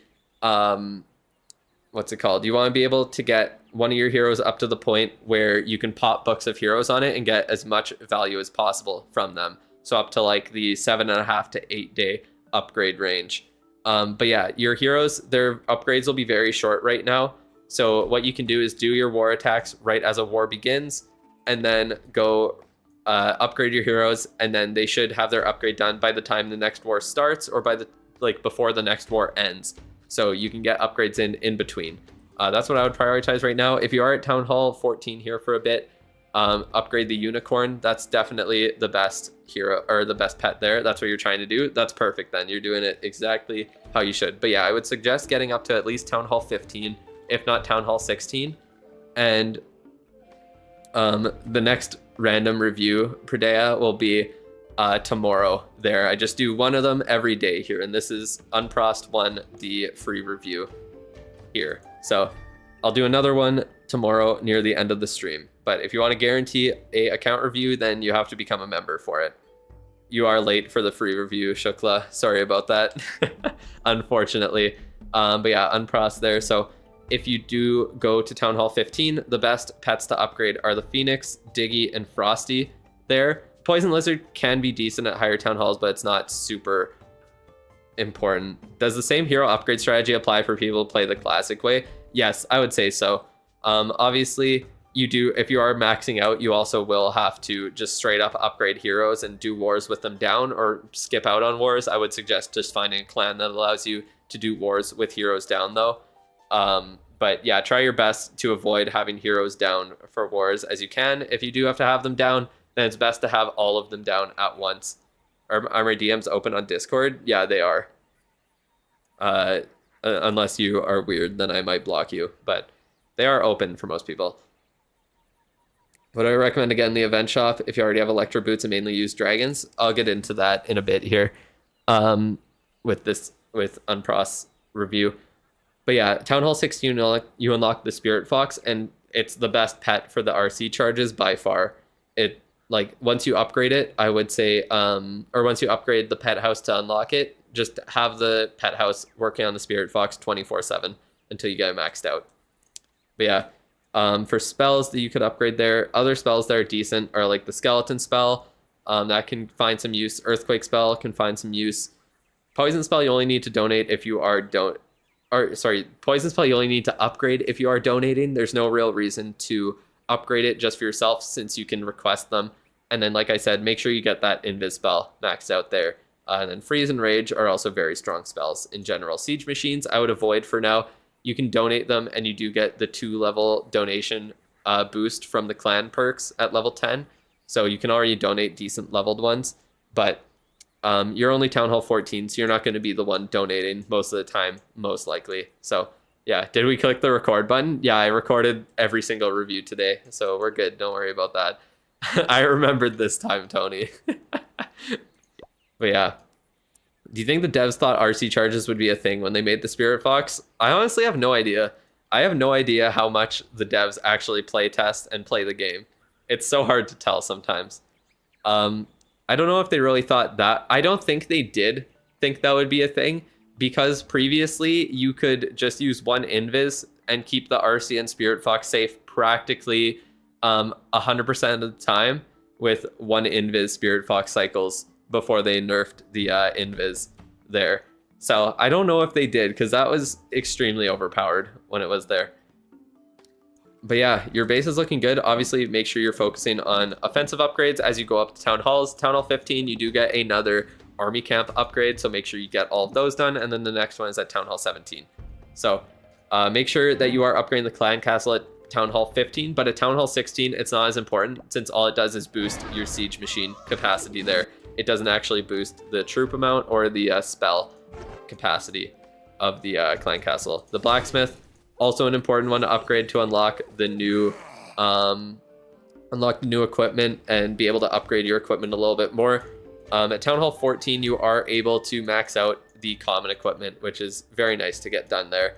what's it called? You want to be able to get one of your heroes up to the point where you can pop books of heroes on it and get as much value as possible from them. So up to like the 7.5 to 8 day upgrade range. But yeah, your heroes, their upgrades will be very short right now. So what you can do is do your war attacks right as a war begins, and then go upgrade your heroes, and then they should have their upgrade done by the time the next war starts, or by the before the next war ends. So you can get upgrades in between. That's what I would prioritize right now. If you are at Town Hall 14 here for a bit, upgrade the unicorn. That's definitely the best hero, or the best pet there. That's what you're trying to do. That's perfect then. You're doing it exactly how you should. But yeah, I would suggest getting up to at least Town Hall 15, if not Town Hall 16. And the next random review, Perdea, will be tomorrow there. I just do one of them every day here, and this is Unprost 1, the free review here. So I'll do another one tomorrow near the end of the stream. But if you want to guarantee a account review, then you have to become a member for it. You are late for the free review, Shukla. Sorry about that. Unfortunately. But yeah, Unprost there. So if you do go to Town Hall 15, the best pets to upgrade are the Phoenix, Diggy, and Frosty there. Poison Lizard can be decent at higher Town Halls, but it's not super important. Does the same hero upgrade strategy apply for people who play the classic way? Yes, I would say so. Obviously, you do, if you are maxing out, you also will have to just straight up upgrade heroes and do wars with them down, or skip out on wars. I would suggest just finding a clan that allows you to do wars with heroes down though. But yeah, try your best to avoid having heroes down for wars as you can. If you do have to have them down, then it's best to have all of them down at once. Are my DMs open on Discord? Yeah, they are. Unless you are weird, then I might block you. But they are open for most people. Would I recommend again the event shop if you already have Electro Boots and mainly use dragons? I'll get into that in a bit here with Unprost review. But yeah, Town Hall 16, you unlock the Spirit Fox, and it's the best pet for the RC charges by far. It, like, once you upgrade it, I would say, or once you upgrade the pet house to unlock it, just have the pet house working on the Spirit Fox 24/7 until you get it maxed out. But yeah, for spells that you could upgrade there, other spells that are decent are like the Skeleton spell, that can find some use. Earthquake spell can find some use. Poison spell you only need to donate if you are Poison spell you only need to upgrade if you are donating. There's no real reason to upgrade it just for yourself, since you can request them. And then, like I said, make sure you get that Invis spell maxed out there. And then Freeze and Rage are also very strong spells in general. Siege Machines I would avoid for now. You can donate them, and you do get the 2-level donation boost from the clan perks at level 10. So you can already donate decent leveled ones, but you're only Town Hall 14, so you're not going to be the one donating most of the time, most likely. So yeah, did we click the record button? Yeah, I recorded every single review today, so we're good. Don't worry about that. I remembered this time, Tony. But yeah, do you think the devs thought RC charges would be a thing when they made the Spirit Fox? I honestly have no idea. I have no idea how much the devs actually play test and play the game. It's so hard to tell sometimes. I don't know if they really thought that. I don't think they did think that would be a thing, because previously you could just use one invis and keep the RC and Spirit Fox safe practically 100% of the time with one invis Spirit Fox cycles before they nerfed the invis there. So I don't know if they did, because that was extremely overpowered when it was there. But yeah, your base is looking good. Obviously, make sure you're focusing on offensive upgrades as you go up to Town Halls. Town Hall 15, you do get another army camp upgrade, so make sure you get all of those done. And then the next one is at Town Hall 17. So make sure that you are upgrading the clan castle at Town Hall 15, but at Town Hall 16, it's not as important, since all it does is boost your siege machine capacity there. It doesn't actually boost the troop amount or the spell capacity of the clan castle. The blacksmith, Also an important one to upgrade to unlock the new equipment and be able to upgrade your equipment a little bit more. At Town Hall 14, you are able to max out the common equipment, which is very nice to get done there.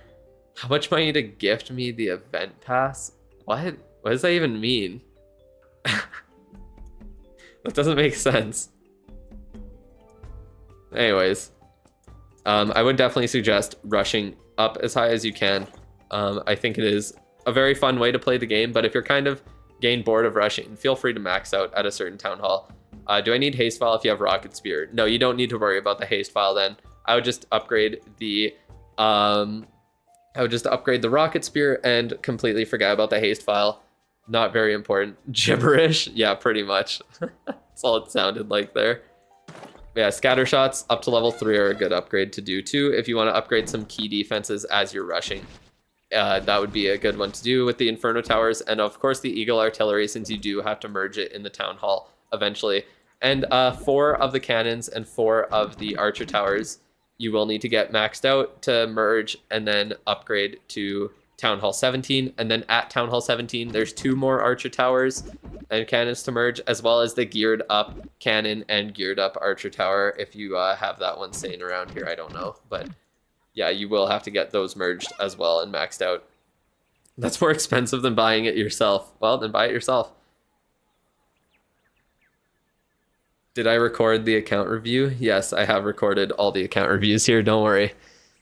How much money to gift me the event pass? What? What does that even mean? That doesn't make sense. Anyways, I would definitely suggest rushing up as high as you can. I think it is a very fun way to play the game, but if you're kind of getting bored of rushing, feel free to max out at a certain town hall. Do I need haste file if you have rocket spear? No, you don't need to worry about the haste file then. I would just upgrade the rocket spear and completely forget about the haste file. Not very important. Gibberish? Yeah, pretty much. That's all it sounded like there. Yeah, scatter shots up to level 3 are a good upgrade to do too if you want to upgrade some key defenses as you're rushing. That would be a good one to do with the Inferno Towers, and of course the Eagle Artillery, since you do have to merge it in the Town Hall eventually. And 4 of the cannons and 4 of the Archer Towers you will need to get maxed out to merge and then upgrade to Town Hall 17. And then at Town Hall 17, there's 2 more Archer Towers and cannons to merge, as well as the geared up cannon and geared up Archer Tower. If you have that one staying around here, I don't know. But yeah, you will have to get those merged as well and maxed out. That's more expensive than buying it yourself. Well, then buy it yourself. Did I record the account review? Yes, I have recorded all the account reviews here. Don't worry.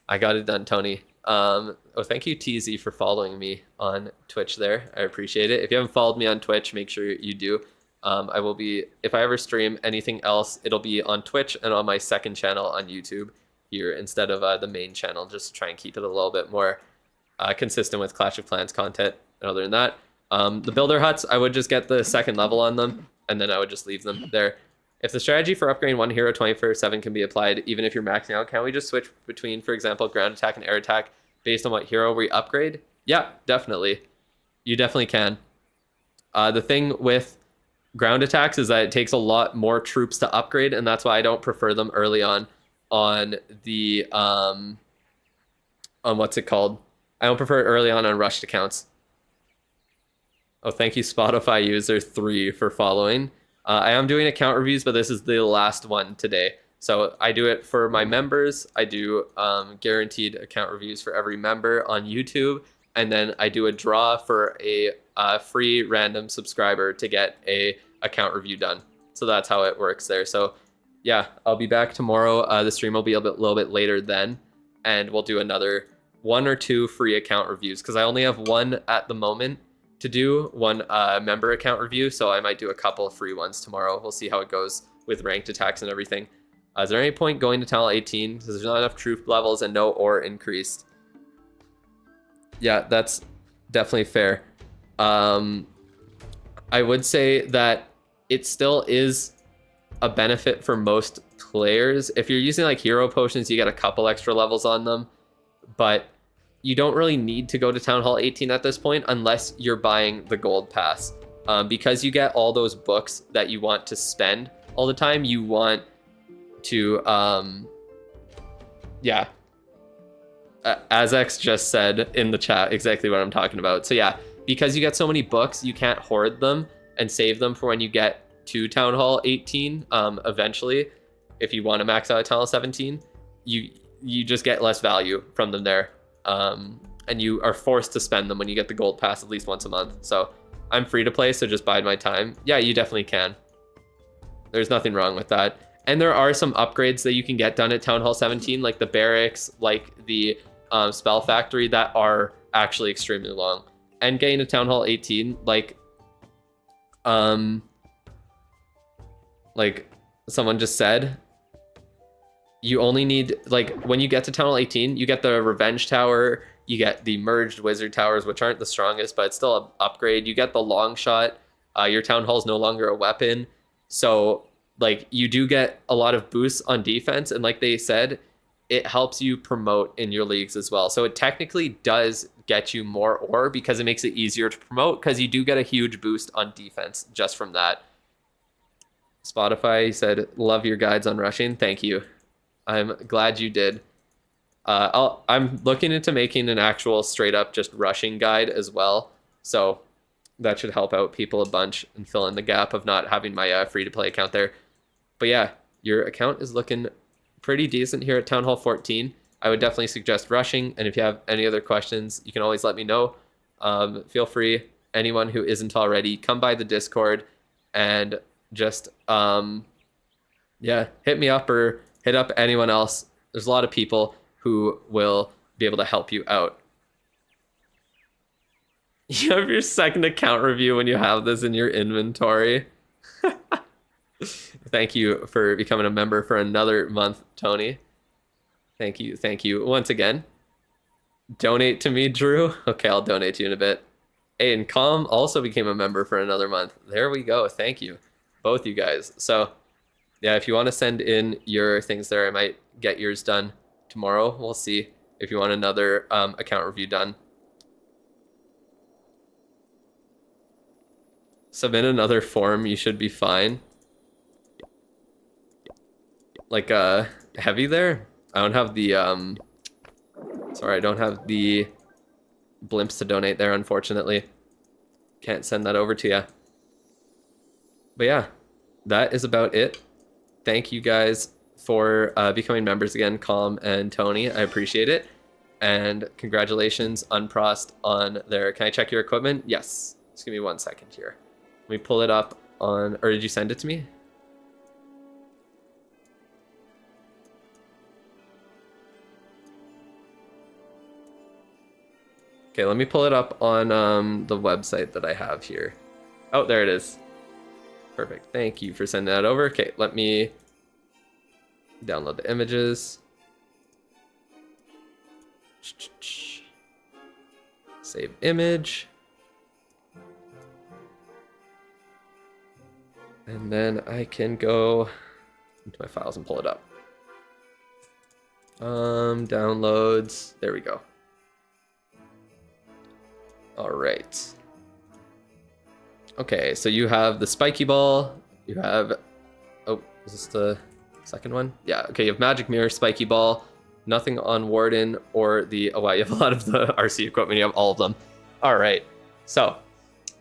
I got it done, Tony. Oh, thank you, TZ, for following me on Twitch there. I appreciate it. If you haven't followed me on Twitch, make sure you do. I will be, if I ever stream anything else, it'll be on Twitch and on my second channel on YouTube here instead of the main channel, just to try and keep it a little bit more consistent with Clash of Clans content. And other than that, the builder huts, I would just get the 2nd level on them, and then I would just leave them there. If the strategy for upgrading one hero 24/7 can be applied, even if you're maxing out, can we just switch between, for example, ground attack and air attack based on what hero we upgrade? Yeah, definitely. You definitely can. The thing with ground attacks is that it takes a lot more troops to upgrade, and that's why I don't prefer them early on the on what's it called? I don't prefer it early on rushed accounts. Oh, thank you, Spotify user 3, for following. I am doing account reviews, but this is the last one today. So I do it for my members. I do guaranteed account reviews for every member on YouTube. And then I do a draw for a free random subscriber to get a account review done. So that's how it works there. So yeah, I'll be back tomorrow. The stream will be a little bit later then. And we'll do another 1 or 2 free account reviews, because I only have 1 at the moment to do, 1 member account review, so I might do a couple of free ones tomorrow. We'll see how it goes with ranked attacks and everything. Is there any point going to Town Hall 18 because there's not enough troop levels and no ore increased? Yeah, that's definitely fair. I would say that it still is a benefit for most players. If you're using like hero potions, you get a couple extra levels on them, but you don't really need to go to Town Hall 18 at this point unless you're buying the gold pass. Because you get all those books that you want to spend all the time, you want to, yeah. Azex just said in the chat exactly what I'm talking about. So yeah, because you get so many books, you can't hoard them and save them for when you get to Town Hall 18 eventually. If you want to max out at Town Hall 17, you just get less value from them there. And you are forced to spend them when you get the gold pass at least once a month. So I'm free to play, so just bide my time. Yeah, you definitely can. There's nothing wrong with that. And there are some upgrades that you can get done at Town Hall 17, like the barracks, like the spell factory, that are actually extremely long. And getting to Town Hall 18, like someone just said, you only need, like, when you get to Town Hall 18, you get the Revenge Tower, you get the merged Wizard Towers, which aren't the strongest, but it's still an upgrade. You get the Long Shot. Your Town Hall is no longer a weapon. So, like, you do get a lot of boosts on defense, and like they said, it helps you promote in your leagues as well. So it technically does get you more ore because it makes it easier to promote, because you do get a huge boost on defense just from that. Spotify said, love your guides on rushing. Thank you. I'm glad you did. I'm looking into making an actual straight up just rushing guide as well. So that should help out people a bunch and fill in the gap of not having my free to play account there. But yeah, your account is looking pretty decent here at Town Hall 14. I would definitely suggest rushing. And if you have any other questions, you can always let me know. Feel free, anyone who isn't already, come by the Discord and just, yeah, hit me up or hit up anyone else. There's a lot of people who will be able to help you out. You have your second account review when you have this in your inventory. Thank you for becoming a member for another month, Tony. Thank you once again. Donate to me, Drew. Okay, I'll donate to you in a bit. Hey, and Calm also became a member for another month. There we go. Thank you, both you guys. So yeah, if you want to send in your things there, I might get yours done tomorrow. We'll see if you want another account review done. Submit another form, you should be fine. Like heavy there? I don't have the sorry, I don't have the blimps to donate there, unfortunately. Can't send that over to you. But yeah, that is about it. Thank you guys for becoming members again, Calm and Tony. I appreciate it. And congratulations, Unprost, on their... Can I check your equipment? Yes. Just give me 1 second here. Let me pull it up on... Or did you send it to me? Okay, let me pull it up on the website that I have here. Oh, there it is. Perfect. Thank you for sending that over. Okay, let me download the images. Save image. And then I can go into my files and pull it up. Downloads. There we go. All right. Okay, so you have the spiky ball. You have... Oh, is this the second one? Yeah, okay, you have magic mirror, spiky ball. Nothing on Warden or the... Oh, wow, you have a lot of the RC equipment. You have all of them. All right. So,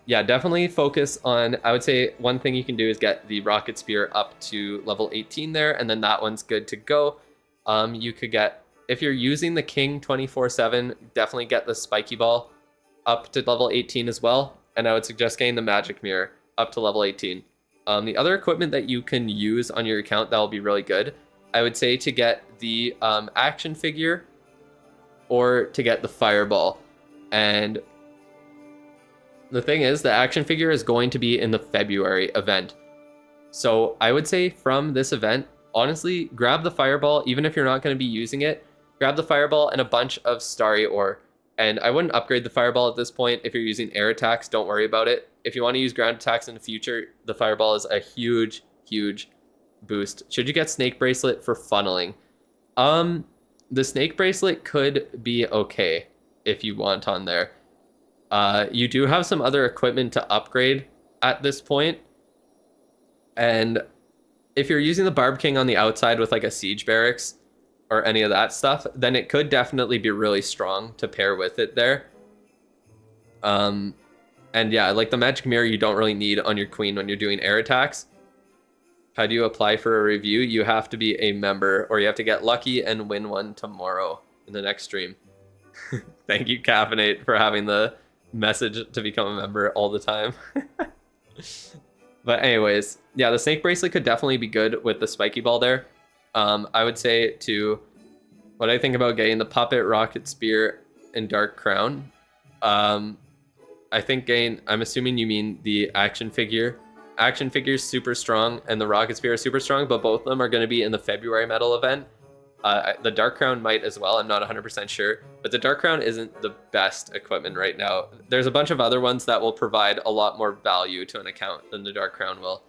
yeah, definitely focus on... I would say one thing you can do is get the rocket spear up to level 18 there, and then that one's good to go. You could get... If you're using the King 24/7, definitely get the spiky ball up to level 18 as well. And I would suggest getting the magic mirror up to level 18. The other equipment that you can use on your account that will be really good, I would say to get the action figure or to get the fireball. And the thing is, the action figure is going to be in the February event. So I would say from this event, honestly, grab the fireball, even if you're not going to be using it. Grab the fireball and a bunch of starry ore. And I wouldn't upgrade the fireball at this point. If you're using air attacks, don't worry about it. If you want to use ground attacks in the future, the fireball is a huge, huge boost. Should you get snake bracelet for funneling? The snake bracelet could be okay if you want on there. You do have some other equipment to upgrade at this point. And if you're using the Barb King on the outside with like a siege barracks or any of that stuff, then it could definitely be really strong to pair with it there. And yeah, like the magic mirror you don't really need on your queen when you're doing air attacks. How do you apply for a review? You have to be a member, or you have to get lucky and win one tomorrow in the next stream. Thank you, Caffeinate, for having the message to become a member all the time. But anyways, yeah, the snake bracelet could definitely be good with the spiky ball there. I would say to what I think about getting the puppet, rocket spear, and dark crown. I think I'm assuming you mean the action figure. Action figure is super strong and the rocket spear is super strong, but both of them are going to be in the February medal event. The dark crown might as well. I'm not 100% sure, but the dark crown isn't the best equipment right now. There's a bunch of other ones that will provide a lot more value to an account than the dark crown will.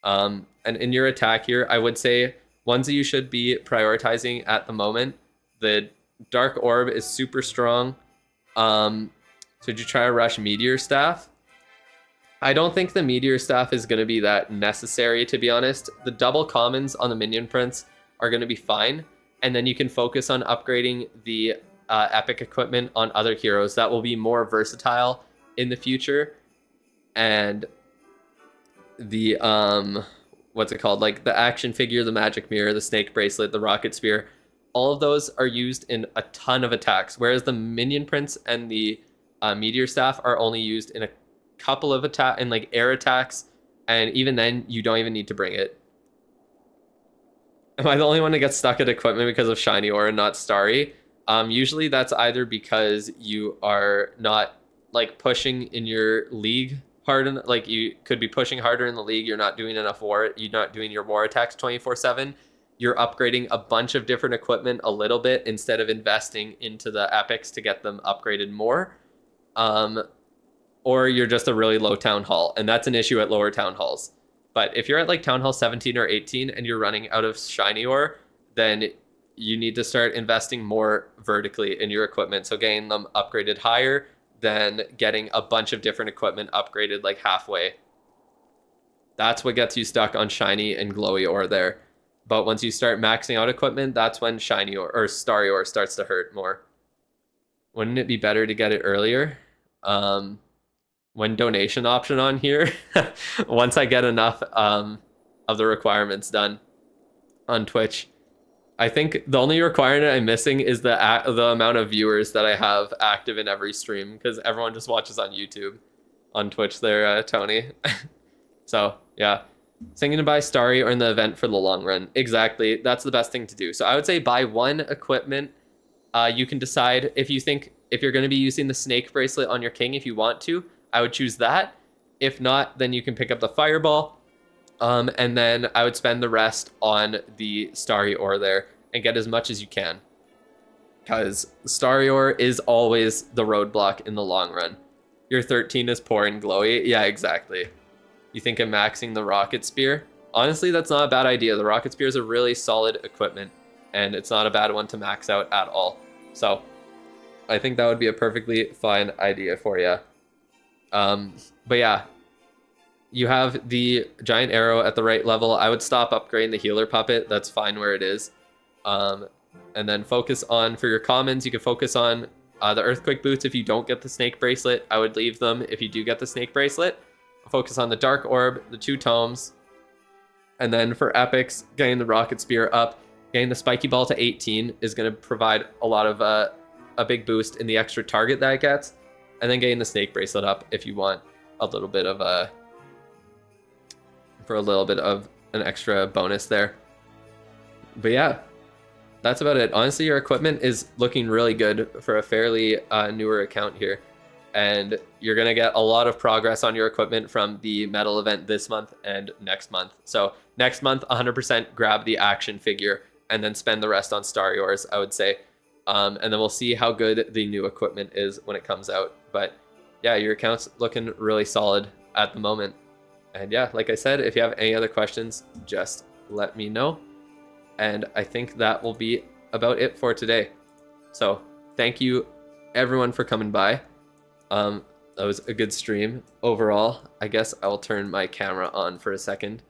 And in your attack here, I would say ones that you should be prioritizing at the moment. The dark orb is super strong. Should you try a rush meteor staff? I don't think the meteor staff is going to be that necessary, to be honest. The double commons on the minion prince are going to be fine. and then you can focus on upgrading the epic equipment on other heroes that will be more versatile in the future. And the what's it called, like the action figure, the magic mirror, the snake bracelet, the rocket spear, all of those are used in a ton of attacks, whereas the minion prince and the meteor staff are only used in a couple of attack in like air attacks, and even then you don't even need to bring it. Am I the only one that gets stuck at equipment because of shiny ore and not starry? Usually that's either because you are not like pushing in your league hard enough. Like you could be pushing harder in the league, you're not doing enough war, you're not doing your war attacks 24/7. You're upgrading a bunch of different equipment a little bit instead of investing into the epics to get them upgraded more. Or you're just a really low town hall, and that's an issue at lower town halls. But if you're at like town hall 17 or 18 and you're running out of shiny ore, then you need to start investing more vertically in your equipment. So getting them upgraded higher than getting a bunch of different equipment upgraded like halfway. That's what gets you stuck on shiny and glowy ore there. But once you start maxing out equipment, that's when shiny ore or starry ore starts to hurt more. Wouldn't it be better to get it earlier? When donation option on here, once I get enough of the requirements done on Twitch. I think the only requirement I'm missing is the amount of viewers that I have active in every stream, because everyone just watches on YouTube. On Twitch there, Tony. So, yeah. Thinking to buy Starry or in the event for the long run. Exactly. That's the best thing to do. So I would say buy one equipment. You can decide if you think if you're going to be using the snake bracelet on your king if you want to. I would choose that. If not, then you can pick up the fireball. And then I would spend the rest on the starry ore there and get as much as you can. Because starry ore is always the roadblock in the long run. Your 13 is poor and glowy. Yeah, exactly. You think of maxing the rocket spear? Honestly, that's not a bad idea. The rocket spear is a really solid equipment, and it's not a bad one to max out at all. So I think that would be a perfectly fine idea for you. But yeah, you have the giant arrow at the right level. I would stop upgrading the healer puppet. That's fine where it is. And then focus on, for your commons, you can focus on the earthquake boots. If you don't get the snake bracelet, I would leave them. If you do get the snake bracelet, focus on the dark orb, the 2 tomes. And then for epics, getting the rocket spear up, getting the spiky ball to 18 is going to provide a lot of a big boost in the extra target that it gets. And then getting the snake bracelet up if you want a little bit of for a little bit of an extra bonus there. But yeah, that's about it. Honestly, your equipment is looking really good for a fairly newer account here. And you're going to get a lot of progress on your equipment from the medal event this month and next month. So next month, 100% grab the action figure and then spend the rest on Starry Ores, I would say. And then we'll see how good the new equipment is when it comes out. But yeah, your account's looking really solid at the moment. And yeah, like I said, if you have any other questions, just let me know. And I think that will be about it for today. So thank you everyone for coming by. That was a good stream overall. I guess I'll turn my camera on for a second.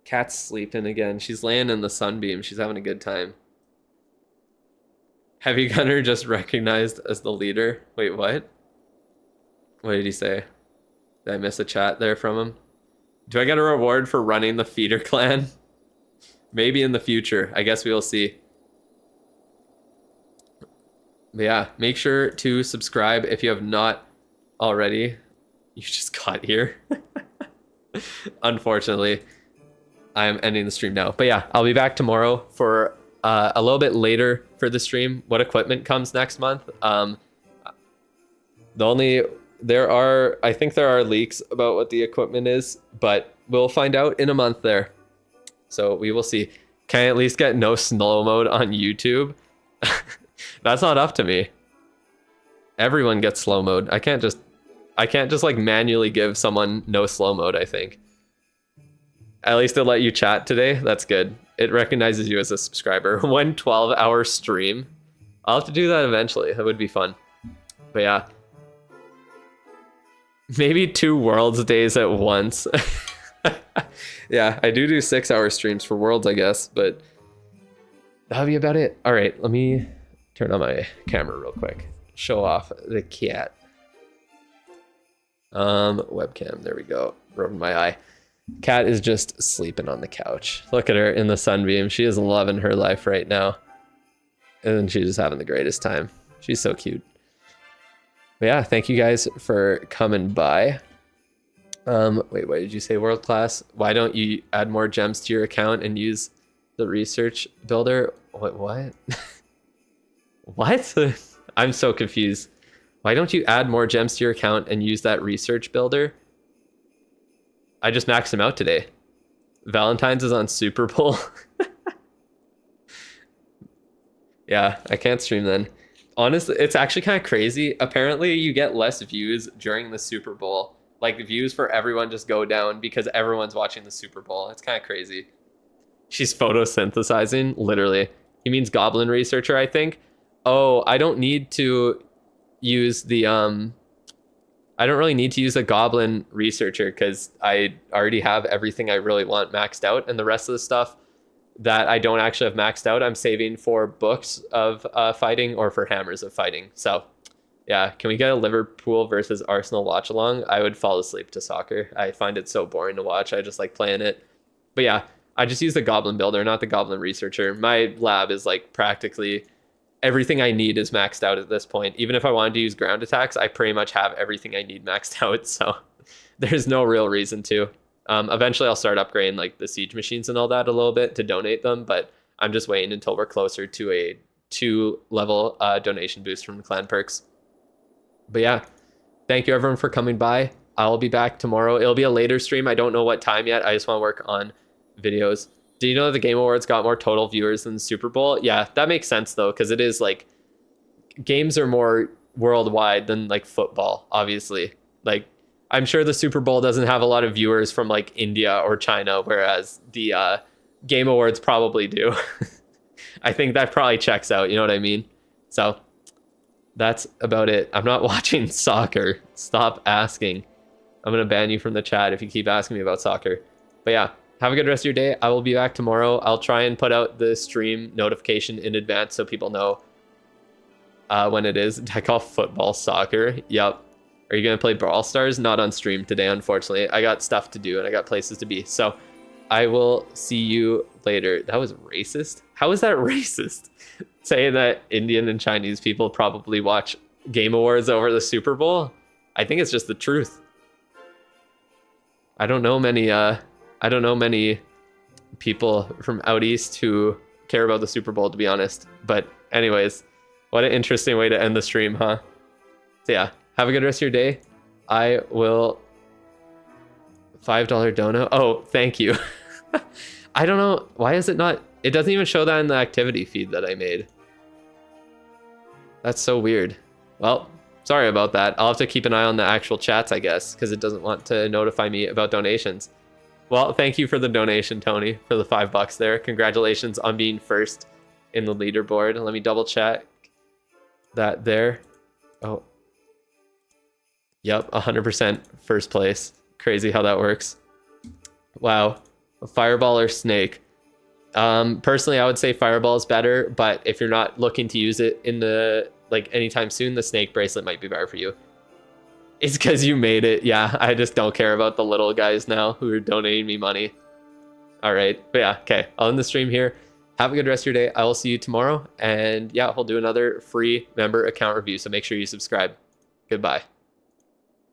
Cat's sleeping again. She's laying in the sunbeam. She's having a good time. Heavy Gunner just recognized as the leader. Wait, what? What did he say? Did I miss a chat there from him? Do I get a reward for running the feeder clan? Maybe in the future. I guess we will see. But yeah, make sure to subscribe if you have not already. You just got here. Unfortunately, I'm ending the stream now. But yeah, I'll be back tomorrow for a little bit later for the stream. What equipment comes next month? I think there are leaks about what the equipment is, but we'll find out in a month there. So we will see. Can I at least get no slow mode on YouTube? That's not up to me. Everyone gets slow mode. I can't just like manually give someone no slow mode, I think. At least it'll let you chat today. That's good. It recognizes you as a subscriber. 1 12-hour stream. I'll have to do that eventually. That would be fun. But yeah. Maybe 2 Worlds days at once. Yeah, I do 6-hour streams for Worlds, I guess, but that'll be about it. All right, let me turn on my camera real quick. Show off the cat. Webcam, there we go. Rubbing my eye. Cat is just sleeping on the couch. Look at her in the sunbeam. She is loving her life right now. And she's just having the greatest time. She's so cute. But yeah, thank you guys for coming by. Wait, what did you say? World class? Why don't you add more gems to your account and use the research builder? What? What? I'm so confused. Why don't you add more gems to your account and use that research builder? I just maxed him out today. Valentine's is on Super Bowl. Yeah, I can't stream then. Honestly, it's actually kind of crazy. Apparently, you get less views during the Super Bowl. Like, the views for everyone just go down because everyone's watching the Super Bowl. It's kind of crazy. She's photosynthesizing, literally. He means goblin researcher, I think. Oh, I don't need to use the I don't really need to use a goblin researcher because I already have everything I really want maxed out, and the rest of the stuff that I don't actually have maxed out, I'm saving for books of fighting or for hammers of fighting. So yeah, can we get a Liverpool versus Arsenal watch along? I would fall asleep to soccer. I find it so boring to watch. I just like playing it. But yeah, I just use the goblin builder, not the goblin researcher. My lab is like practically everything I need is maxed out at this point. Even if I wanted to use ground attacks, I pretty much have everything I need maxed out. So there's no real reason to. Eventually I'll start upgrading like the siege machines and all that a little bit to donate them, but I'm just waiting until we're closer to a 2-level donation boost from Clan Perks. But yeah, thank you everyone for coming by. I'll be back tomorrow. It'll be a later stream. I don't know what time yet. I just want to work on videos. Do you know that the Game Awards got more total viewers than the Super Bowl? Yeah, that makes sense though, because it is like games are more worldwide than like football, obviously. Like I'm sure the Super Bowl doesn't have a lot of viewers from like India or China, whereas the Game Awards probably do. I think that probably checks out, you know what I mean? So that's about it. I'm not watching soccer. Stop asking. I'm going to ban you from the chat if you keep asking me about soccer. But yeah, have a good rest of your day. I will be back tomorrow. I'll try and put out the stream notification in advance so people know when it is. I call football soccer. Yep. Are you going to play Brawl Stars? Not on stream today, unfortunately. I got stuff to do and I got places to be. So I will see you later. That was racist? How is that racist? Saying that Indian and Chinese people probably watch Game Awards over the Super Bowl? I think it's just the truth. I don't know many people from out east who care about the Super Bowl, to be honest. But anyways, what an interesting way to end the stream, huh? So yeah, have a good rest of your day. I will... $5 dono? Oh, thank you. I don't know. Why is it not... It doesn't even show that in the activity feed that I made. That's so weird. Well, sorry about that. I'll have to keep an eye on the actual chats, I guess, because it doesn't want to notify me about donations. Well, thank you for the donation, Tony, for the $5 there. Congratulations on being first in the leaderboard. Let me double check that there. Oh. Yep, 100% first place. Crazy how that works. Wow. A fireball or snake? Personally, I would say fireball is better, but if you're not looking to use it in the anytime soon, the snake bracelet might be better for you. It's because you made it. Yeah, I just don't care about the little guys now who are donating me money. All right, but yeah, okay. I'll end the stream here. Have a good rest of your day. I will see you tomorrow, and yeah, we'll do another free member account review. So make sure you subscribe. Goodbye.